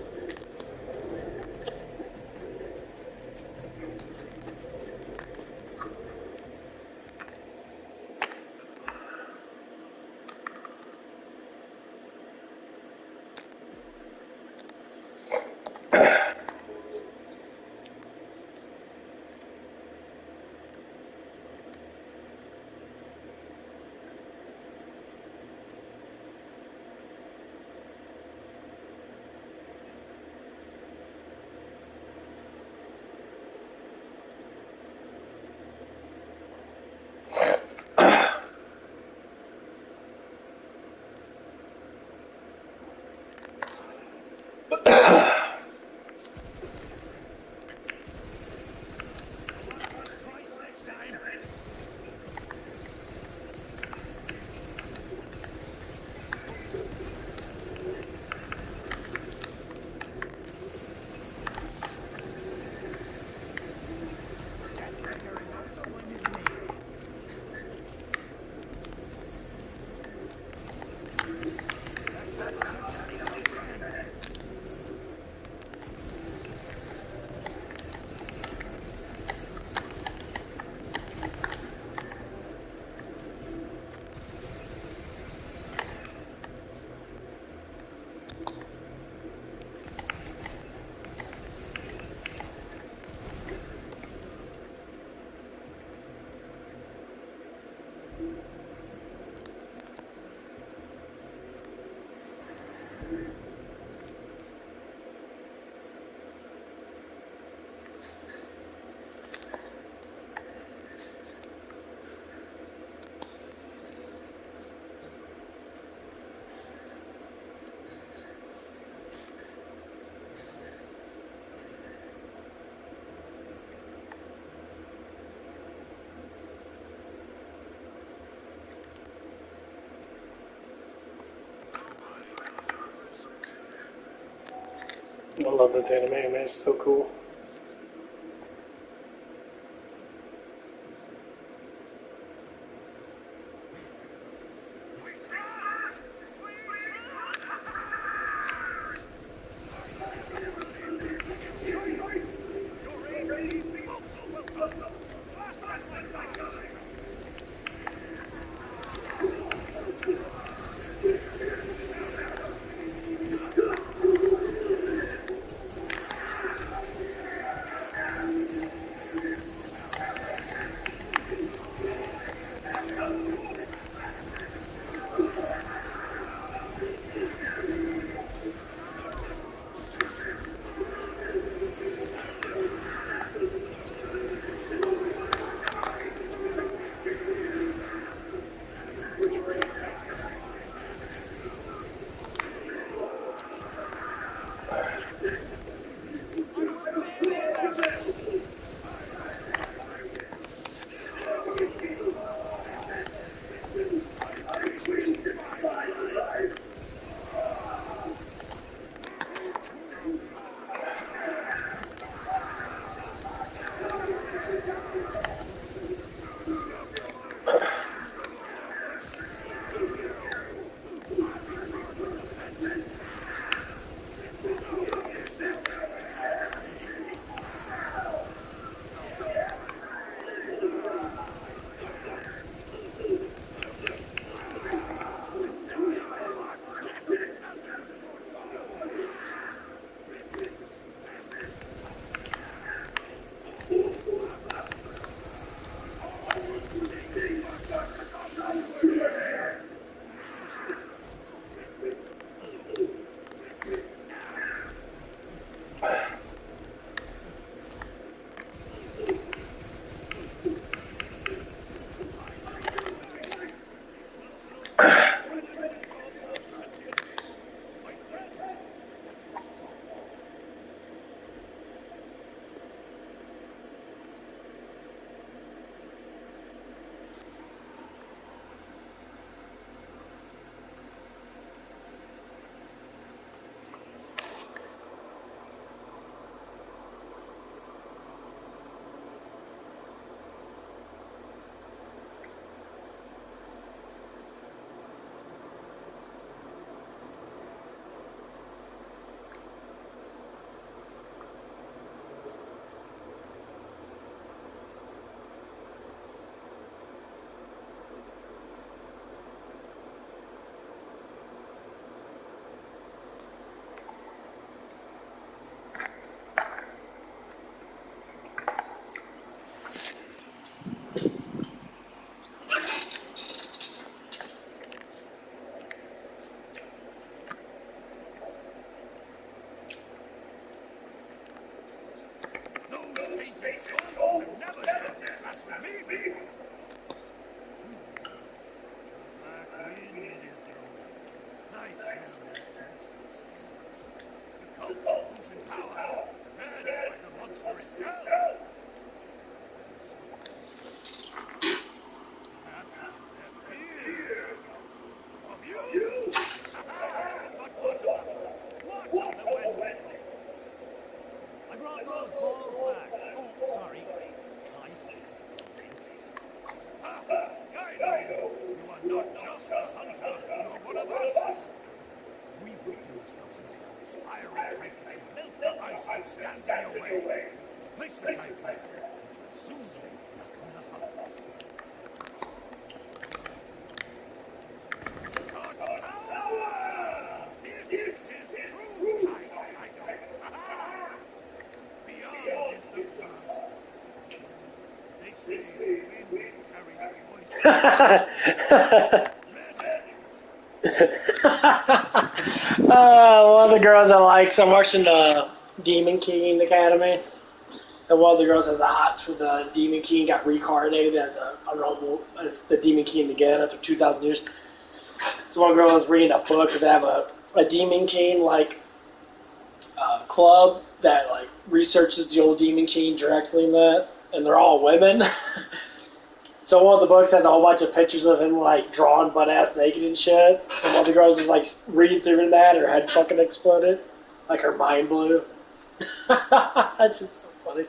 I love this anime, man. It's so cool. Those tainted souls have never noticed that with me before. The black wind is blowing. I smell the scent. The cult's losing power, fed by the monster itself. Perhaps it is their fear of you. But what about it? What of the Wendigo? I brought those balls back. Oh, sorry. I know. You are not just a hunter. You're one of us. We will use those Wendigos' fiery knife to melt the ice that stands in your way. Place the knife there, and you'll soon be back on the hunt. Such power! This is true. I know. Beyond is the past. They say the wind carries the voice. One of the girls I like, so I'm watching Demon King Academy, and one of the girls has a hots for the Demon King, got reincarnated as as the Demon King again after 2,000 years. So one girl was reading a book because they have a Demon King club that like researches the old Demon King directly in that, and they're all women. So one of the books has a whole bunch of pictures of him like drawn butt ass naked and shit. And one of the girls is like reading through that, her head fucking exploded. Like her mind blew. That shit's so funny.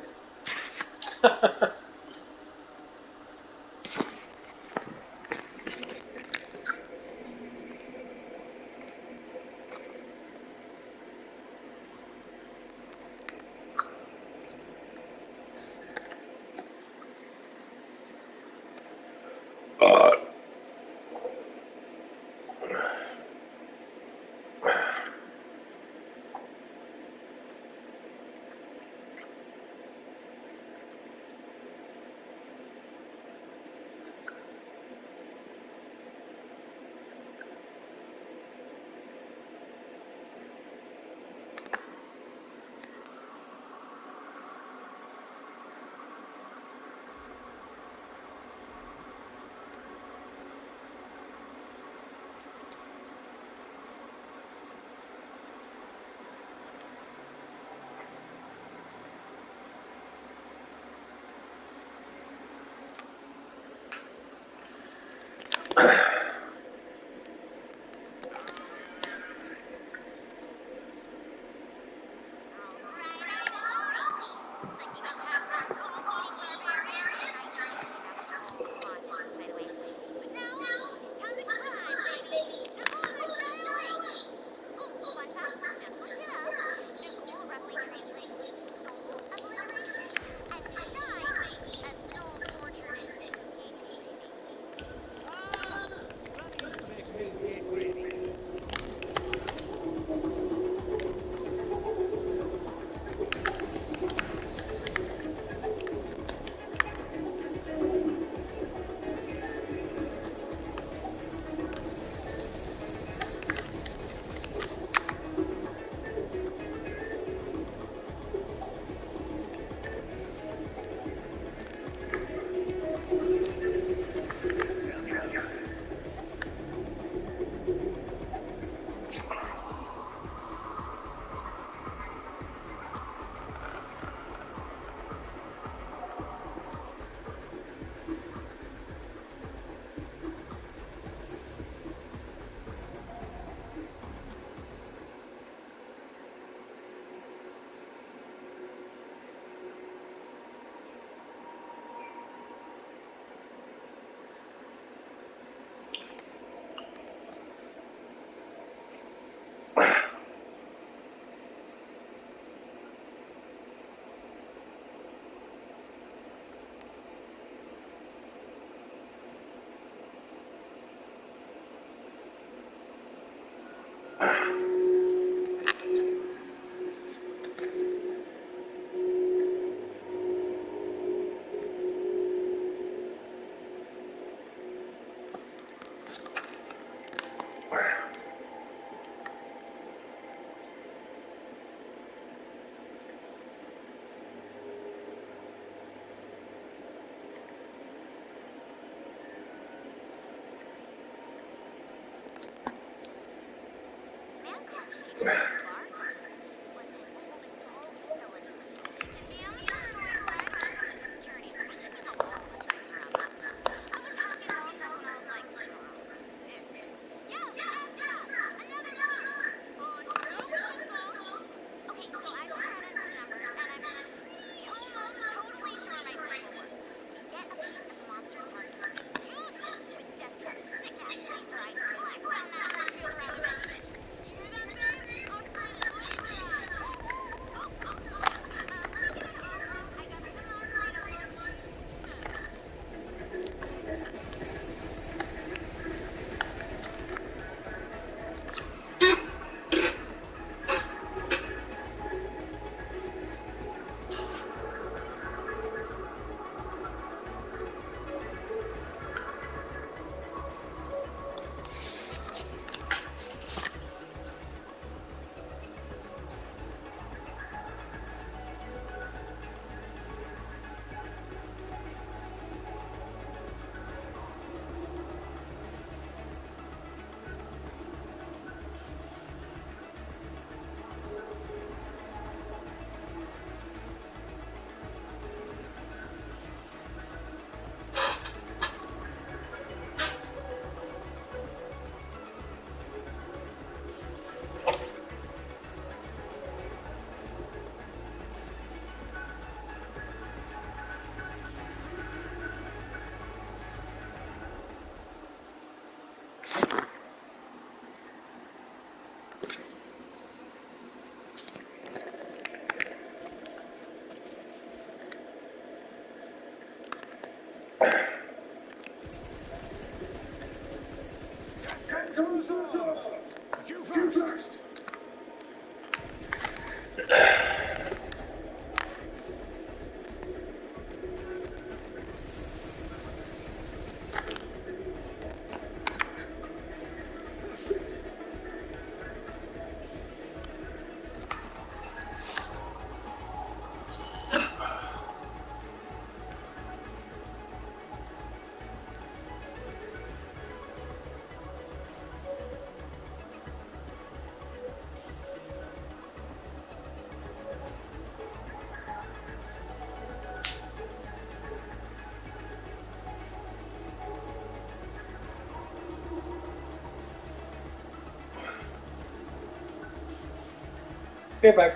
Granny used to make me hate gravy. first. Get back.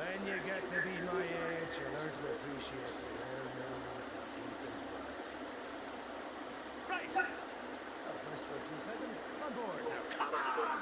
When you get to be my age, you learn to appreciate the rare moments of peace and quiet. Right! That was nice for a few seconds. On board. Now, come on!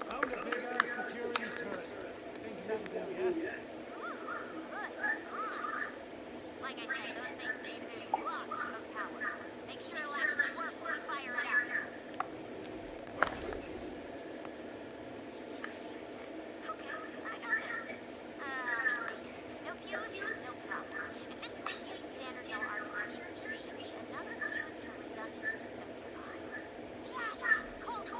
Found a big security turret. Think that'll do, yeah? Like I said, those things need a lot of power. Make sure it'll actually work when we fire it out. Okay, I got this. No fuse, no problem. If this place uses standard Dell architecture, there should be another fuse in a redundant system nearby. Yes! Called it.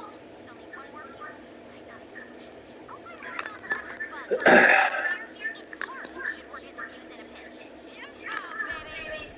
Still need one more fuse. Might not be a solution. I'll find one of those electric bugs. Its heart should work as a fuse in a pinch. Yeah, baby!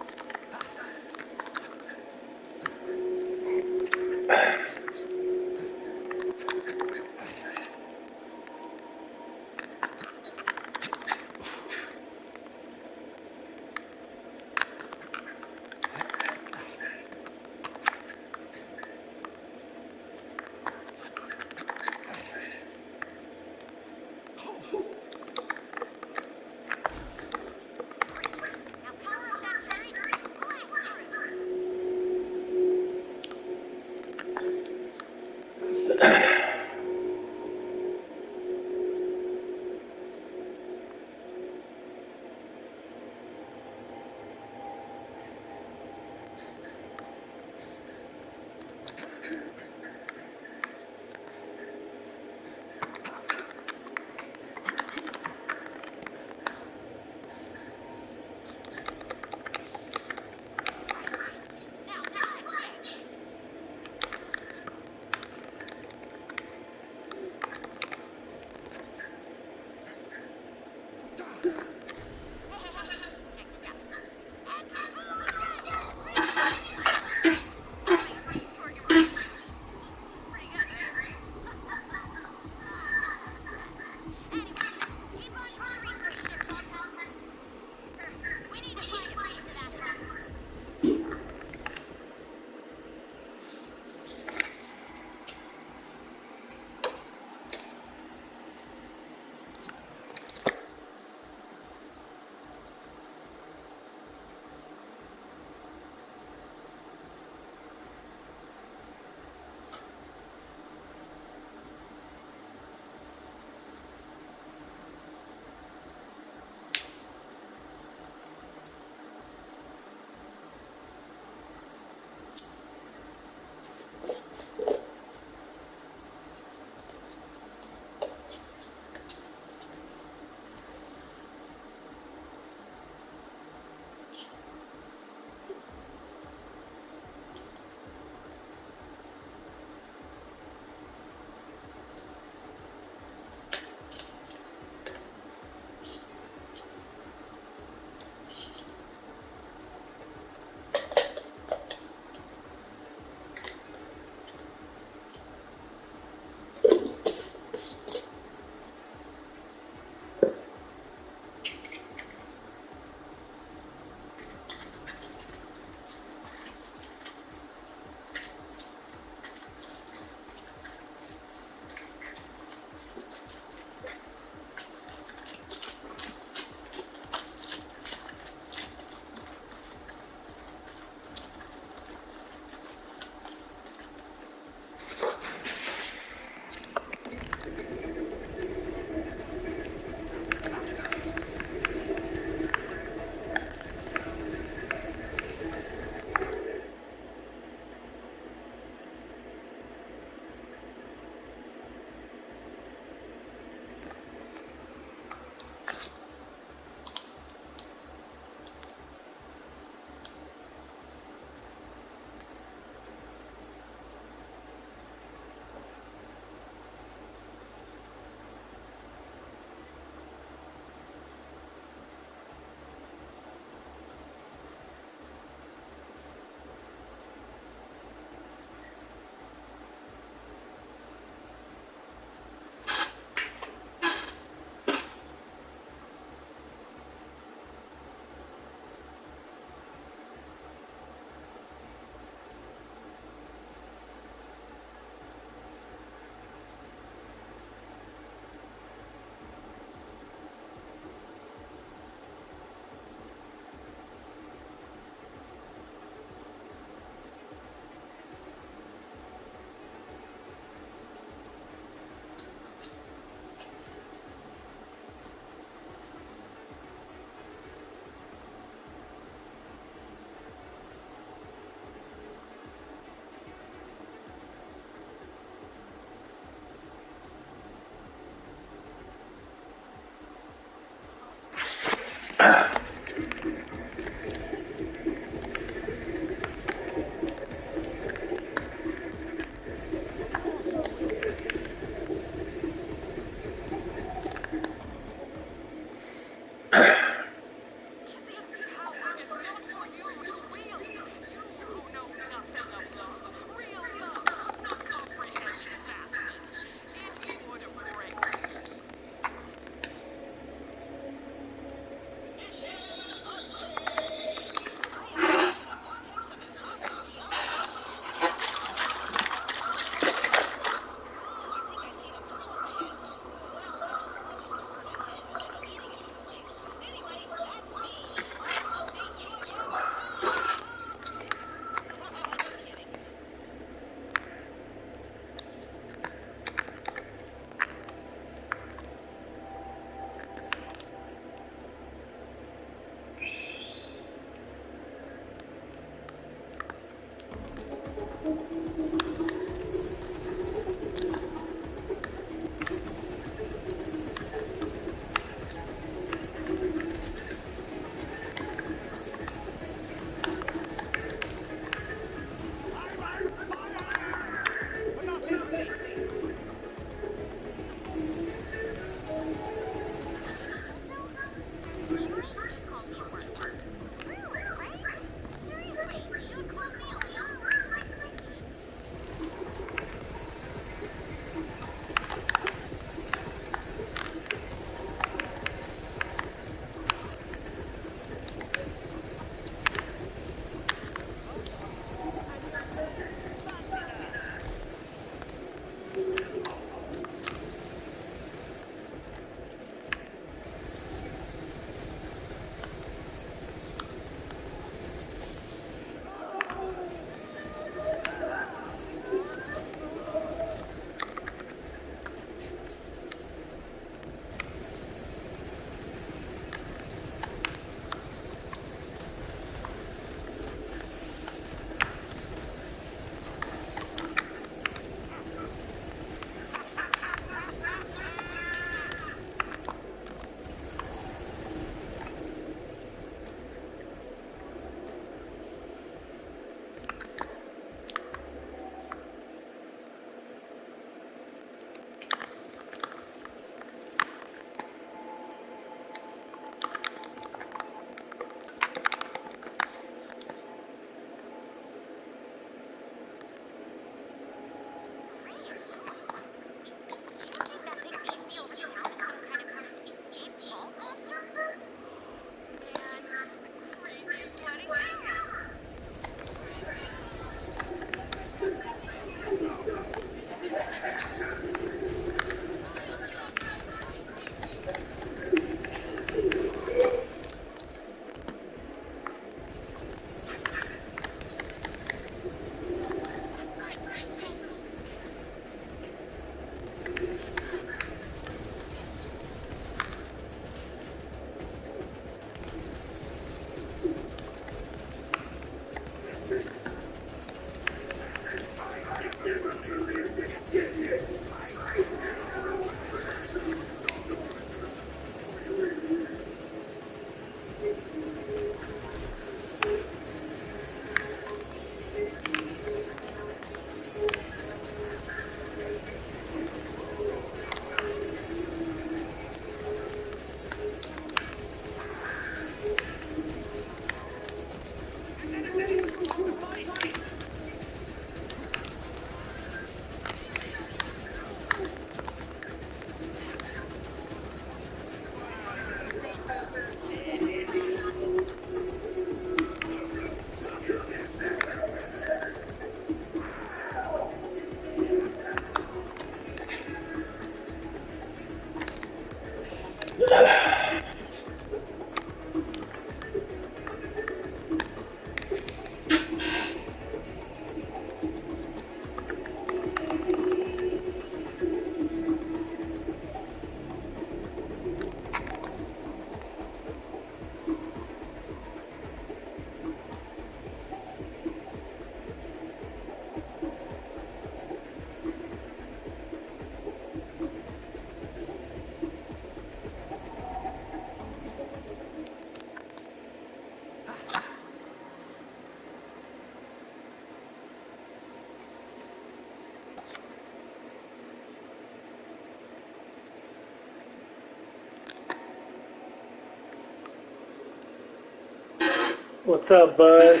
What's up, bud?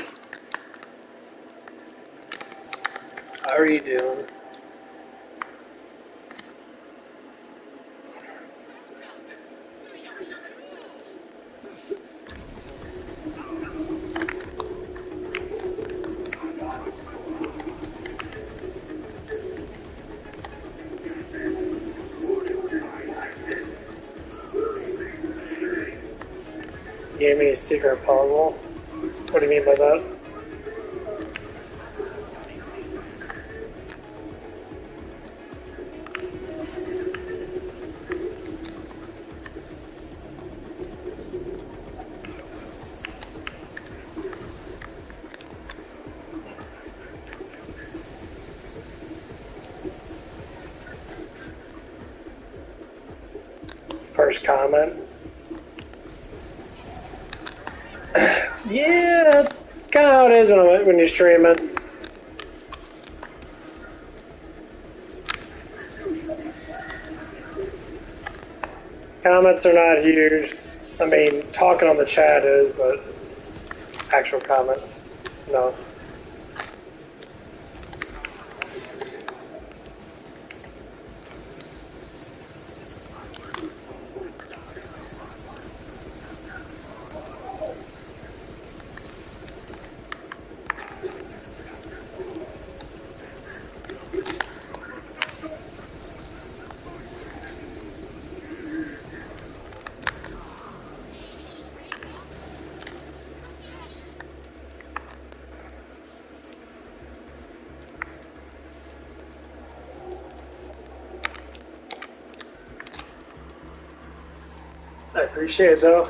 How are you doing? Gave me a secret puzzle. What do you mean by that? First comment. Yeah, it's kind of how it is when you're streaming. Comments are not huge. I mean, talking on the chat is, but actual comments, no. I appreciate it, though.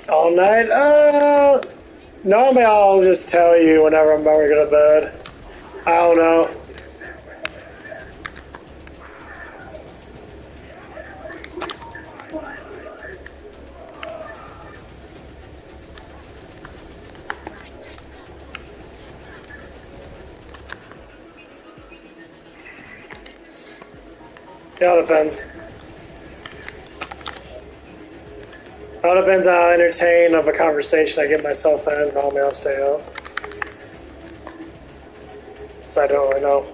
All night? Normally I'll just tell you whenever I'm about to go to bed. I don't know. It all depends. It all depends on how entertained of a conversation I get myself in. Normally I'll stay up. So I don't really know.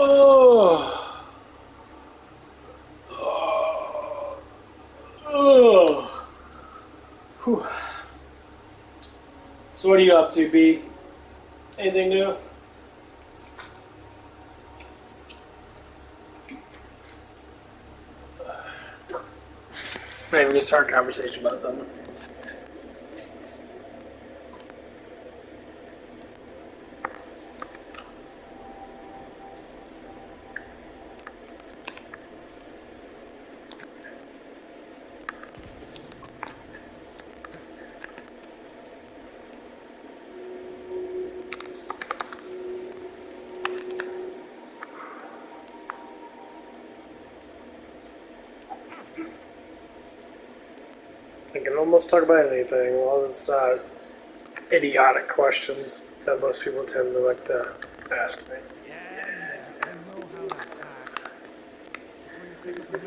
Oh. Oh. Whew. So what are you up to, B? Anything new? Maybe we start a conversation about something. I can almost talk about anything as long as it's not idiotic questions that most people tend to like to ask me. Yeah, I know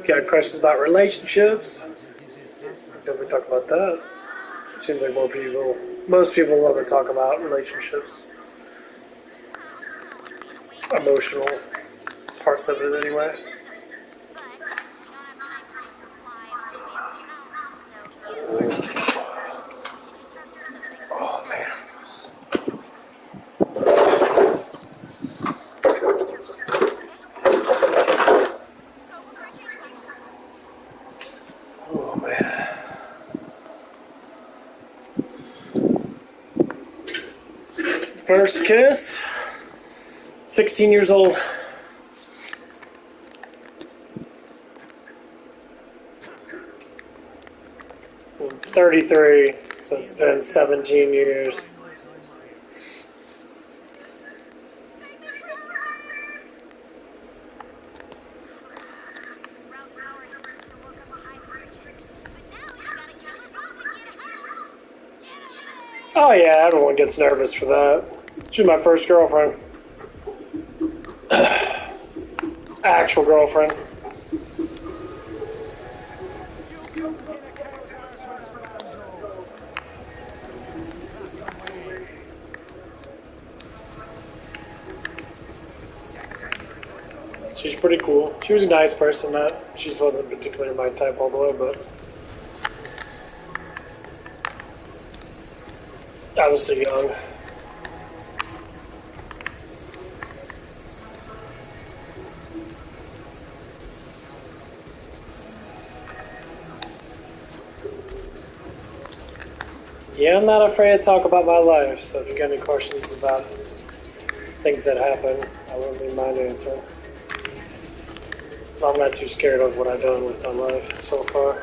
Got questions about relationships? Don't we talk about that? Seems like most people love to talk about relationships. Emotional parts of it, anyway. Oh, man. Oh, man. First kiss, 16 years old. 33, so it's been 17 years. Oh yeah, everyone gets nervous for that. She's my first girlfriend. Actual girlfriend. She's pretty cool. She was a nice person. She just wasn't particularly my type all the way, but I was too young. Yeah, I'm not afraid to talk about my life, so if you got any questions about things that happen, I wouldn't mind answering. I'm not too scared of what I've done with my life so far.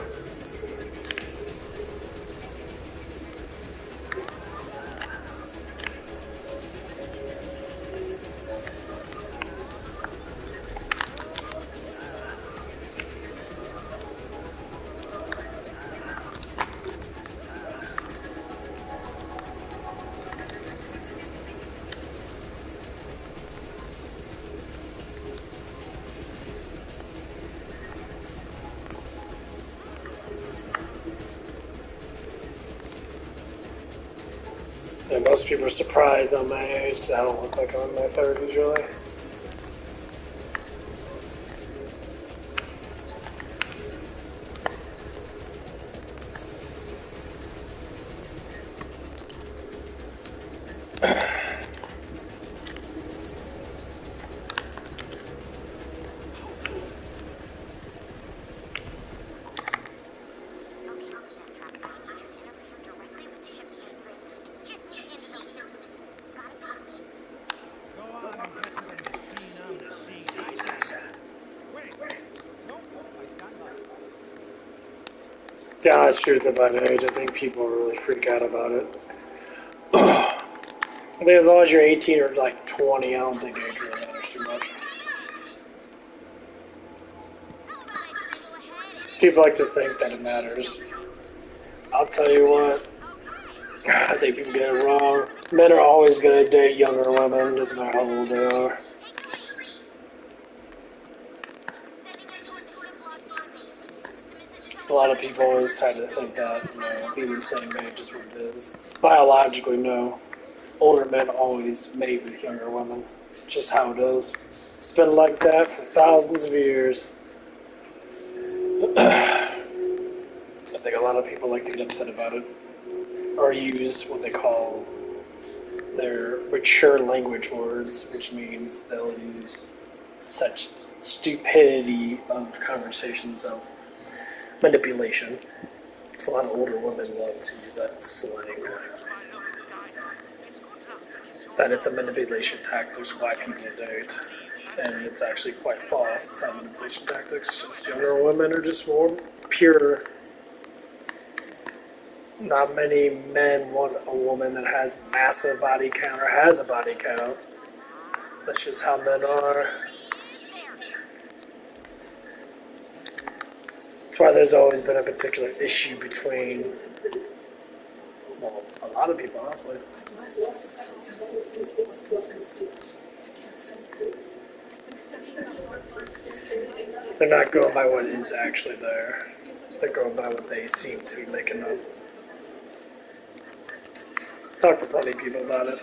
And most people are surprised I'm my age because I don't look like I'm in my 30s, really. The honest truth about age, I think people really freak out about it. I think as long as you're 18 or like 20, I don't think age really matters too much. People like to think that it matters. I'll tell you what, I think people get it wrong. Men are always going to date younger women, doesn't matter how old they are. A lot of people always try to think that, being the same age is what it is. Biologically, no. Older men always mate with younger women. Just how it is. It's been like that for thousands of years. I think a lot of people like to get upset about it. Or use what they call their mature language words, which means they'll use such stupidity of conversations of manipulation. So a lot of older women love to use that slang. That it's a manipulation tactic why people date. And it's actually quite false. It's not manipulation tactics. Just younger women are just more pure. Not many men want a woman that has massive body count or has a body count. That's just how men are. That's why there's always been a particular issue between, well, a lot of people, honestly. They're not going by what is actually there. They're going by what they seem to be making up. Talk to plenty of people about it.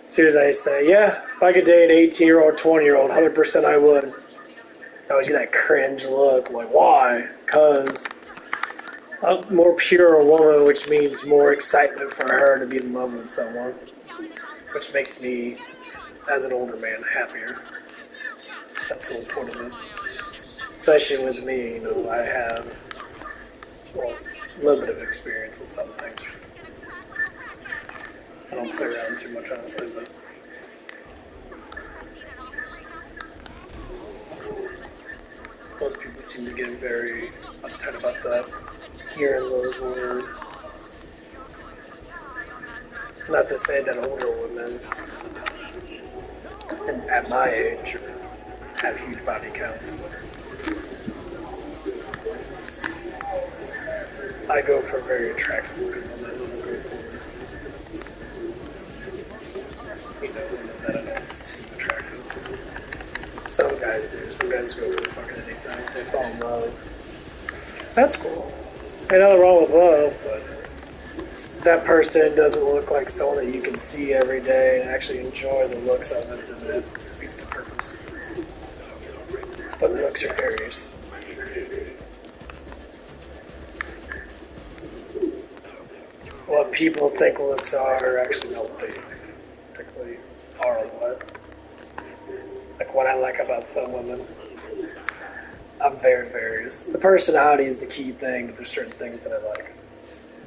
As soon as I say, yeah, if I could date an 18-year-old, 20-year-old, 100% I would. I would get that cringe look, like, why? Because a more pure woman, which means more excitement for her to be in love with someone, which makes me, as an older man, happier. That's the whole point of it. Especially with me, you know, I have, well, a little bit of experience with some things. I don't play around too much, honestly, but most people seem to get very uptight about that, hearing those words. Not to say that older women at my age have huge body counts, but I go for very attractive looking women. I don't go for, you know, women that I don't seem attractive. Some guys do. Some guys go for fucking anything. They fall in love. That's cool. Ain't nothing wrong with love, but that person doesn't look like someone that you can see every day and actually enjoy the looks of it, then it defeats the purpose. But looks are various. What people think looks are actually not what they particularly are or what. Like what I like about some women. I'm very various. The personality is the key thing, but there's certain things that I like.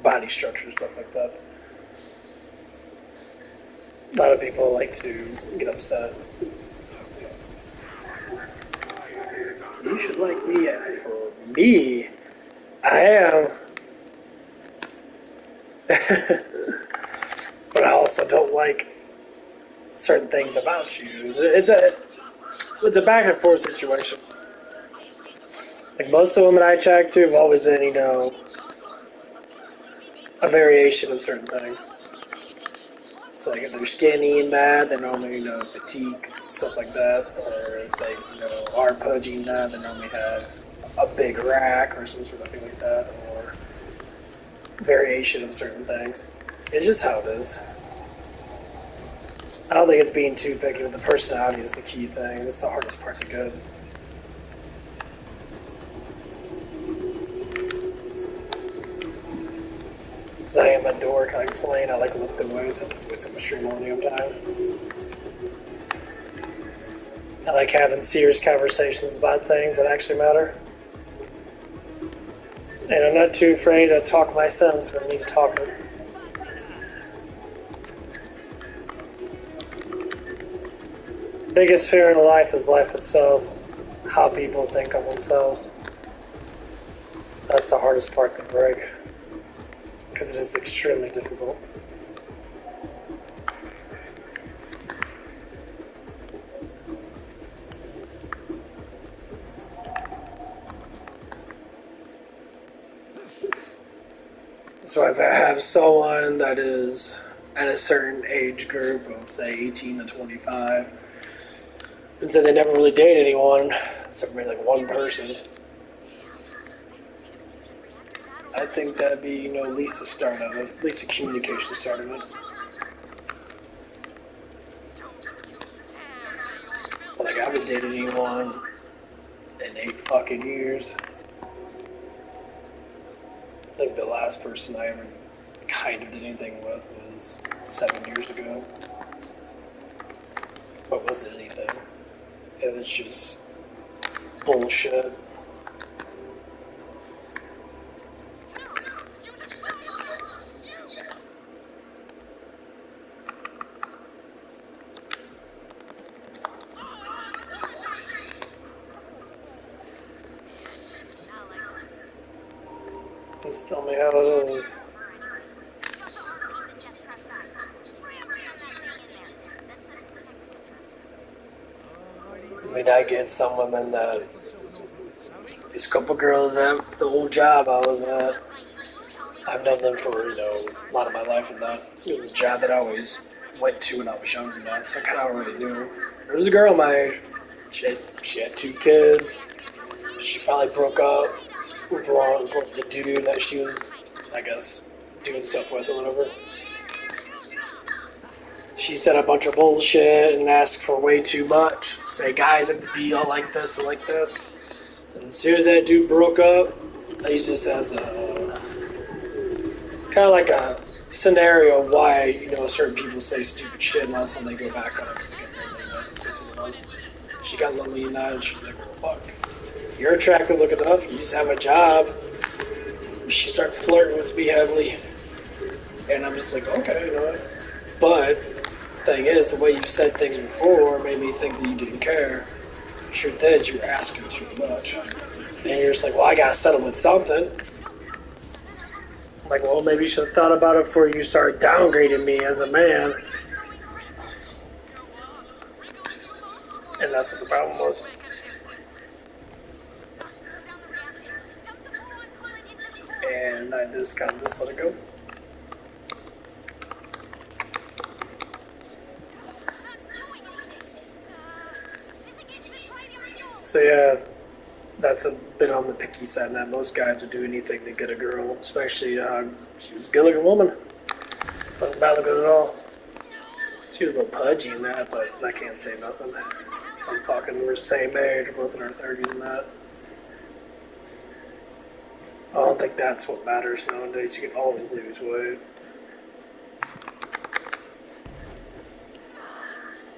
Body structure, stuff like that. A lot of people like to get upset. So you should like me. For me, I am. But I also don't like certain things about you. It's a back and forth situation. Like most of the women I attract to have always been, you know, a variation of certain things. So like if they're skinny and that, they're normally, you know, petite, stuff like that. Or if they, you know, are pudgy and that, they normally have a big rack or some sort of thing like that. Or variation of certain things. It's just how it is. I don't think it's being too picky, but the personality is the key thing. That's the hardest part to get. Because I am a dork, I complain, I like lifting weights, I lift weights on my stream all the damn time. I like having serious conversations about things that actually matter. And I'm not too afraid to talk my sense when I need to talk it. The biggest fear in life is life itself. How people think of themselves. That's the hardest part to break. Because it is extremely difficult. So if I have someone that is at a certain age group of, say, 18 to 25, and say they never really date anyone, except maybe like one person, I think that'd be, you know, at least the start of it, at least the communication start of it. But like, I haven't dated anyone in 8 fucking years. I think the last person I ever kind of did anything with was 7 years ago. But it wasn't anything. It was just bullshit. Just tell me how it is. I mean, I get some women that, these couple girls at the old job I was at, I've known them for, you know, a lot of my life, and that it was a job that I always went to when I was younger and that, so I kind of already knew. There was a girl my age. She had 2 kids. She finally broke up with the dude that she was, I guess, doing stuff with or whatever. She said a bunch of bullshit and asked for way too much. Say guys have to be all like this and like this. And as soon as that dude broke up, I used this as a kind of like a scenario why certain people say stupid shit unless when they go back on it because they get lonely. That's what it was. She got lonely in that and she's like, well, fuck. You're attractive looking enough. You just have a job. She started flirting with me heavily, and I'm just like, okay, you know what? But the thing is, the way you said things before made me think that you didn't care. The truth is, you're asking too much, and you're just like, well, I gotta settle with something. I'm like, well, maybe you should have thought about it before you started downgrading me as a man. And that's what the problem was. And I just kind of just let it go. So yeah, that's a bit on the picky side. That most guys would do anything to get a girl, especially she was a good-looking woman. Wasn't bad looking at all. She was a little pudgy in that, but I can't say nothing. I'm talking we're the same age, we're both in our 30s and that. I don't think that's what matters nowadays. You can always lose weight.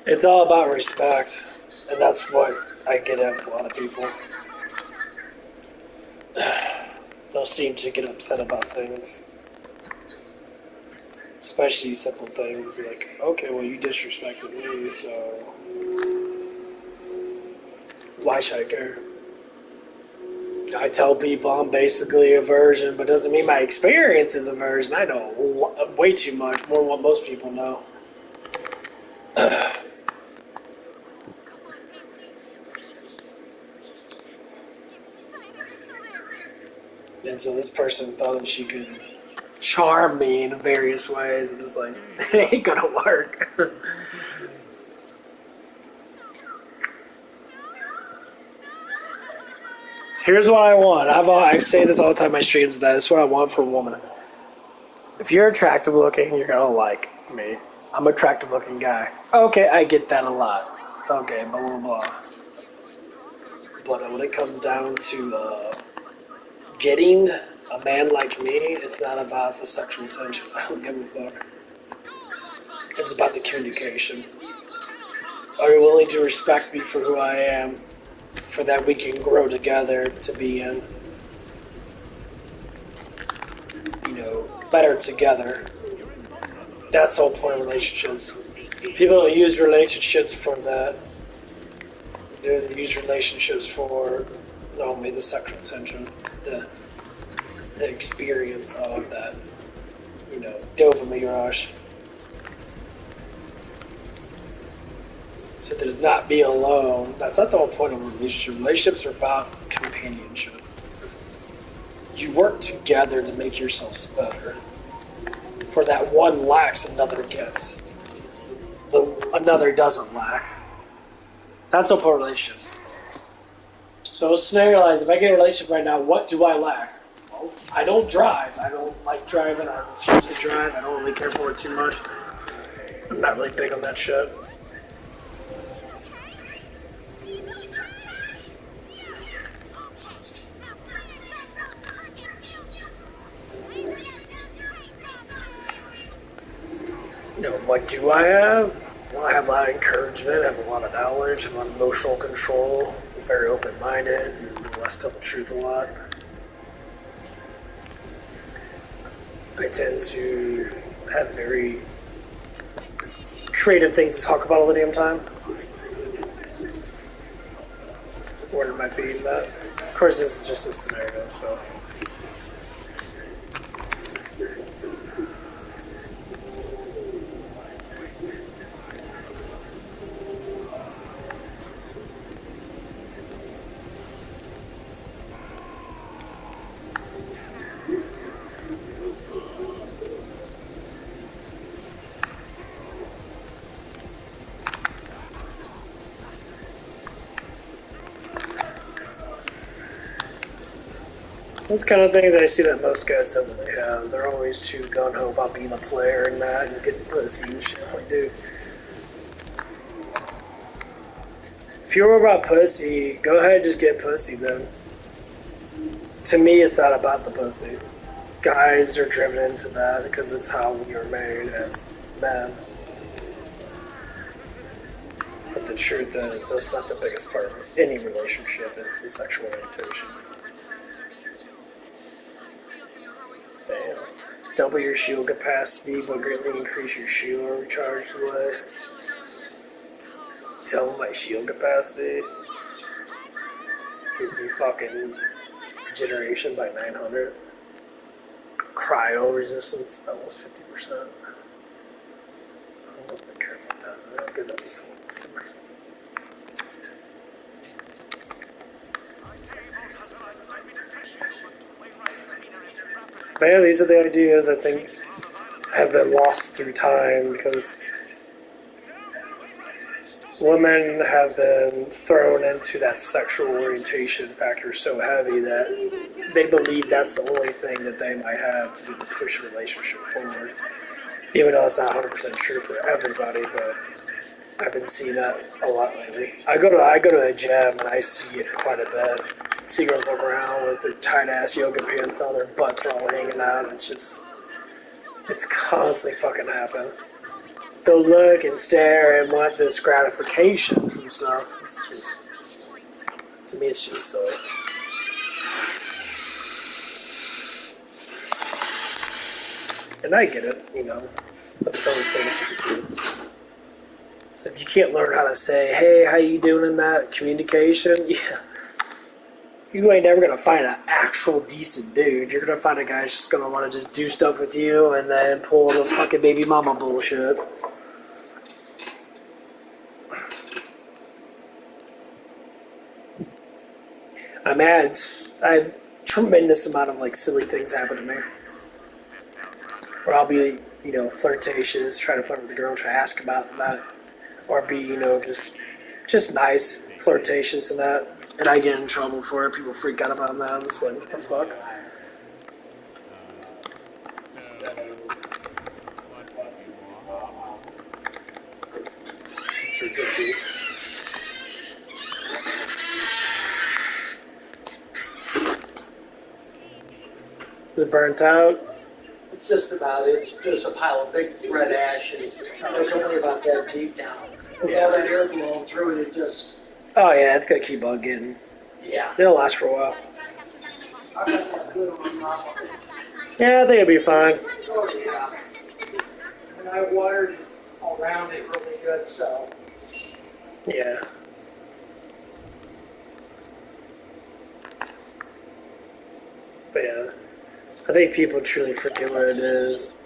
It's all about respect, and that's what I get at with a lot of people. They'll seem to get upset about things, especially simple things. Be like, okay, well, you disrespected me, so why should I care? I tell people I'm basically a virgin, but doesn't mean my experience is a virgin. I know way too much, more than what most people know. And so this person thought that she could charm me in various ways. I'm just like, it ain't gonna work. Here's what I want. I say this all the time in my streams. That's what I want for a woman. If you're attractive looking, you're gonna like me. I'm an attractive looking guy. Okay, I get that a lot. Okay, blah blah blah. But when it comes down to getting a man like me, it's not about the sexual tension. I don't give a fuck. It's about the communication. Are you willing to respect me for who I am, for that we can grow together to be in, better together? That's the whole point of relationships. People don't use relationships for that. They use relationships for not only the sexual tension, the experience of that, dopamine rush. So to not be alone, that's not the whole point of a relationship. Relationships are about companionship. You work together to make yourselves better. For that one lacks, another gets. But another doesn't lack. That's the whole point of relationships. So scenarialize, if I get a relationship right now, what do I lack? Well, I don't drive. I don't like driving. I refuse to drive. I don't really care for it too much. I'm not really big on that shit. What do I have? Well, I have a lot of encouragement, I have a lot of knowledge, I have a lot of emotional control, I'm very open-minded, and I tell the truth a lot. I tend to have very creative things to talk about all the damn time. Where am I being that? Of course, this is just a scenario, so... Those kind of things I see that most guys don't really have. They're always too gung-ho about being a player and that and getting pussy and shit. Like, dude, if you're worried about pussy, go ahead and just get pussy then. To me, it's not about the pussy. Guys are driven into that because it's how we are made as men. But the truth is, that's not the biggest part of any relationship, is the sexual orientation. Damn. Double your shield capacity, but greatly increase your shield recharge delay. Double my shield capacity. Gives me fucking regeneration by 900. Cryo resistance by almost 50%. I don't really care about that. I'm good at this one. But yeah, these are the ideas I think have been lost through time because women have been thrown into that sexual orientation factor so heavy that they believe that's the only thing that they might have to do to push a relationship forward. Even though it's not 100% true for everybody, but I've been seeing that a lot lately. I go to a gym and I see it quite a bit. See girls walk around with their tight ass yoga pants on, their butts are all hanging out. It's constantly fucking happening. They'll look and stare and want this gratification from stuff. It's just, to me, it's just silly. And I get it, you know, but there's other things you can do. So if you can't learn how to say, hey, how you doing in that communication, yeah, you ain't never going to find an actual decent dude. You're going to find a guy who's just going to want to just do stuff with you and then pull the fucking baby mama bullshit. I had tremendous amount of like silly things happen to me. Where I'll be, you know, flirtatious, trying to flirt with the girl, try to ask about that, or be, you know, just nice, flirtatious and that, and I get in trouble for it. People freak out about that. I'm just like, what the fuck? It's ridiculous. Is it burnt out? It's just about it. It's just a pile of big red ashes. It's only about that deep now. With all that air blowing through it, it just... Oh yeah, it's gonna keep on getting. Yeah. It'll last for a while. I got that good on top of it. Yeah, I think it'll be fine. Oh, yeah. And I watered it around it really good, so... Yeah. But yeah, I think people truly forget what it is.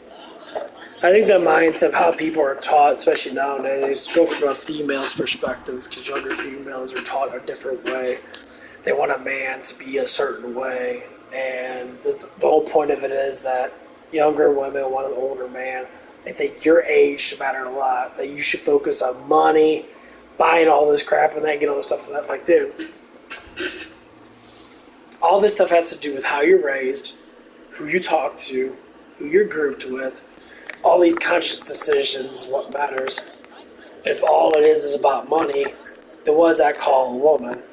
I think the mindset of how people are taught, especially nowadays, go from a female's perspective, because younger females are taught a different way. They want a man to be a certain way, and the whole point of it is that younger women want an older man. They think your age should matter a lot, that you should focus on money, buying all this crap, and then get all this stuff. And that's like, dude, all this stuff has to do with how you're raised, who you talk to, who you're grouped with. All these conscious decisions is what matters. If all it is about money, then what does that call a woman?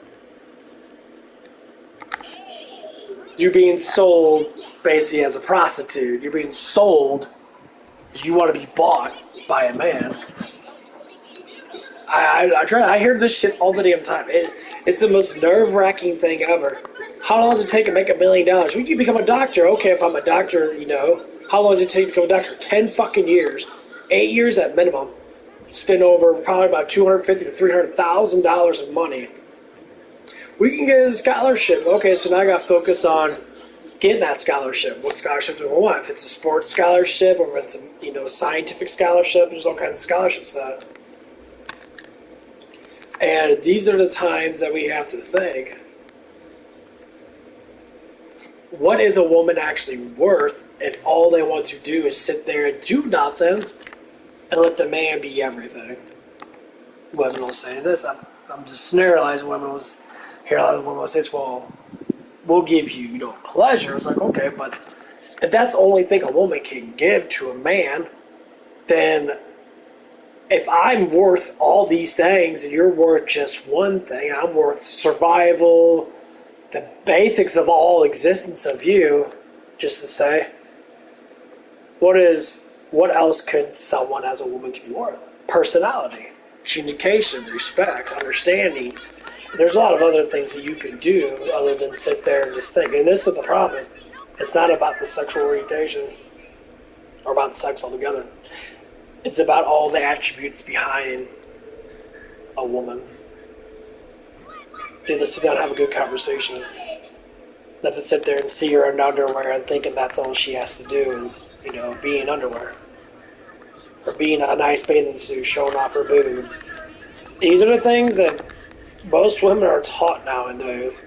You're being sold basically as a prostitute. You're being sold because you want to be bought by a man. I hear this shit all the damn time. It's the most nerve-wracking thing ever. How long does it take to make $1 million? When you become a doctor, okay, if I'm a doctor, you know, how long does it take to become a doctor? 10 fucking years. 8 years at minimum. Spend over probably about $250,000 to $300,000 in money. We can get a scholarship. Okay, so now I got to focus on getting that scholarship. What scholarship do I want? If it's a sports scholarship or if it's a scientific scholarship, there's all kinds of scholarships that. And these are the times that we have to think, what is a woman actually worth if all they want to do is sit there and do nothing and let the man be everything? Women will say this. I'm just generalizing. Women will hear a lot of women will say, well, will give you, you know, pleasure. It's like, okay, but if that's the only thing a woman can give to a man, then if I'm worth all these things and you're worth just one thing, I'm worth survival, the basics of all existence of you, just to say, what else could someone as a woman be worth? Personality, communication, respect, understanding. There's a lot of other things that you can do other than sit there and just think. And this is the problem is, it's not about the sexual orientation or about sex altogether. It's about all the attributes behind a woman. Do to sit down and have a good conversation. Not to sit there and see her in underwear and thinking that's all she has to do is, you know, be in underwear. Or being a nice bathing suit showing off her boobs. These are the things that most women are taught nowadays.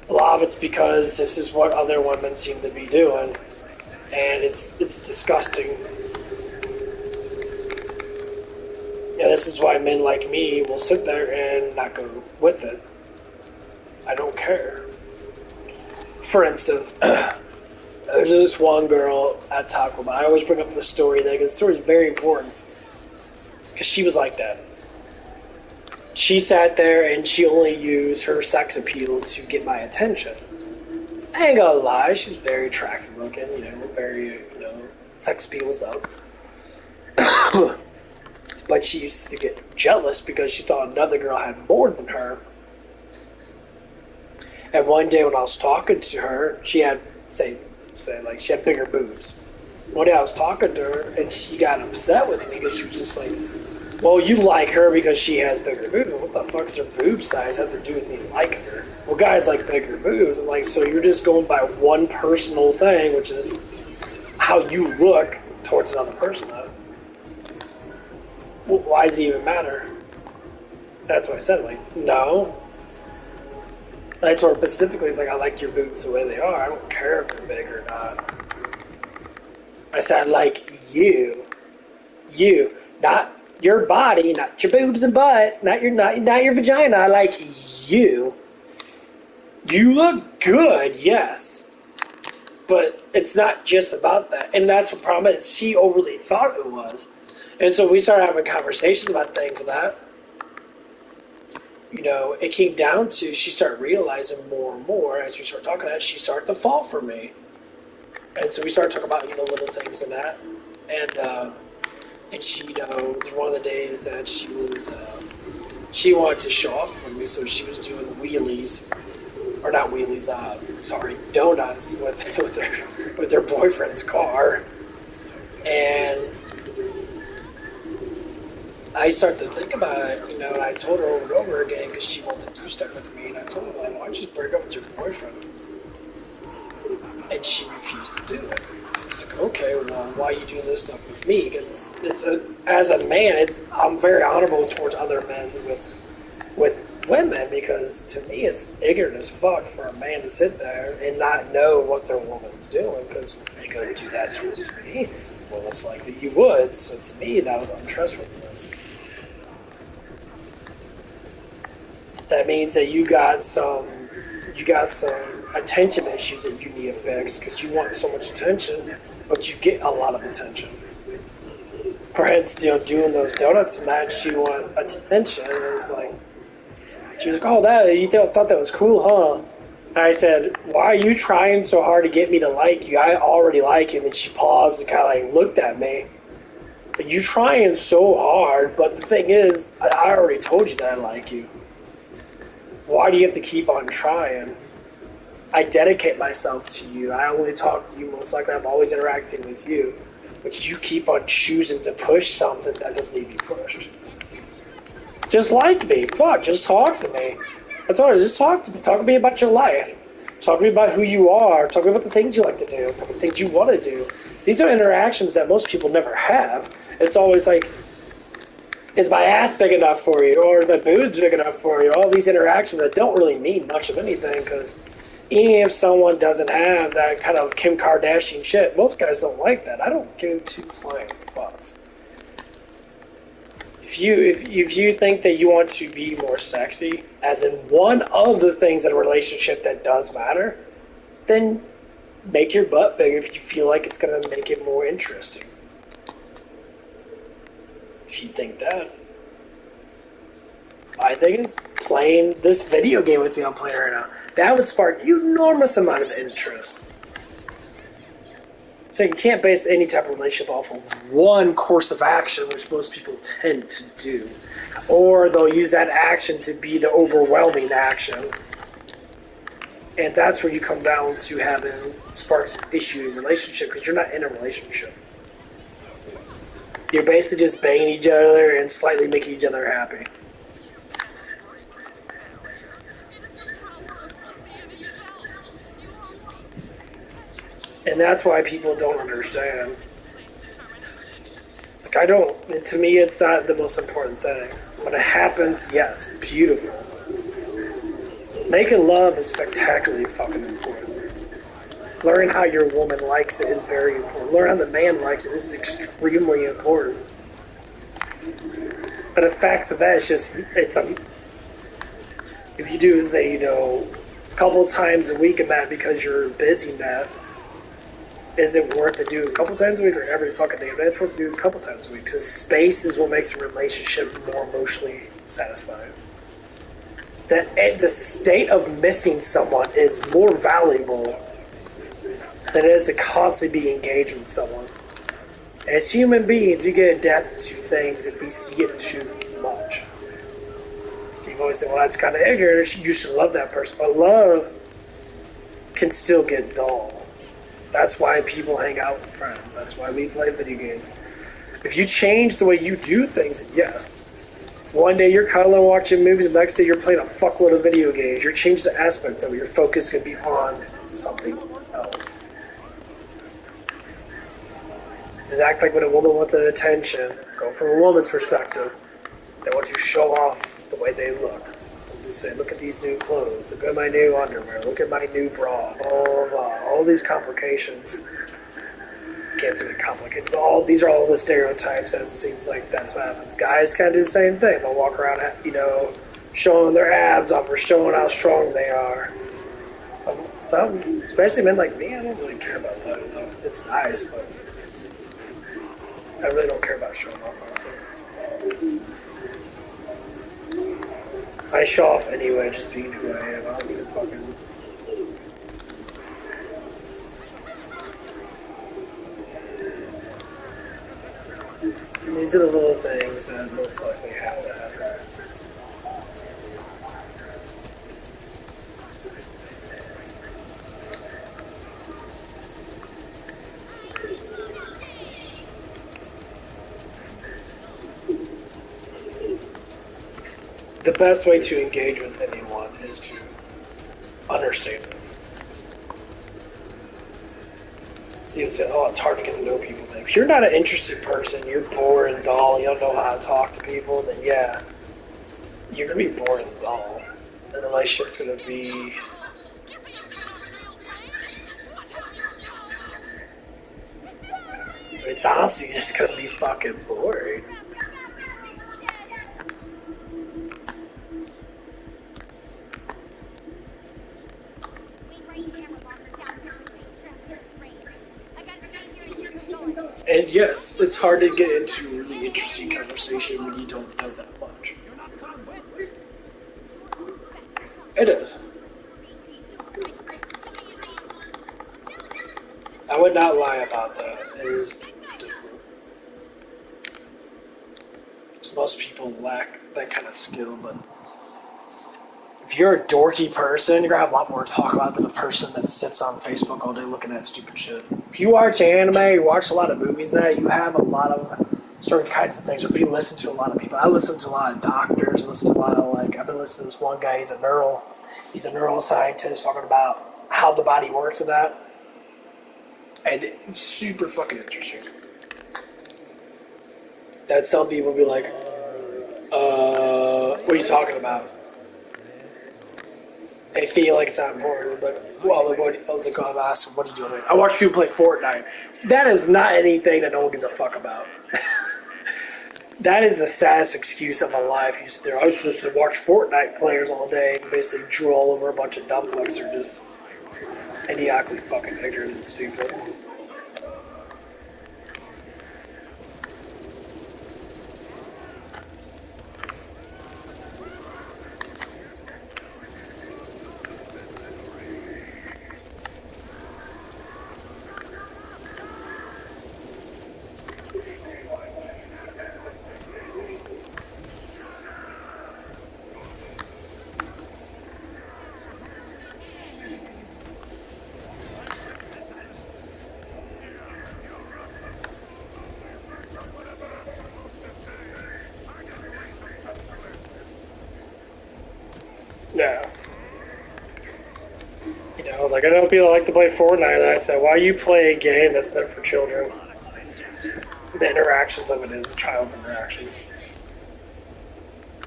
A lot of it's because this is what other women seem to be doing. And it's disgusting. Yeah, this is why men like me will sit there and not go with it. I don't care. For instance, there's this one girl at Taco Bell. I always bring up the story there because the story is very important. Because she was like that. She sat there and she only used her sex appeal to get my attention. I ain't gonna lie, she's very attractive looking, you know, very, you know, sex appeal is up. But she used to get jealous because she thought another girl had more than her. And one day when I was talking to her, she had, say like, she had bigger boobs. One day I was talking to her and she got upset with me because she was just like, well, you like her because she has bigger boobs. What the fuck's her boob size have to do with me liking her? Well, guys like bigger boobs. And like, so you're just going by one personal thing, which is how you look towards another person. Well, why does it even matter? That's what I said. Like, no. I told her specifically, it's like, I like your boobs the way they are. I don't care if they're big or not. I said, I like you. You. Not your body, not your boobs and butt, not your vagina. I like you. You look good, yes. But it's not just about that. And that's what the problem is. She overly thought it was. And so we started having conversations about things and that. You know, it came down to she started realizing more and more as we started talking about it, she started to fall for me. And so we started talking about, you know, little things and that. And she, you know, it was one of the days that she wanted to show off for me, so she was doing wheelies, or not wheelies, donuts with her boyfriend's car. And I started to think about it, you know, and I told her over and over again because she wanted to do stuff with me, and I told her, like, why don't you just break up with your boyfriend? And she refused to do it. It's like, okay, well, why are you doing this stuff with me? Because as a man, I'm very honorable towards other men with women, because to me it's ignorant as fuck for a man to sit there and not know what their woman's doing, because you're going to do that towards me. Well, it's likely you would. So to me, that was untrustworthiness. That means that you got some attention issues that you need to fix because you want so much attention, but you get a lot of attention. Perhaps, you know, doing those donuts and that, she want attention, and it's like, she was like, oh, that, you thought that was cool, huh? And I said, why are you trying so hard to get me to like you? I already like you. And then she paused and kind of like looked at me. Like, you're trying so hard, but the thing is, I already told you that I like you. Why do you have to keep on trying? I dedicate myself to you. I only talk to you. Most likely I'm always interacting with you. But you keep on choosing to push something that doesn't need to be pushed. Just like me. Fuck, just talk to me. That's all. Just talk to me. Talk to me about your life. Talk to me about who you are. Talk to me about the things you like to do. Talk about the things you want to do. These are interactions that most people never have. It's always like, is my ass big enough for you? Or is my boobs big enough for you? All these interactions that don't really mean much of anything, because even if someone doesn't have that kind of Kim Kardashian shit, most guys don't like that. I don't give two flying fucks. If you think that you want to be more sexy, as in one of the things in a relationship that does matter, then make your butt bigger if you feel like it's going to make it more interesting. If you think that. My thing is playing this video game with me I'm playing right now. That would spark an enormous amount of interest. So you can't base any type of relationship off of one course of action, which most people tend to do. Or they'll use that action to be the overwhelming action. And that's where you come down to having sparks of issue in a relationship, because you're not in a relationship. You're basically just banging each other and slightly making each other happy. And that's why people don't understand. Like, I don't, to me, it's not the most important thing. When it happens, yes, beautiful. Making love is spectacularly fucking important. Learning how your woman likes it is very important. Learn how the man likes it is extremely important. But the facts of that is just, if you do, say, a couple times a week and that because you're busy, Matt, is it worth to do a couple times a week or every fucking day? It's worth to do a couple times a week, because space is what makes a relationship more emotionally satisfying. The state of missing someone is more valuable than it is to constantly be engaged with someone. As human beings, we get adapted to things if we see it too much. People always say, well, that's kind of ignorant, you should love that person. But love can still get dull. That's why people hang out with friends. That's why we play video games. If you change the way you do things, yes. If one day you're cuddling watching movies, the next day you're playing a fuckload of video games, you're changing the aspect of it. Your focus could be on something else. Just act like when a woman wants attention, go from a woman's perspective, they want you to show off the way they look. Just say, look at these new clothes, look at my new underwear, look at my new bra, blah, blah, blah. All these complications. Can't say they're complicated, but these are all the stereotypes, as it seems like that's what happens. Guys kind of do the same thing. They'll walk around, showing their abs off or showing how strong they are. Some, especially men like me, I don't really care about that, though. It's nice, but I really don't care about showing off myself. I show off anyway, just being who I am. I don't even fucking... These are the little things that most likely have to happen. The best way to engage with anyone is to understand them. You would say, oh, it's hard to get to know people. If you're not an interested person, you're bored and dull, you don't know how to talk to people, then yeah, you're going to be bored and dull. And the relationship's going to be... It's honestly just going to be fucking boring. And yes, it's hard to get into a really interesting conversation when you don't know that much. It is. I would not lie about that. It is difficult. Because most people lack that kind of skill, but if you're a dorky person, you're going to have a lot more to talk about than a person that sits on Facebook all day looking at stupid shit. If you watch anime, you watch a lot of movies now, you have a lot of certain kinds of things. Or if you listen to a lot of people, I listen to a lot of doctors, I listen to a lot of, I've been listening to this one guy, he's a neuroscientist talking about how the body works and that. And it's super fucking interesting. That some people be like, what are you talking about? They feel like it's not important, but I was like, I'm asking, what are you doing? I watch people play Fortnite. That is not anything that no one gives a fuck about. That is the saddest excuse of my life. You sit there, I was supposed to watch Fortnite players all day and basically drool all over a bunch of dumb fucks who are just idiotically fucking ignorant and stupid. Yeah. You know, like I know people like to play Fortnite, and I said, why you play a game that's meant for children? The interactions of it is a child's interaction.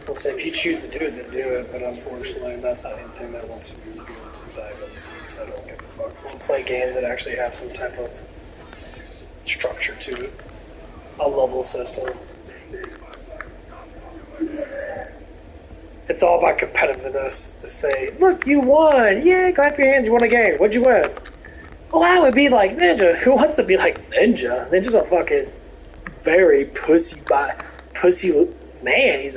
I'll say if you choose to do it, then do it, but unfortunately that's not anything that wants to be able to dive into because I don't give a fuck. We'll play games that actually have some type of structure to it. A level system. It's all about competitiveness to say, look, you won! Yay, clap your hands, you won a game. What'd you win? Well, I would be like Ninja. Who wants to be like Ninja? Ninja's a fucking very pussy man. He's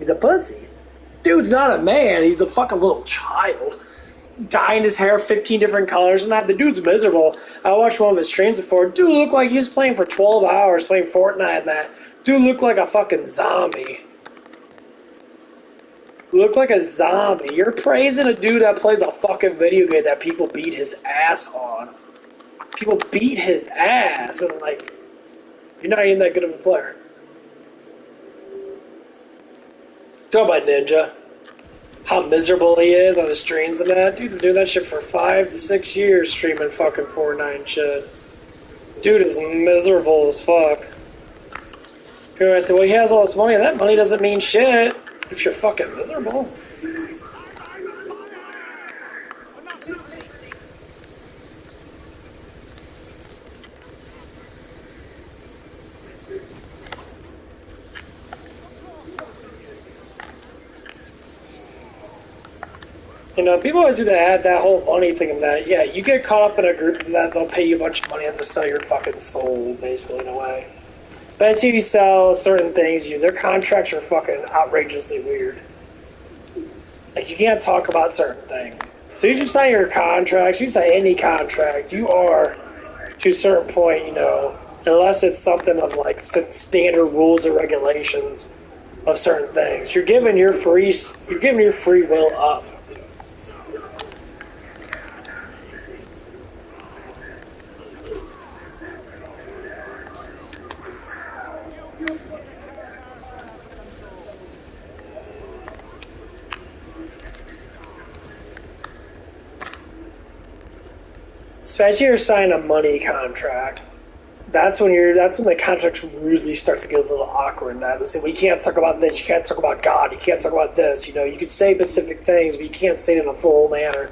a pussy. Dude's not a man, he's a fucking little child. Dyeing his hair 15 different colors and that. The dude's miserable. I watched one of his streams before. Dude looked like he was playing for 12 hours, playing Fortnite and that. Dude looked like a fucking zombie. Look like a zombie. You're praising a dude that plays a fucking video game that people beat his ass on. People beat his ass. And I'm like, you're not even that good of a player. Go by Ninja. How miserable he is on the streams and that. Dude's been doing that shit for 5 to 6 years, streaming fucking Fortnite and shit. Dude is miserable as fuck. People might say, well, he has all this money, and that money doesn't mean shit if you're fucking miserable. You know, people always do that whole money thing and that. Yeah, you get caught up in a group and that they'll pay you a bunch of money and they'll sell your fucking soul, basically, in a way. But until you sell certain things, their contracts are fucking outrageously weird. Like, you can't talk about certain things. So you should sign your contracts, you sign any contract, you are, to a certain point, you know, unless it's something of, like, standard rules and regulations of certain things. You're giving your free will up. Especially if you're signing a money contract. That's when the contracts really start to get a little awkward now. They say, well, you can't talk about this, you can't talk about God, you can't talk about this, you know, you could say specific things, but you can't say it in a full manner.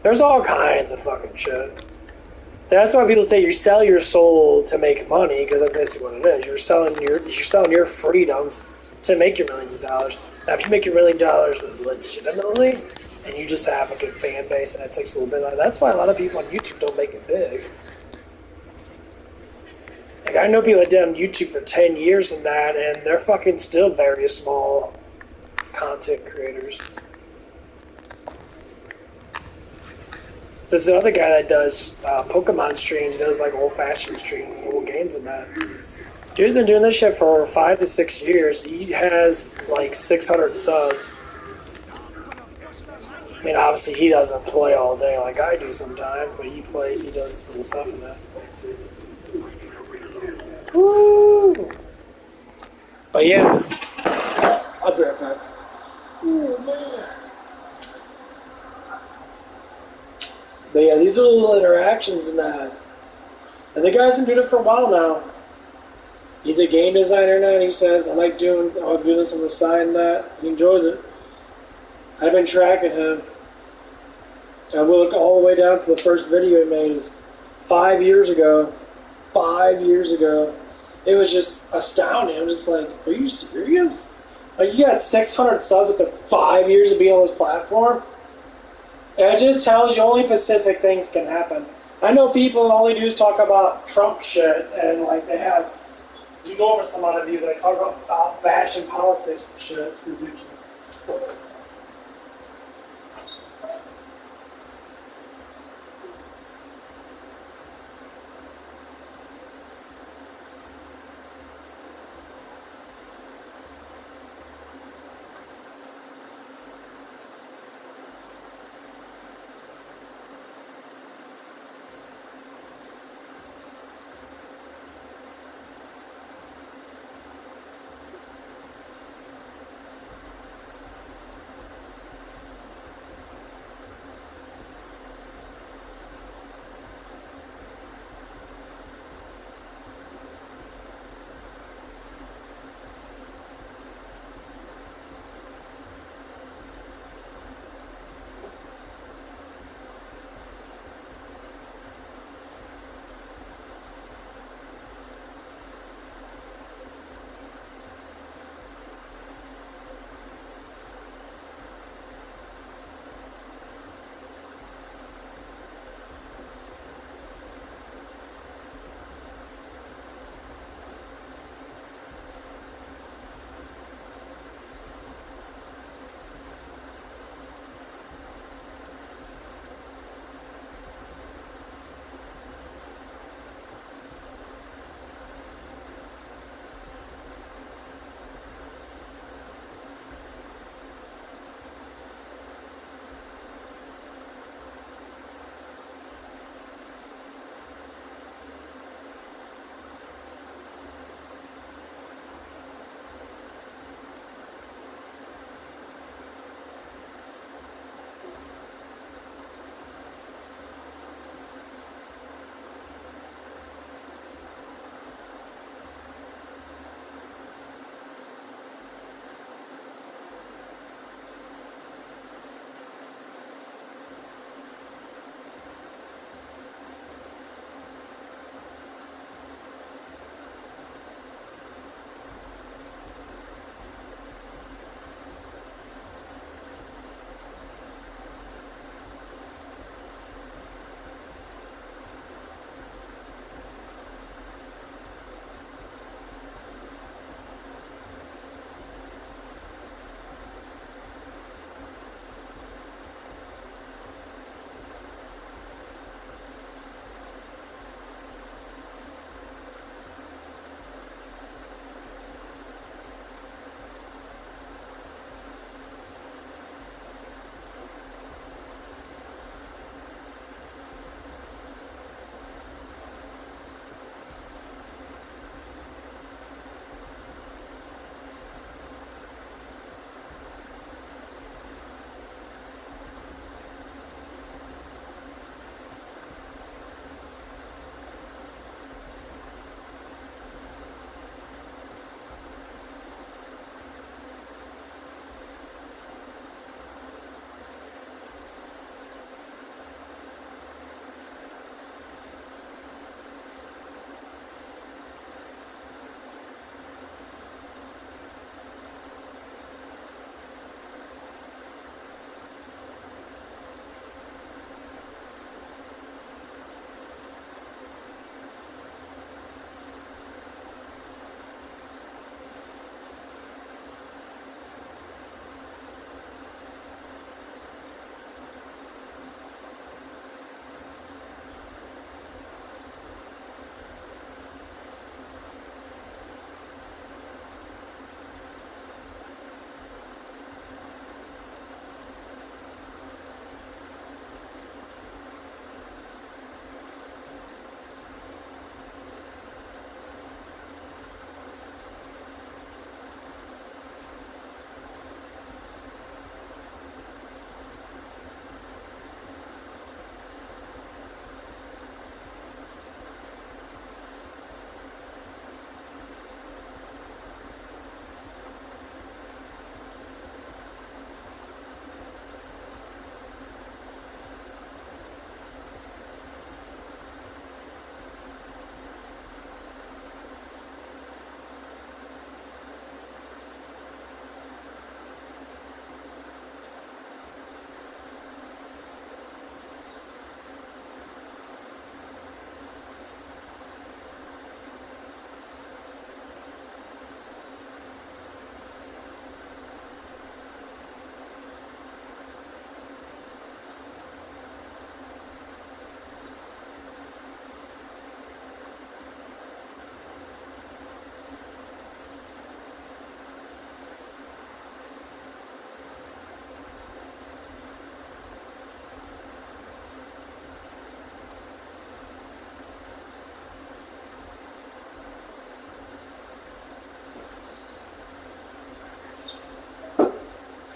There's all kinds of fucking shit. That's why people say you sell your soul to make money, because that's basically what it is. You're selling your freedoms to make your millions of dollars. Now, if you make your $1 million legitimately, and you just have a good fan base, and it takes a little bit. That's why a lot of people on YouTube don't make it big. Like, I know people that did on YouTube for 10 years and that, and they're fucking still very small content creators. There's another guy that does Pokemon streams, does like old-fashioned streams, old games and that. Dude's been doing this shit for 5 to 6 years. He has like 600 subs. I mean, obviously he doesn't play all day like I do sometimes, but he plays, he does this little stuff in that. Woo! But yeah, I'll be right back. Ooh, man. But yeah, these are little interactions and that. And the guy's been doing it for a while now. He's a game designer now, and he says, I'll do this on the side and that. He enjoys it. I've been tracking him. And we'll look all the way down to the first video he made. It was 5 years ago. 5 years ago. It was just astounding. I was just like, are you serious? Like, you got 600 subs after 5 years of being on this platform? And it just tells you only Pacific things can happen. I know people all they do is talk about Trump shit, and like they have enormous amount of views. They talk about bashing politics and shit. It's ridiculous.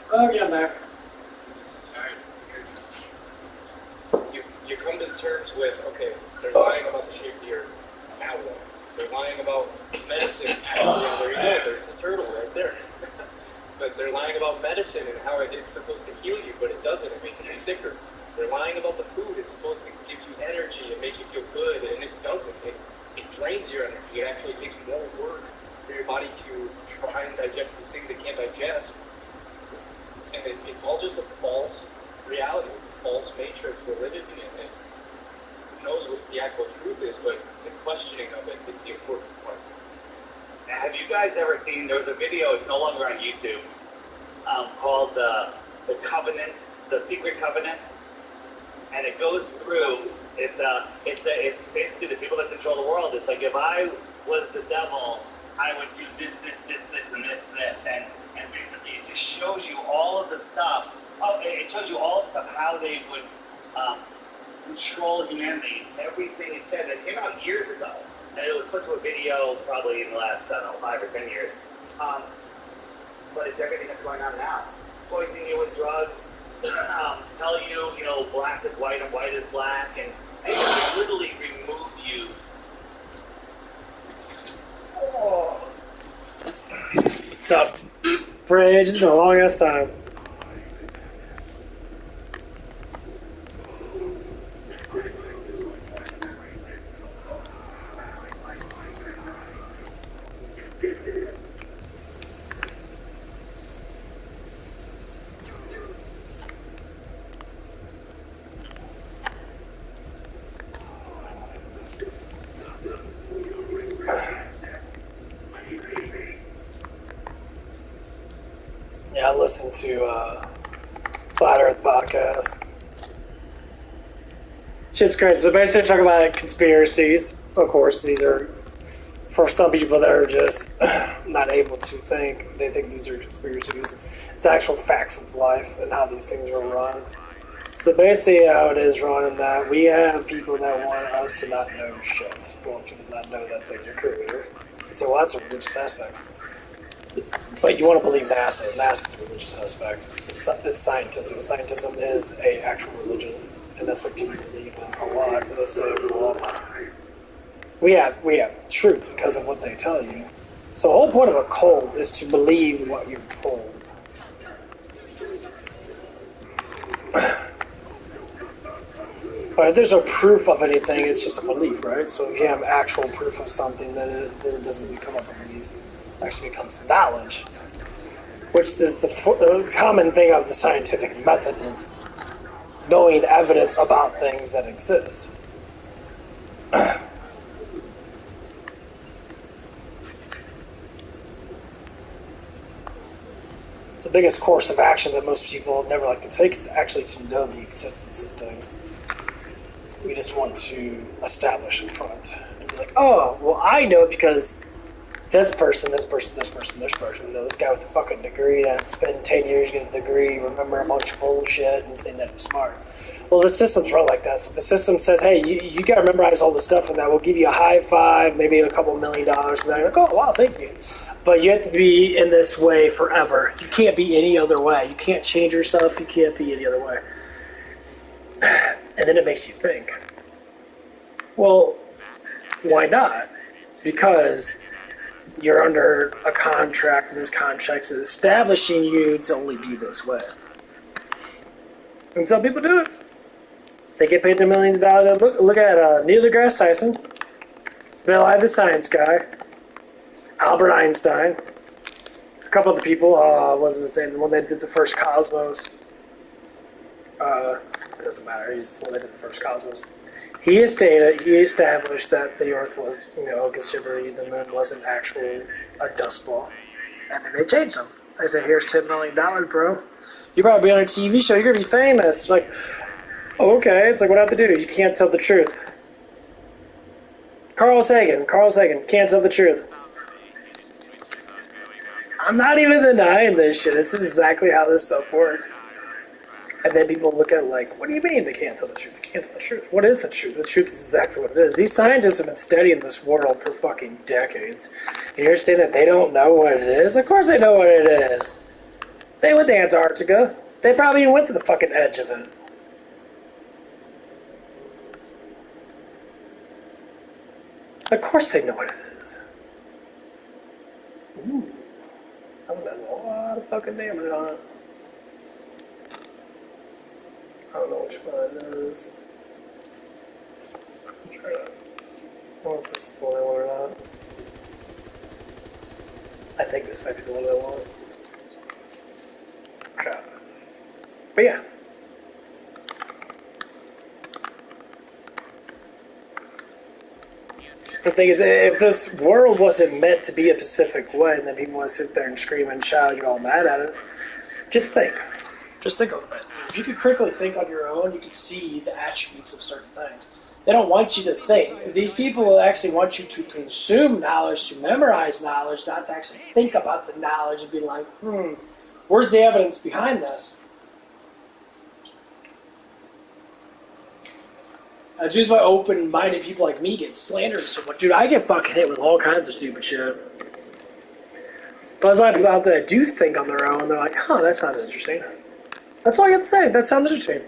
Oh, yeah, I'm back. Society, because you come to terms with, okay, they're lying about the shape of the earth. Now what? They're lying about medicine. Actually, there you go. There's the turtle right there. But they're lying about medicine and how it's supposed to heal you, but it doesn't. It makes you sicker. They're lying about the food. It's supposed to give you energy and make you feel good, and it doesn't. It drains your energy. It actually takes more work for your body to try and digest these things it can't digest. And it's all just a false reality. It's a false matrix we're living in. And who knows what the actual truth is, but the questioning of it is the important part. Have you guys ever seen, there was a video, it's no longer on YouTube, called the Covenant, the Secret Covenant, and it goes through, it's basically the people that control the world. It's like, if I was the devil, I would do this, and basically it just shows you all of the stuff. Oh, it shows you all the stuff, how they would control humanity. Everything it said, that came out years ago. And it was put to a video probably in the last, 5 or 10 years. But it's everything that's going on now. Poison you with drugs, tell you, black is white and white is black, and they literally remove you. Oh. What's up, Bridge? It's been a long ass time. Yeah, I listen to Flat Earth podcast. Shit's crazy. So basically, talk about conspiracies. Of course, these are for some people that are just not able to think. They think these are conspiracies. It's actual facts of life and how these things are run. So basically, how it is run in that we have people that want us to not know shit. Want you to not know that things are created. So, well, that's a religious aspect. But you want to believe NASA. NASA's a religious aspect. It's scientism. Scientism is an actual religion, and that's what people believe in a lot. So they say, well, we have truth because of what they tell you. So the whole point of a cult is to believe what you're told. But if there's no proof of anything, it's just a belief, right? So if you have actual proof of something, then it doesn't become a belief. It actually becomes knowledge. Which is the common thing of the scientific method is knowing evidence about things that exist. It's the biggest course of action that most people never like to take is actually to know the existence of things. We just want to establish in front and be like, oh, well, I know it because this person, this person. This guy with a fucking degree that spent 10 years getting a degree, remember a bunch of bullshit and saying that he's smart. Well, the system's run like that. So if the system says, hey, you got to memorize all this stuff and that will give you a high five, maybe a couple $1 million, and then you're like, oh, wow, thank you. But you have to be in this way forever. You can't be any other way. You can't change yourself. You can't be any other way. And then it makes you think, well, why not? Because you're under a contract, and this contract is establishing you to only be this way. And some people do it. They get paid their millions of dollars. Look at Neil deGrasse Tyson, Bill Nye the Science Guy, Albert Einstein, a couple other people. What was his name? The one that did the first Cosmos. It doesn't matter. He's the one that did the first Cosmos. He established that the Earth was, considered the moon wasn't actually a dust ball. And then they changed them. They said, here's $10 million, bro. You're probably on a TV show. You're going to be famous. Like, okay. It's like, what do I have to do? You can't tell the truth. Carl Sagan, can't tell the truth. I'm not even denying this shit. This is exactly how this stuff works. And then people look at it like, what do you mean they can't tell the truth? They can't tell the truth. What is the truth? The truth is exactly what it is. These scientists have been studying this world for fucking decades. And you're saying that they don't know what it is? Of course they know what it is. They went to Antarctica. They probably even went to the fucking edge of it. Of course they know what it is. Ooh. That one has a lot of fucking damage on it. I don't know which one it is. I'm trying to... I don't know if this is the one I want or not. I think this might be the one I want. Try it. But yeah. The thing is, if this world wasn't meant to be a specific way, then people want to sit there and scream and shout and get all mad at it. Just think. Just think a little bit. If you could critically think on your own, you could see the attributes of certain things. They don't want you to think. These people actually want you to consume knowledge, to memorize knowledge, not to actually think about the knowledge and be like, where's the evidence behind this? That's just why open-minded people like me get slandered so much. Dude, I get fucking hit with all kinds of stupid shit. But there's a lot of people out there that do think on their own, and they're like, huh, that sounds interesting. That's all I got to say. That sounds interesting.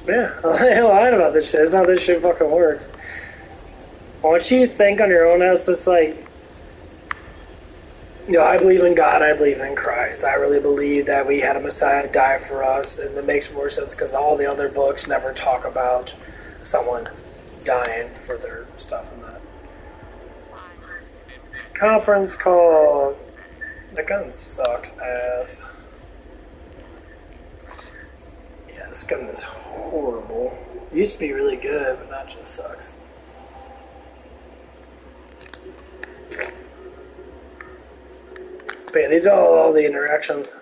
Yeah, I ain't lying about this shit. That's how this shit fucking works. Once you think on your own, it's just like, you know, I believe in God, I believe in Christ. I really believe that we had a Messiah die for us, and it makes more sense because all the other books never talk about someone dying for their stuff and that. Conference called... That gun sucks ass. Yeah, this gun is horrible. It used to be really good, but now it just sucks. But yeah, these are all the interactions.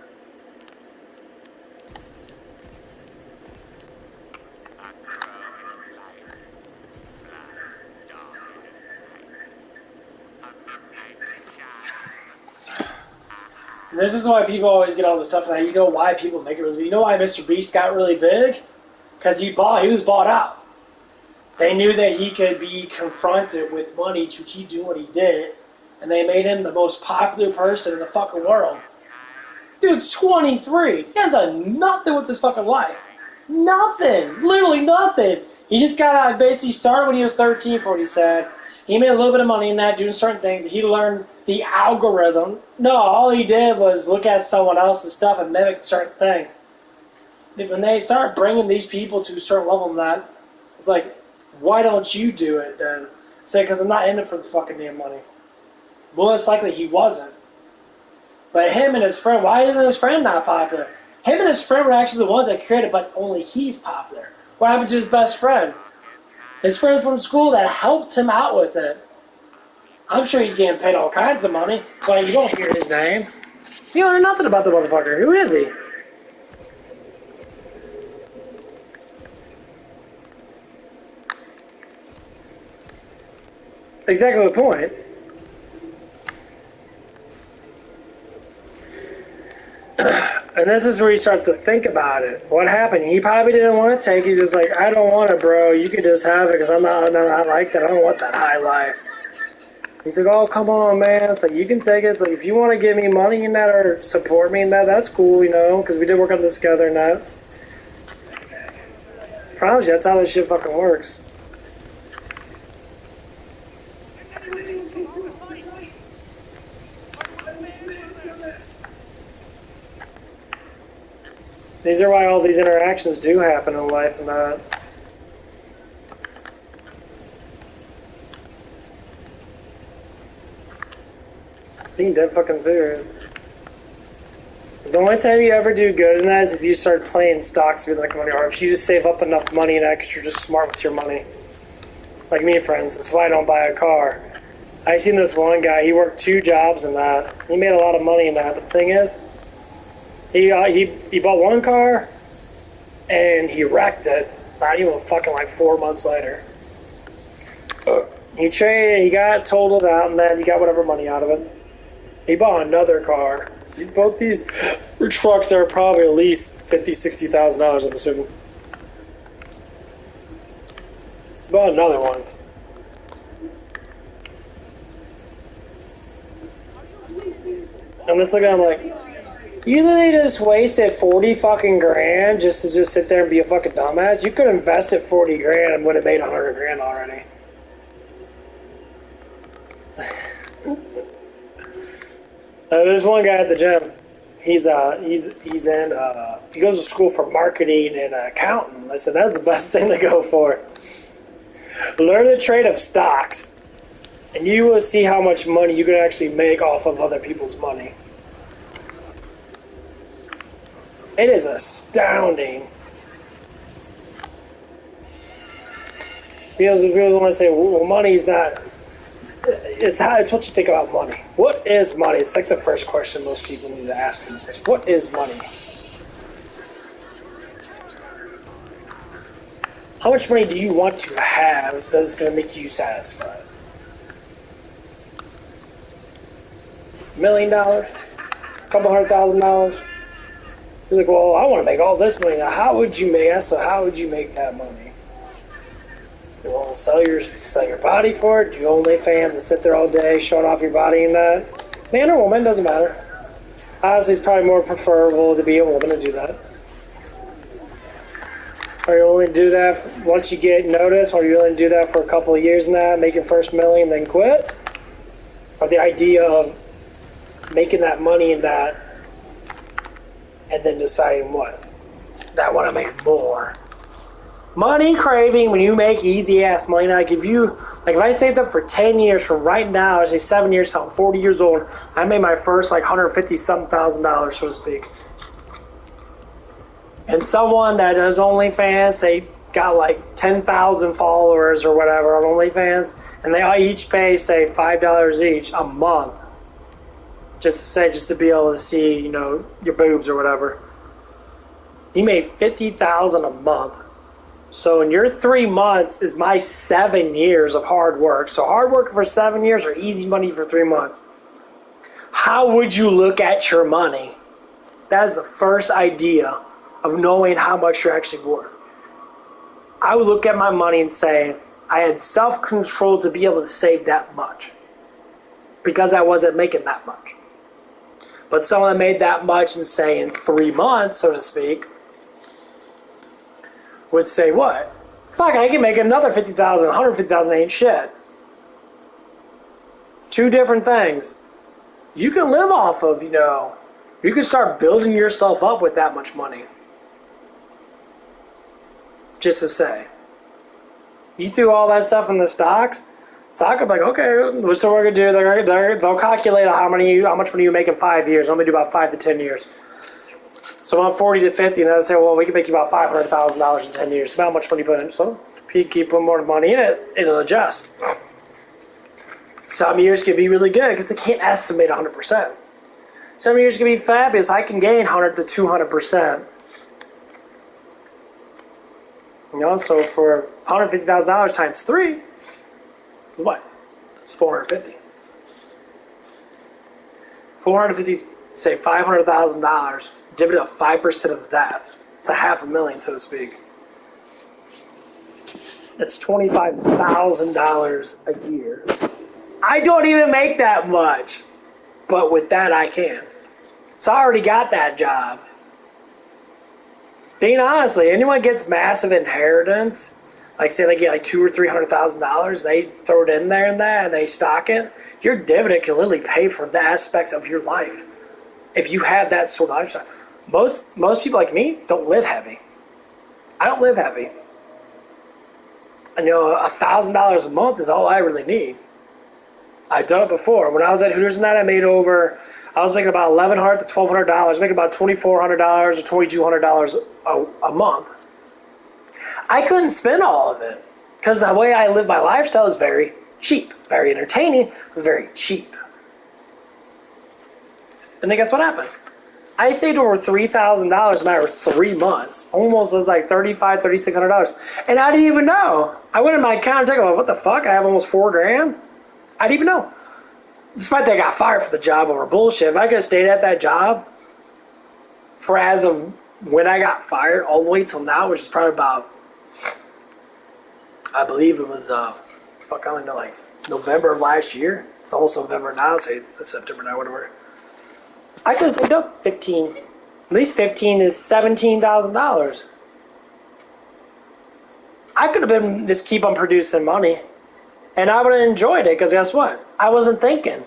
And this is why people always get all this stuff. And you know why people make it really big. You know why Mr. Beast got really big? Because he was bought out. They knew that he could be confronted with money to keep doing what he did. And they made him the most popular person in the fucking world. Dude's 23. He has done nothing with his fucking life. Nothing. Literally nothing. He just got basically started when he was 13, for what he said. He made a little bit of money in that, doing certain things. He learned the algorithm. No, all he did was look at someone else's stuff and mimic certain things. When they start bringing these people to a certain level in that, it's like, why don't you do it then? Say, because I'm not in it for the fucking damn money. Most likely he wasn't. But him and his friend, why isn't his friend not popular? Him and his friend were actually the ones that created, but only he's popular. What happened to his best friend? His friend from school that helped him out with it. I'm sure he's getting paid all kinds of money, but you don't hear his name. You don't hear nothing about the motherfucker. Who is he? Exactly the point. And this is where you start to think about it. What happened? He probably didn't want to take. He's just like, I don't want it, bro. You could just have it because I'm not like that. I don't want that high life. He's like, oh, come on, man. It's like, you can take it. It's like, if you want to give me money in that or support me in that, that's cool, you know, because we did work on this together and that. Promise you, that's how this shit fucking works. These are why all these interactions do happen in life and that. Being dead fucking serious. The only time you ever do good in that is if you start playing stocks with like money, or if you just save up enough money and because you're just smart with your money. Like me, friends. That's why I don't buy a car. I seen this one guy. He worked 2 jobs in that. He made a lot of money in that. But the thing is, he bought one car and he wrecked it. Not even fucking like 4 months later. He traded. He got totaled out, and then he got whatever money out of it. He bought another car. Both these were trucks that are probably at least $50,000-$60,000, I'm assuming. Bought another one. I'm just looking at him like, you literally just wasted 40 fucking grand just to just sit there and be a fucking dumbass. You could have invested 40 grand and would have made 100 grand already. There's one guy at the gym. He's in he goes to school for marketing and accounting. I said that's the best thing to go for. Learn the trade of stocks, and you will see how much money you can actually make off of other people's money. It is astounding. People want to say, well, money's not. It's what you think about money. What is money? It's like the first question most people need to ask themselves. What is money? How much money do you want to have that's going to make you satisfied? $1 million? A couple $100,000? You're like, well, I want to make all this money. Now, how would you make that? So how would you make that money? You want to sell your body for it? Do you OnlyFans and sit there all day showing off your body and that? Man or woman, doesn't matter. Honestly, it's probably more preferable to be a woman to do that. Are you willing to do that once you get noticed? Or are you willing to do that for a couple of years now, make your first million, then quit? Or the idea of making that money and that, and then deciding what? That I want to make more. Money craving when you make easy ass money. Like if I saved up for 10 years from right now, I say 7 years, so I'm 40 years old, I made my first like $150-something thousand, so to speak. And someone that does OnlyFans, say got like 10,000 followers or whatever on OnlyFans, and they all each pay say $5 each a month, just to be able to see, your boobs or whatever. He made $50,000 a month. So in your 3 months is my 7 years of hard work. So hard work for 7 years or easy money for 3 months. How would you look at your money? That is the first idea of knowing how much you're actually worth. I would look at my money and say, I had self-control to be able to save that much. Because I wasn't making that much. But someone that made that much in, say, in 3 months, so to speak, would say, what? Fuck, I can make another $50,000, $150,000 ain't shit. 2 different things. You can live off of, you can start building yourself up with that much money. Just to say. You threw all that stuff in the stocks, stock will be like, okay, what's what we're going to do? They'll calculate how much money you make in 5 years. I'm going to do about 5 to 10 years. So I'm 40 to 50, and they'll say, well, we can make you about $500,000 in 10 years. How much money you put in? So if you keep putting more money in it, it'll adjust. Some years can be really good because they can't estimate 100%. Some years can be fabulous. I can gain 100 to 200%. So for $150,000 times 3 is what? It's $450. $450, say $500,000. Divvy up 5% of that. It's $500,000, so to speak. That's $25,000 a year. I don't even make that much, but with that I can. So I already got that job. Being honestly, anyone gets massive inheritance, like say they get like $200,000 or $300,000, they throw it in there and they stock it. Your dividend can literally pay for the aspects of your life if you have that sort of lifestyle. Most people like me don't live heavy. I don't live heavy. And $1,000 a month is all I really need. I've done it before. When I was at Hooters and I was making about $1,100 to $1,200, making about $2,400 or $2,200 a month. I couldn't spend all of it because the way I live my lifestyle is very cheap, very entertaining, but very cheap. And then guess what happened? I saved over $3,000 in a matter of 3 months. Almost was like $3,500, $3,600. And I didn't even know. I went in my account and checked, like, what the fuck? I have almost $4,000? I didn't even know. Despite that I got fired for the job over bullshit, if I could have stayed at that job for as of when I got fired all the way till now, which is probably about, I believe it was, I don't know, like November of last year. It's almost November now, so it's September now, whatever. I could have saved up at least $15,000 is $17,000. I could have been just keep on producing money, and I would have enjoyed it, because guess what? I wasn't thinking.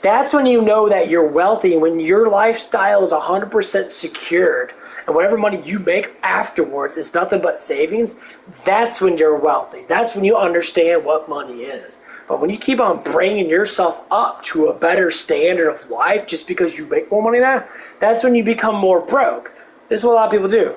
That's when you know that you're wealthy, when your lifestyle is 100% secured, and whatever money you make afterwards is nothing but savings. That's when you're wealthy. That's when you understand what money is. But when you keep on bringing yourself up to a better standard of life just because you make more money now, that's when you become more broke. This is what a lot of people do.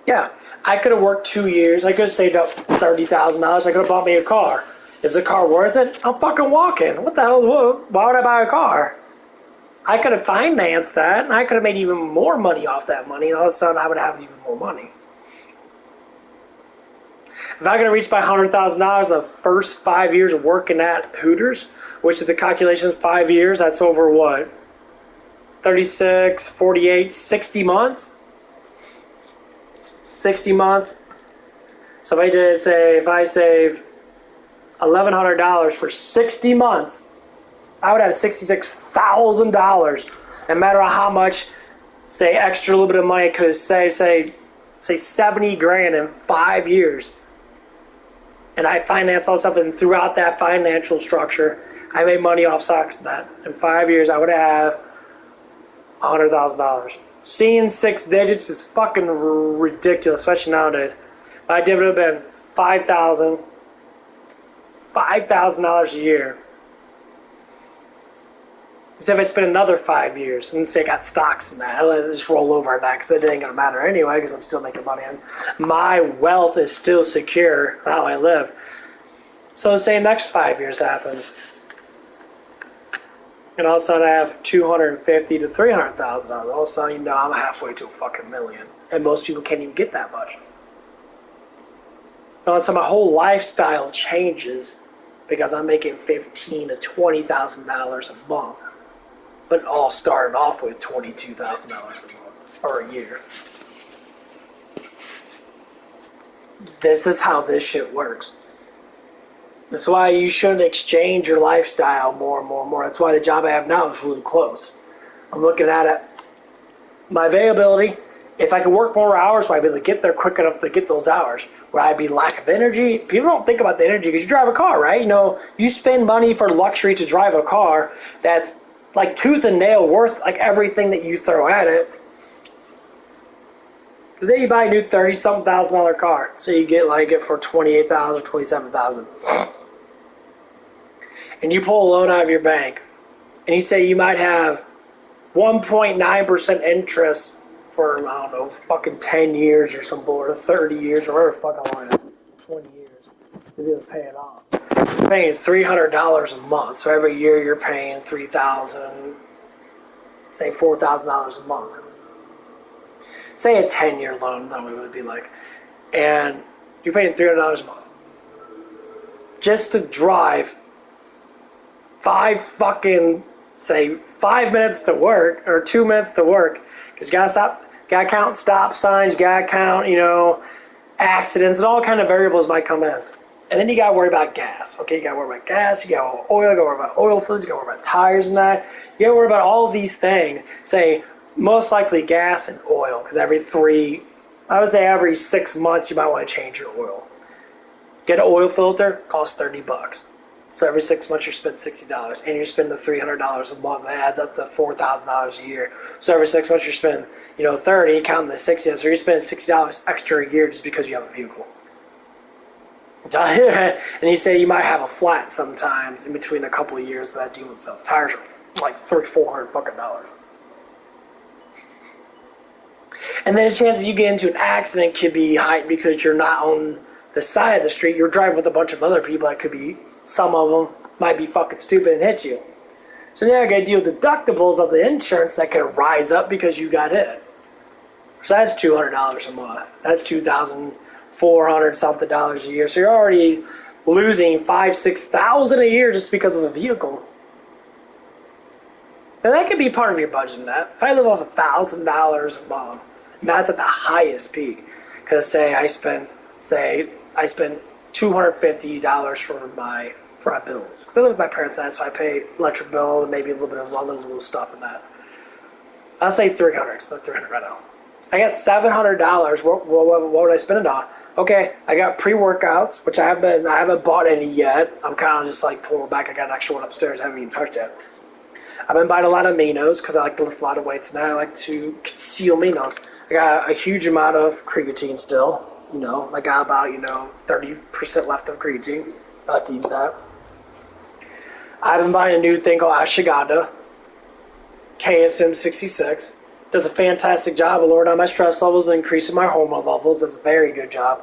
Yeah, I could have worked 2 years. I could have saved up $30,000. I could have bought me a car. Is the car worth it? I'm fucking walking. What the hell? Why would I buy a car? I could have financed that, and I could have made even more money off that money, and all of a sudden I would have even more money. If I could have reached my $100,000 the first 5 years of working at Hooters, which is the calculation of 5 years, that's over what? 36, 48, 60 months? 60 months. So if I saved $1,100 for 60 months, I would have $66,000. No matter how much, say, extra little bit of money I could have saved, say $70,000 in 5 years. And I financed all stuff, and throughout that financial structure, I made money off stocks and that. In 5 years, I would have $100,000. Seeing 6 digits is fucking ridiculous, especially nowadays. My dividend would have been $5,000 a year. So if I spend another 5 years, and say I got stocks in that, I let it just roll over that, because it ain't going to matter anyway, because I'm still making money, and my wealth is still secure how I live. So say next 5 years happens, and all of a sudden I have $250,000 to $300,000. All of a sudden, you know, I'm halfway to a fucking million, and most people can't even get that much. And all of a sudden, my whole lifestyle changes because I'm making $15,000 to $20,000 a month. But all started off with $22,000 a month or a year. This is how this shit works. That's why you shouldn't exchange your lifestyle more and more and more. That's why the job I have now is really close. I'm looking at it. My availability, if I could work more hours, so I'd be able to get there quick enough to get those hours. Where I'd be lack of energy. People don't think about the energy because you drive a car, right? You know, you spend money for luxury to drive a car that's like tooth and nail worth like everything that you throw at it. Because then you buy a new $30-something thousand car. So you get like it for $28,000 or $27,000. And you pull a loan out of your bank. And you say you might have 1.9% interest for, I don't know, fucking 10 years or some bull, or 30 years, or whatever the fuck I want it, 20 years to be able to pay it off. You're paying $300 a month, so every year you're paying $3,000, say $4,000 a month. Say a 10-year loan, that's what it would be like. And you're paying $300 a month. Just to drive 5 minutes to work, or 2 minutes to work, because you gotta count stop signs, you gotta count, you know, accidents, and all kind of variables might come in. And then you gotta worry about gas. Okay, you gotta worry about gas, you gotta oil, you gotta worry about oil fluids, you gotta worry about tires and that. You gotta worry about all of these things. Say, most likely gas and oil, because every 6 months you might want to change your oil. Get an oil filter, costs $30. So every 6 months you spend $60, and you're spending $300 a month. That adds up to $4,000 a year. So every 6 months you spend, $30, counting the $60. So you're spending $60 extra a year just because you have a vehicle. And you say you might have a flat sometimes in between a couple of years of that deal itself. Tires are like $300-400 fucking dollars. And then a chance if you get into an accident could be heightened because you're not on the side of the street. You're driving with a bunch of other people that could be, some of them might be fucking stupid and hit you. So now you got to deal with deductibles of the insurance that could rise up because you got hit. So that's $200 a month. That's $2,400 something dollars a year. So you're already losing $5,000-6,000 a year just because of a vehicle. Now that could be part of your budget. If I live off $1,000 a month, that's at the highest peak. Because say I spend $250 for my bills. Because I live with my parents' house, so I pay electric bill and maybe a little bit of other little stuff in that. I'll say $300. It's not $300 right now. I got $700. What would I spend it on? Okay, I got pre-workouts, which I haven't bought any yet. I'm kind of just like pulling back. I got an extra one upstairs. I haven't even touched it. I've been buying a lot of aminos because I like to lift a lot of weights, and I like to conceal aminos. I got a huge amount of creatine still. I got about 30% left of creatine. I like to use that. I've been buying a new thing called ashwagandha, KSM 66. Does a fantastic job of lowering down my stress levels and increasing my hormone levels. Does a very good job.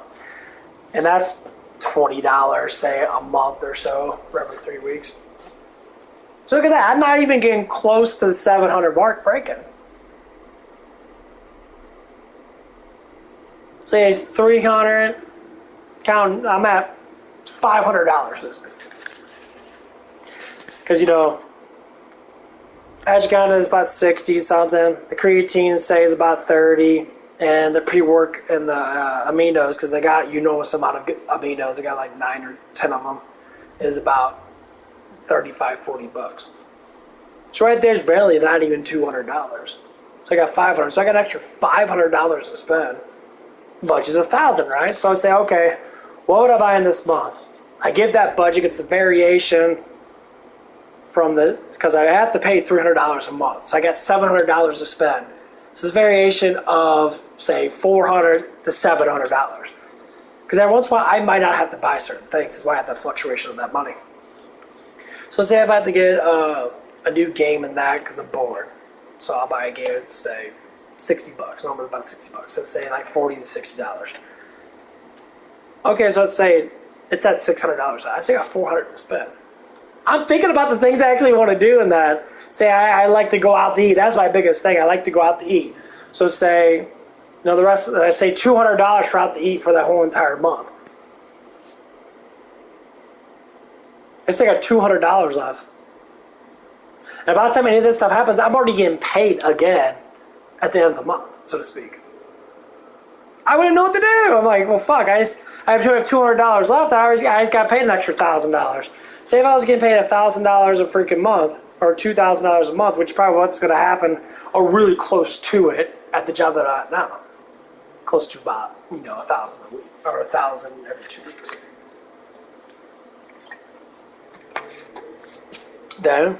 And that's $20, say, a month or so for every 3 weeks. So look at that. I'm not even getting close to the 700 mark breaking. Say it's 300. I'm at $500 this week. Because, ashwagandha is about 60 something. The creatine, say, is about 30. And the pre-work and the aminos, because I got some amount of aminos. I got like 9 or 10 of them. Is about $35-40. So right there's barely not even $200. So I got $500. So I got an extra $500 to spend. Budget's $1,000, right? So I say, okay, what would I buy in this month? I give that budget. It's the variation because I have to pay $300 a month. So I got $700 to spend. So it's a variation of, say, $400 to $700. Because every once in a while, I might not have to buy certain things. That's why I have that fluctuation of that money. So say if I have to get a new game in that because I'm bored. So I'll buy a game at, say, $60. Normally about $60. So say like $40 to $60. Okay, so let's say it's at $600. I say I got $400 to spend. I'm thinking about the things I actually want to do in that. Say I like to go out to eat. That's my biggest thing. I like to go out to eat. So say, the rest, I say $200 for out to eat for that whole entire month. I still got $200 left. And by the time any of this stuff happens, I'm already getting paid again at the end of the month, so to speak. I wouldn't know what to do. I'm like, well, fuck. I have $200 left. I just got paid an extra $1,000. Say if I was getting paid $1,000 a freaking month, or $2,000 a month, which is probably what's going to happen, or really close to it at the job that I'm at now. Close to about, $1,000 a week, or $1,000 every 2 weeks. Then,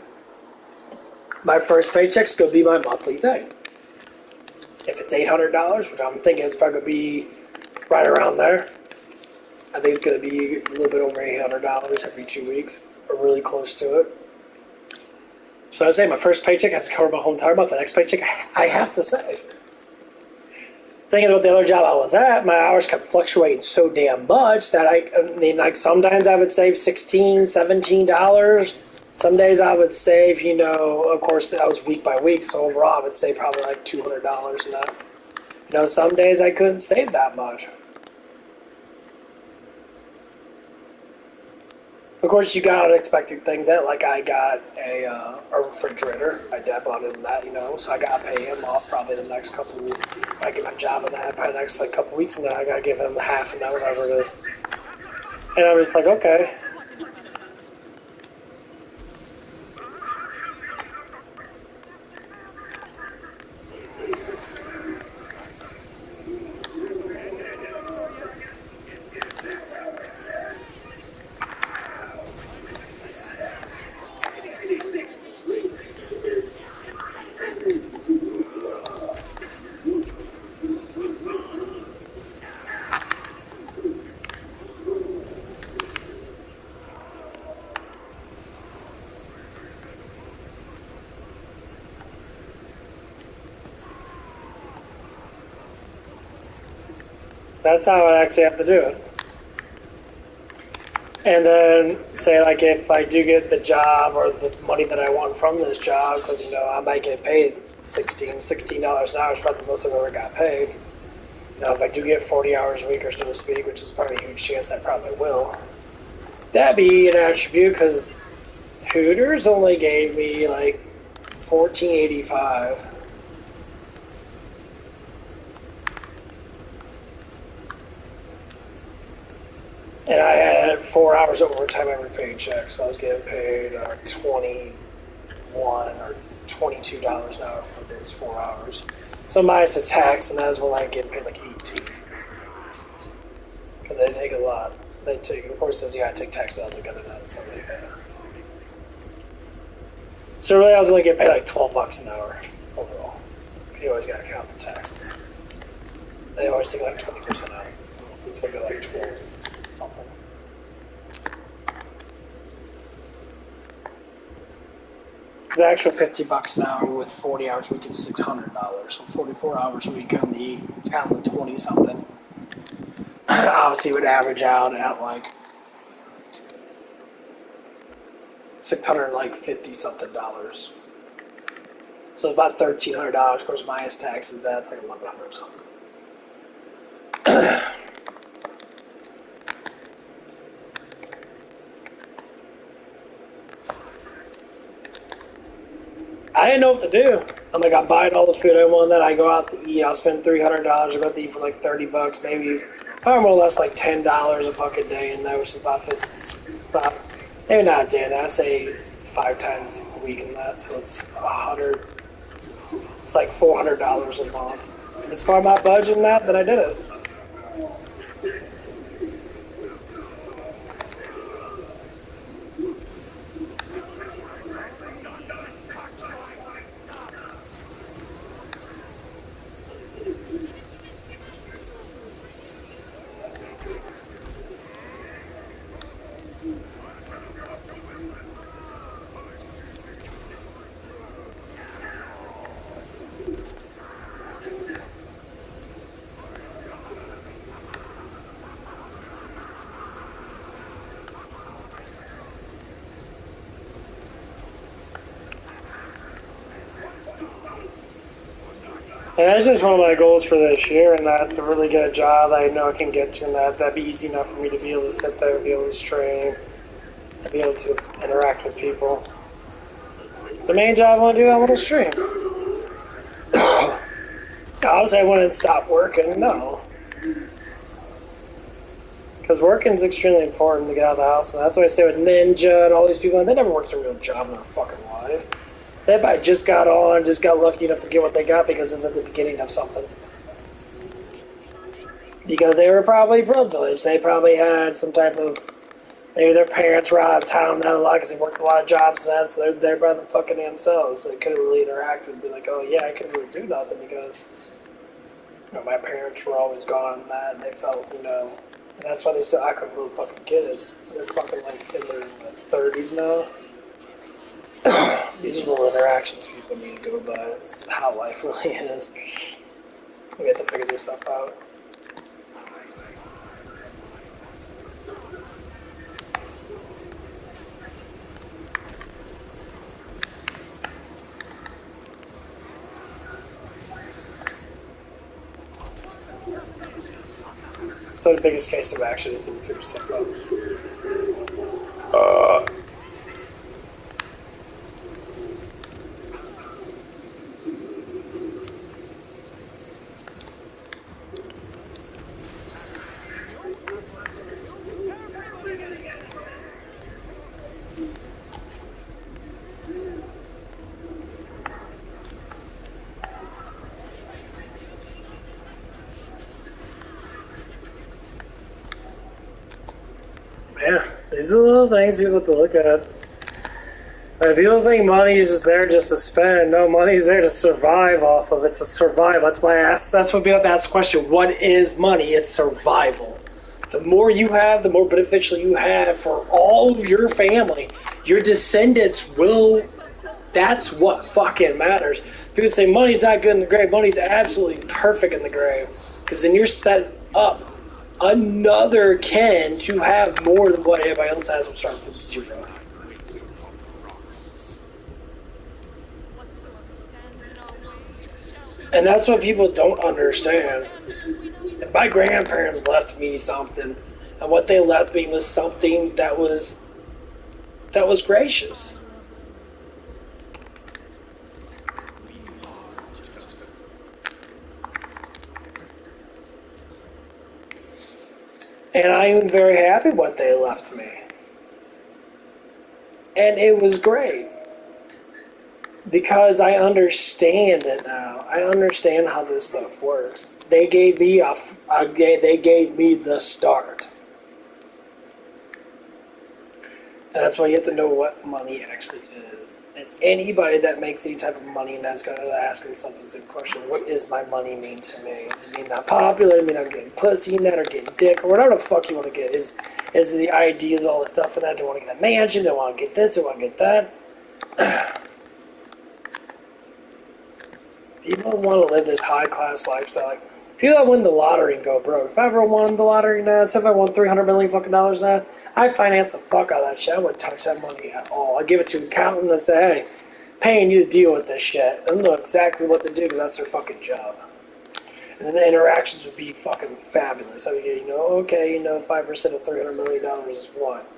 my first paycheck's going to be my monthly thing. If it's $800, which I'm thinking it's probably going to be right around there, I think it's going to be a little bit over $800 every 2 weeks, or really close to it. So I say my first paycheck has to cover my whole entire month. The next paycheck, I have to save. Thinking about the other job I was at, my hours kept fluctuating so damn much that sometimes I would save $16, $17. Some days I would save, of course, I was week by week, so overall I would save probably like $200 and that. Some days I couldn't save that much. Of course, you got unexpected things that, like I got a refrigerator. My dad bought in that, so I got to pay him off probably the next couple weeks. I get my job in that, probably the next couple weeks, and then I got to give him half of that, whatever it is. And I was just like, okay. That's how I actually have to do it. And then say, like, if I do get the job or the money that I want from this job, because, you know, I might get paid $16 an hour is probably the most I've ever got paid. You know, if I do get 40 hours a week or so to speak, which is probably a huge chance I probably will, that'd be an attribute, because Hooters only gave me, like, $14.85. And I had 4 hours of overtime every paycheck, so I was getting paid $21 or $22 an hour for those 4 hours. So minus the tax, and that's when I get paid like 18. Because they take a lot. They take, of course, says you gotta take tax out to get that. So they pay. So really, I was only getting paid like $12 an hour overall. Because you always gotta count the taxes. They always take like 20% out. So I go like 12 something. It's actually $50 an hour with 40 hours a week is $600. So 44 hours a week on the, it's kind of the 20 something. Obviously, it would average out at like $650 something. So it's about $1,300. Of course, minus taxes, that's like $1,100 something. I didn't know what to do. I'm like, I'm buying all the food I want. Then I go out to eat. I'll spend $300. I go out to eat for like $30, maybe, or more or less like $10 a fucking day in there, which is about 50. About, maybe not a day. And I say 5 times a week in that, so it's 100. It's like $400 a month. And it's part of my budget and that I did it. And that's just one of my goals for this year, and that to really get a job that I know I can get to, and that'd be easy enough for me to be able to sit there and be able to stream, and be able to interact with people. It's the main job I want to do. I want to stream. Obviously, I wouldn't stop working. No, because working is extremely important to get out of the house, and that's why I say with Ninja and all these people, they never worked a real job in their fucking life. They probably just got on, just got lucky enough to get what they got because it's at the beginning of something. Because they were probably privileged. They probably had some type of, maybe their parents were out of town not a lot because they worked a lot of jobs and that, so they're by the fucking themselves. They couldn't really interact and be like, oh yeah, I couldn't really do nothing because, you know, my parents were always gone and that, and they felt, you know, and that's why they still act like little fucking kids. They're fucking like in their 30s now. These are little interactions people need to go by. It's how life really is. We have to figure this stuff out. So the biggest case of action is to figure stuff out. Yeah, these are the little things people have to look at. People think money's just there just to spend. No, money's there to survive off of. It's to survive. That's why I ask. That's what people have to ask the question: what is money? It's survival. The more you have, the more beneficial you have for all of your family. Your descendants will. That's what fucking matters. People say money's not good in the grave. Money's absolutely perfect in the grave because then you're set up another Ken to have more than what everybody else has, will start from 0. And that's what people don't understand. And my grandparents left me something, and what they left me was something that was gracious. And I am very happy what they left me. And it was great. Because I understand it now. I understand how this stuff works. They gave me they gave me the start. And that's why you have to know what money actually is. And anybody that makes any type of money and that's got to ask themselves the same question: what does my money mean to me? Does it mean I'm popular? Does it mean I'm getting pussy in that, or getting dick, or whatever the fuck you want to get? Is the ideas, all the stuff in that? Do I want to get a mansion? Do I want to get this? Do I want to get that? People want to live this high-class lifestyle. Like, people that win the lottery and go broke. If I ever won the lottery now, if I won $300 million fucking dollars now, I'd finance the fuck out of that shit. I wouldn't touch that money at all. I'd give it to an accountant and say, hey, paying you to deal with this shit. They know exactly what to do because that's their fucking job. And then the interactions would be fucking fabulous. I mean, 5% of $300 million is what?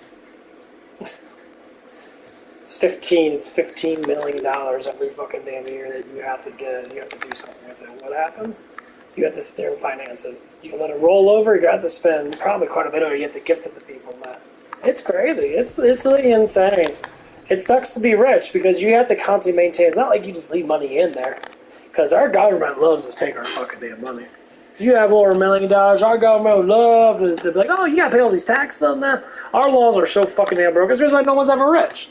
It's $15 million every fucking damn year that you have to get. You have to do something with it. What happens? You have to sit there and finance it. You let it roll over. You have to spend probably quite a bit, or you have to gift it to people. It's crazy. It's really insane. It sucks to be rich because you have to constantly maintain. It's not like you just leave money in there, because our government loves to take our fucking damn money. If you have over $1 million, our government would love to be like, oh, you gotta pay all these taxes on that. Our laws are so fucking damn broken. There's like no one's ever rich.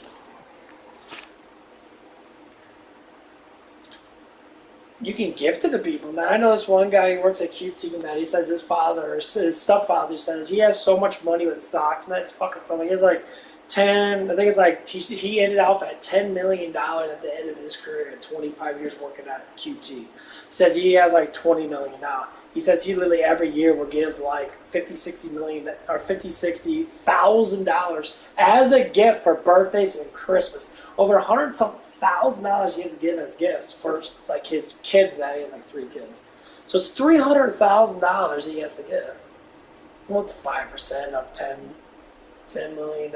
You can gift it to people. Now, I know this one guy who works at QT and that he says his father, or his stepfather says he has so much money with stocks, and that's fucking funny. He has like 10, I think it's like, he ended off at $10 million at the end of his career at 25 years working at QT. He says he has like $20 million now. He says he literally every year will give like $60,000 as a gift for birthdays and Christmas. Over $100,000 he has to give as gifts for like his kids. That he has like 3 kids, so it's $300,000 he has to give. What's 5% of $10 million?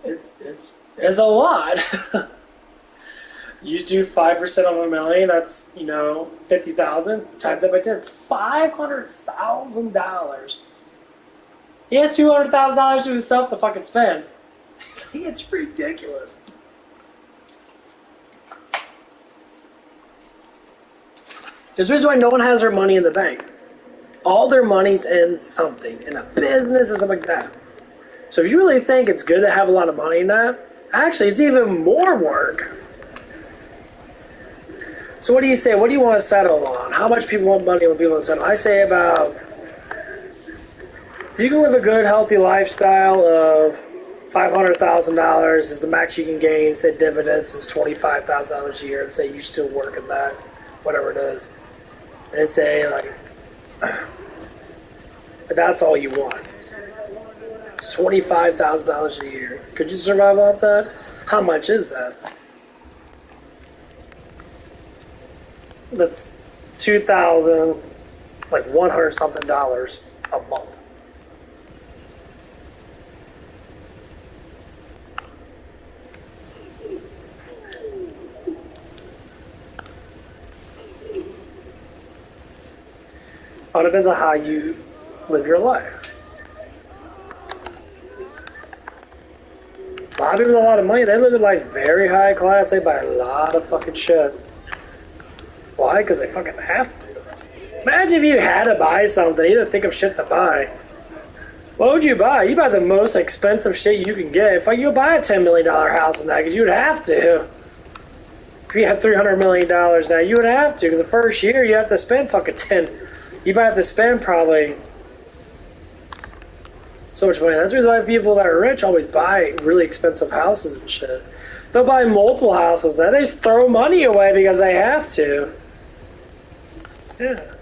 It's a lot. You do 5% of $1 million. That's 50,000 times that by 10. It's $500,000. He has $200,000 to himself to fucking spend. It's ridiculous. There's a reason why no one has their money in the bank. All their money's in something, in a business or something like that. So if you really think it's good to have a lot of money in that, actually it's even more work. So what do you say? What do you want to settle on? How much people want money when people want to settle? I say about, if you can live a good, healthy lifestyle of $500,000 is the max you can gain. Say dividends is $25,000 a year. And say you still work in that, whatever it is. They say like, that's all you want. It's $25,000 a year. Could you survive off that? How much is that? That's $2,100 something dollars a month. It depends on how you live your life. A lot of people with a lot of money, they live in like very high class. They buy a lot of fucking shit. Why? Because they fucking have to. Imagine if you had to buy something, you didn't think of shit to buy. What would you buy? You buy the most expensive shit you can get. If you buy a $10 million house in that, because you would have to. If you had $300 million now, you would have to, because the first year you have to spend fucking 10. You might have to spend probably so much money. That's the reason why people that are rich always buy really expensive houses and shit. They'll buy multiple houses now. They just throw money away because they have to. Yeah.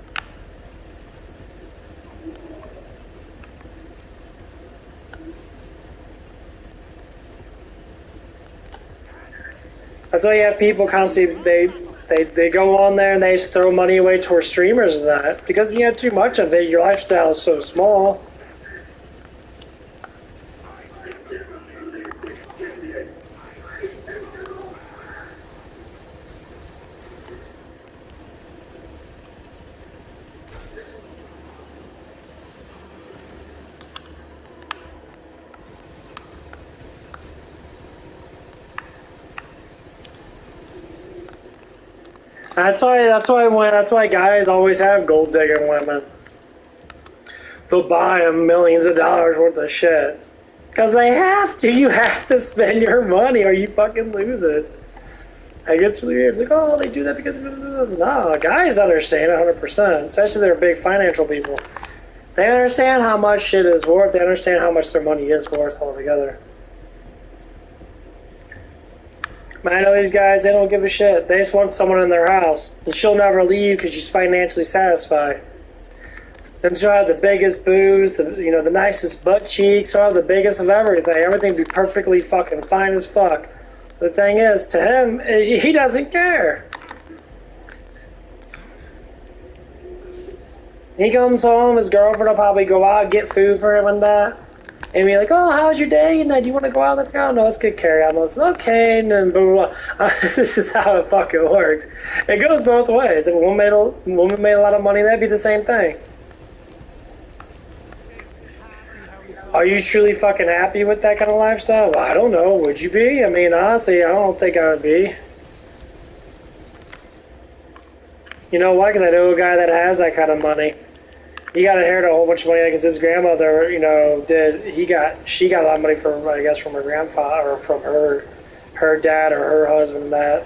That's why you have people constantly, they go on there and they just throw money away towards streamers and that. Because you have too much of it, your lifestyle is so small. That's why guys always have gold digging women. They'll buy them millions of dollars worth of shit. Because they have to. You have to spend your money or you fucking lose it. Like, it's really weird. It's like, oh, they do that because... No, guys understand 100%. Especially they're big financial people. They understand how much shit is worth. They understand how much their money is worth altogether. I know these guys, they don't give a shit. They just want someone in their house. And she'll never leave because she's financially satisfied. Then she'll have the biggest boobs, the nicest butt cheeks, she'll have the biggest of everything. Everything will be perfectly fucking fine as fuck. The thing is, to him, he doesn't care. He comes home, his girlfriend will probably go out, get food for him and that. And be like, oh, how's your day? And do you want to go out? Let's go. No, let's get carry on. Let's okay. And then blah, blah, blah. This is how it fucking works. It goes both ways. If a woman made a lot of money, that'd be the same thing. Are you truly fucking happy with that kind of lifestyle? Well, I don't know. Would you be? I mean, honestly, I don't think I would be. You know why? Because I know a guy that has that kind of money. He got inherited a whole bunch of money because his grandmother, she got a lot of money from, I guess, from her grandfather or from her dad or her husband and that.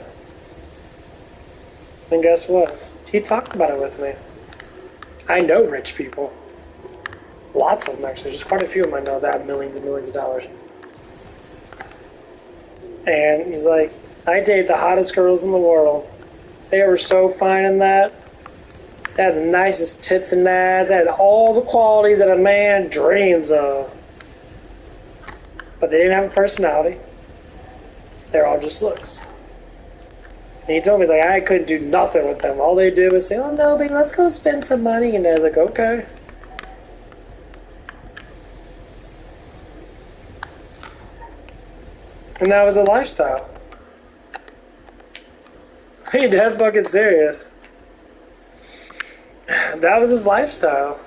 And guess what? He talked about it with me. I know rich people. Lots of them, actually. Just quite a few of them I know that have millions and millions of dollars. And he's like, I date the hottest girls in the world. They were so fine in that. They had the nicest tits and ass. They had all the qualities that a man dreams of. But they didn't have a personality. They're all just looks. And he told me, he's like, I couldn't do nothing with them. All they did was say, oh no, baby, let's go spend some money. And I was like, okay. And that was a lifestyle. He dead fucking serious. That was his lifestyle.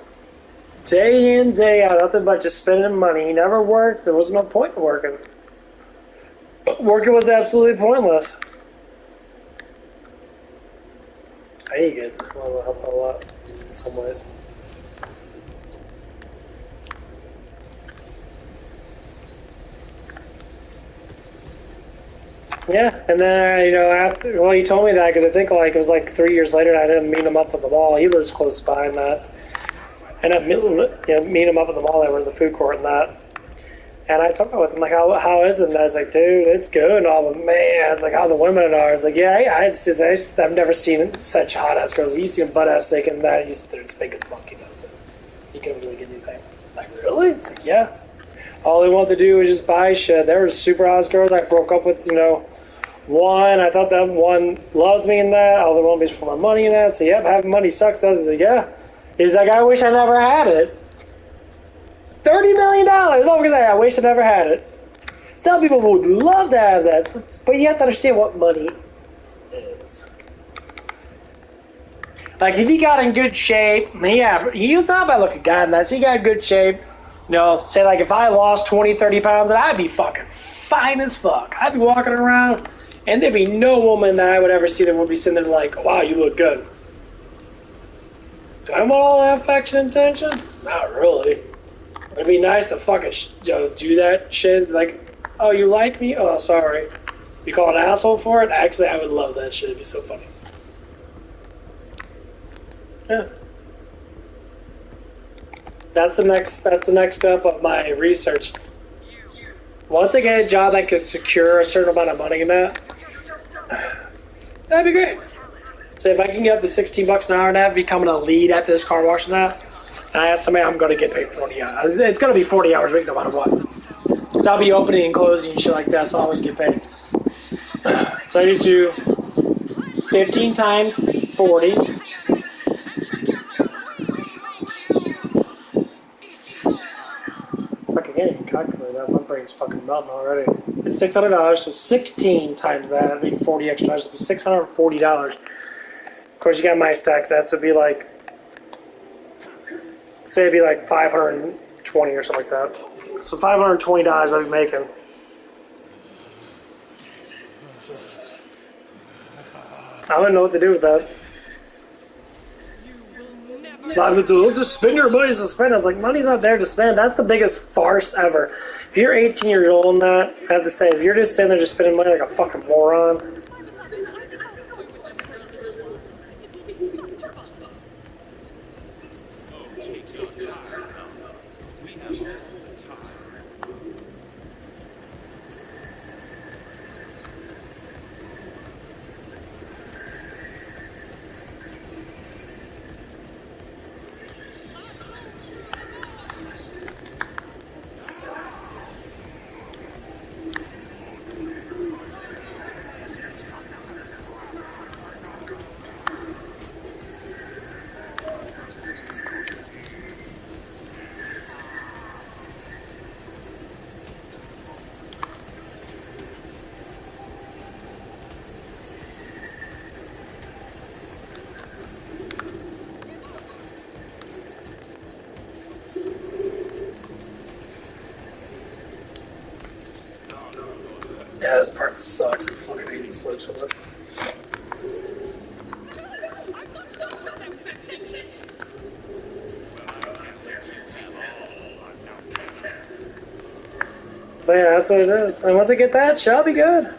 Day in, day out, nothing but just spending money. He never worked. There was no point in working. Working was absolutely pointless. I need to get this one. Will help a lot in some ways. Yeah, and then, after, well, he told me that because I think, it was 3 years later and I didn't meet him up at the mall. He lives close by and that. And I meet him up at the mall. They were in the food court and that. And I talked with him, how is it? And I was like, dude, it's good and all, but man, it's like how the women are. I was like, yeah, I've never seen such hot-ass girls. You see them butt-ass steak and that, you sit there as big as a monkey. So you can't really get anything. Like, really? It's like, yeah. All they wanted to do was just buy shit. There were super hot girls I broke up with, one. I thought that one loved me in that. All they wanted was for my money in that. So, yep, having money sucks, does it? He's like, yeah. He's like, I wish I never had it. $30 million. No, because I wish I never had it. Some people would love to have that. But you have to understand what money is. Like, if he got in good shape, he was not a bad-looking guy in that. So he got in good shape. Say if I lost 20, 30 pounds, I'd be fucking fine as fuck. I'd be walking around, and there'd be no woman that I would ever see that would be sitting there like, wow, you look good. Do I want all that affection and attention? Not really. It'd be nice to fucking do that shit. Like, oh, you like me? Oh, sorry. You call an asshole for it? Actually, I would love that shit. It'd be so funny. Yeah. That's the next step of my research. Once I get a job that can secure a certain amount of money in that, that'd be great. So if I can get up to $16 an hour and that, becoming a lead at this car wash and that, and I ask somebody, I'm going to get paid 40 hours. It's going to be 40 hours a week no matter what. So I'll be opening and closing and shit like that, so I always get paid. So I just do 15 times 40. Fuck, I can't even calculate that. My brain's fucking melting already. It's $600, so 16 times that. That'd be 40 extra dollars. It'd be $640. Of course, you got my stacks. That would be like, say it'd be like 520 or something like that. So $520 I'd be making. I don't know what to do with that. We'll just spend your money to spend. I was like, money's not there to spend. That's the biggest farce ever. If you're 18 years old and that, I have to say, if you're just sitting there just spending money like a fucking moron. Yeah, this part sucks. I fucking hate these flips with it. But yeah, that's what it is. And once I get that, she'll be good.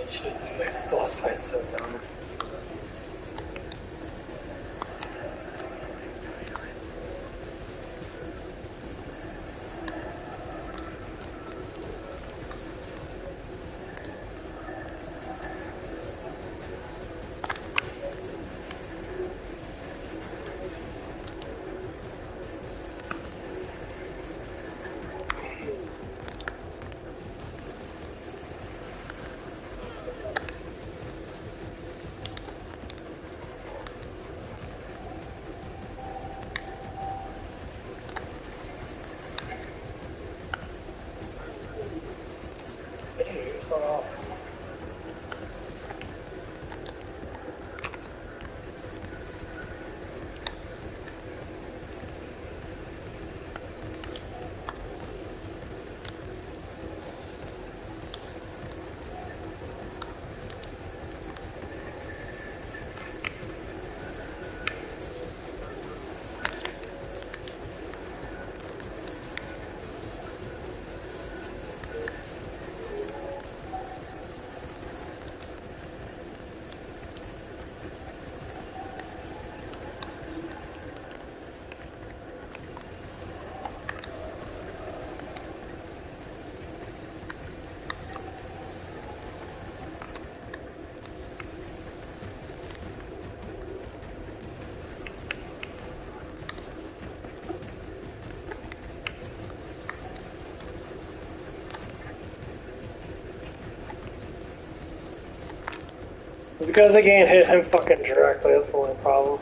Shit, dude, this boss fight's so dumb. It's because they can't hit him fucking directly. That's the only problem.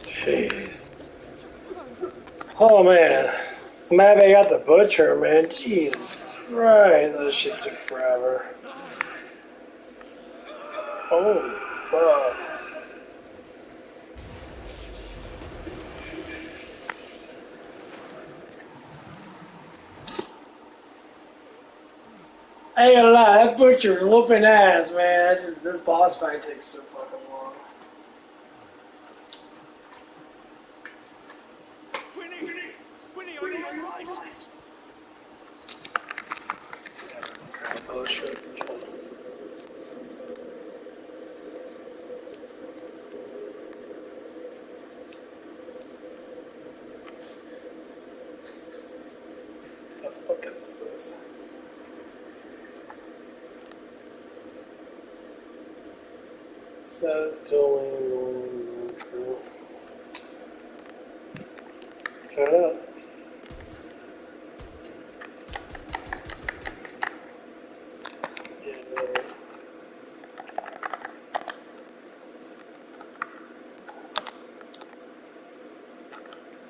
Jeez. Oh man. I'm mad they got the butcher, man. Jesus Christ. That shit took forever. Holy fuck. I ain't gonna lie, that butcher whooping ass, man. That's just, this boss fight takes so fucking long. Winnie, are you alright? Oh shit. The fuck is this? It says dueling. Shut up.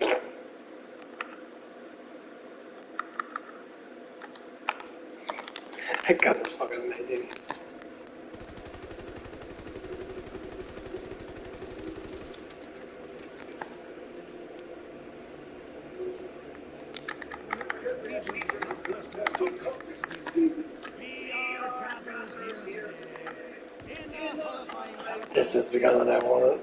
Yeah. That gun is fucking amazing. This is the gun that I wanted.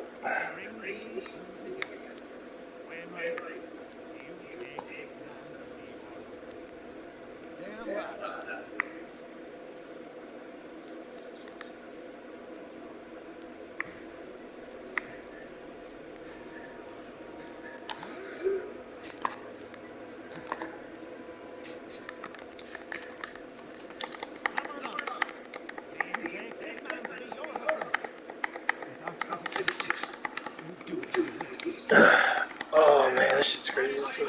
Damn right. Oh man, that shit's crazy.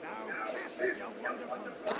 Now kiss your wonderful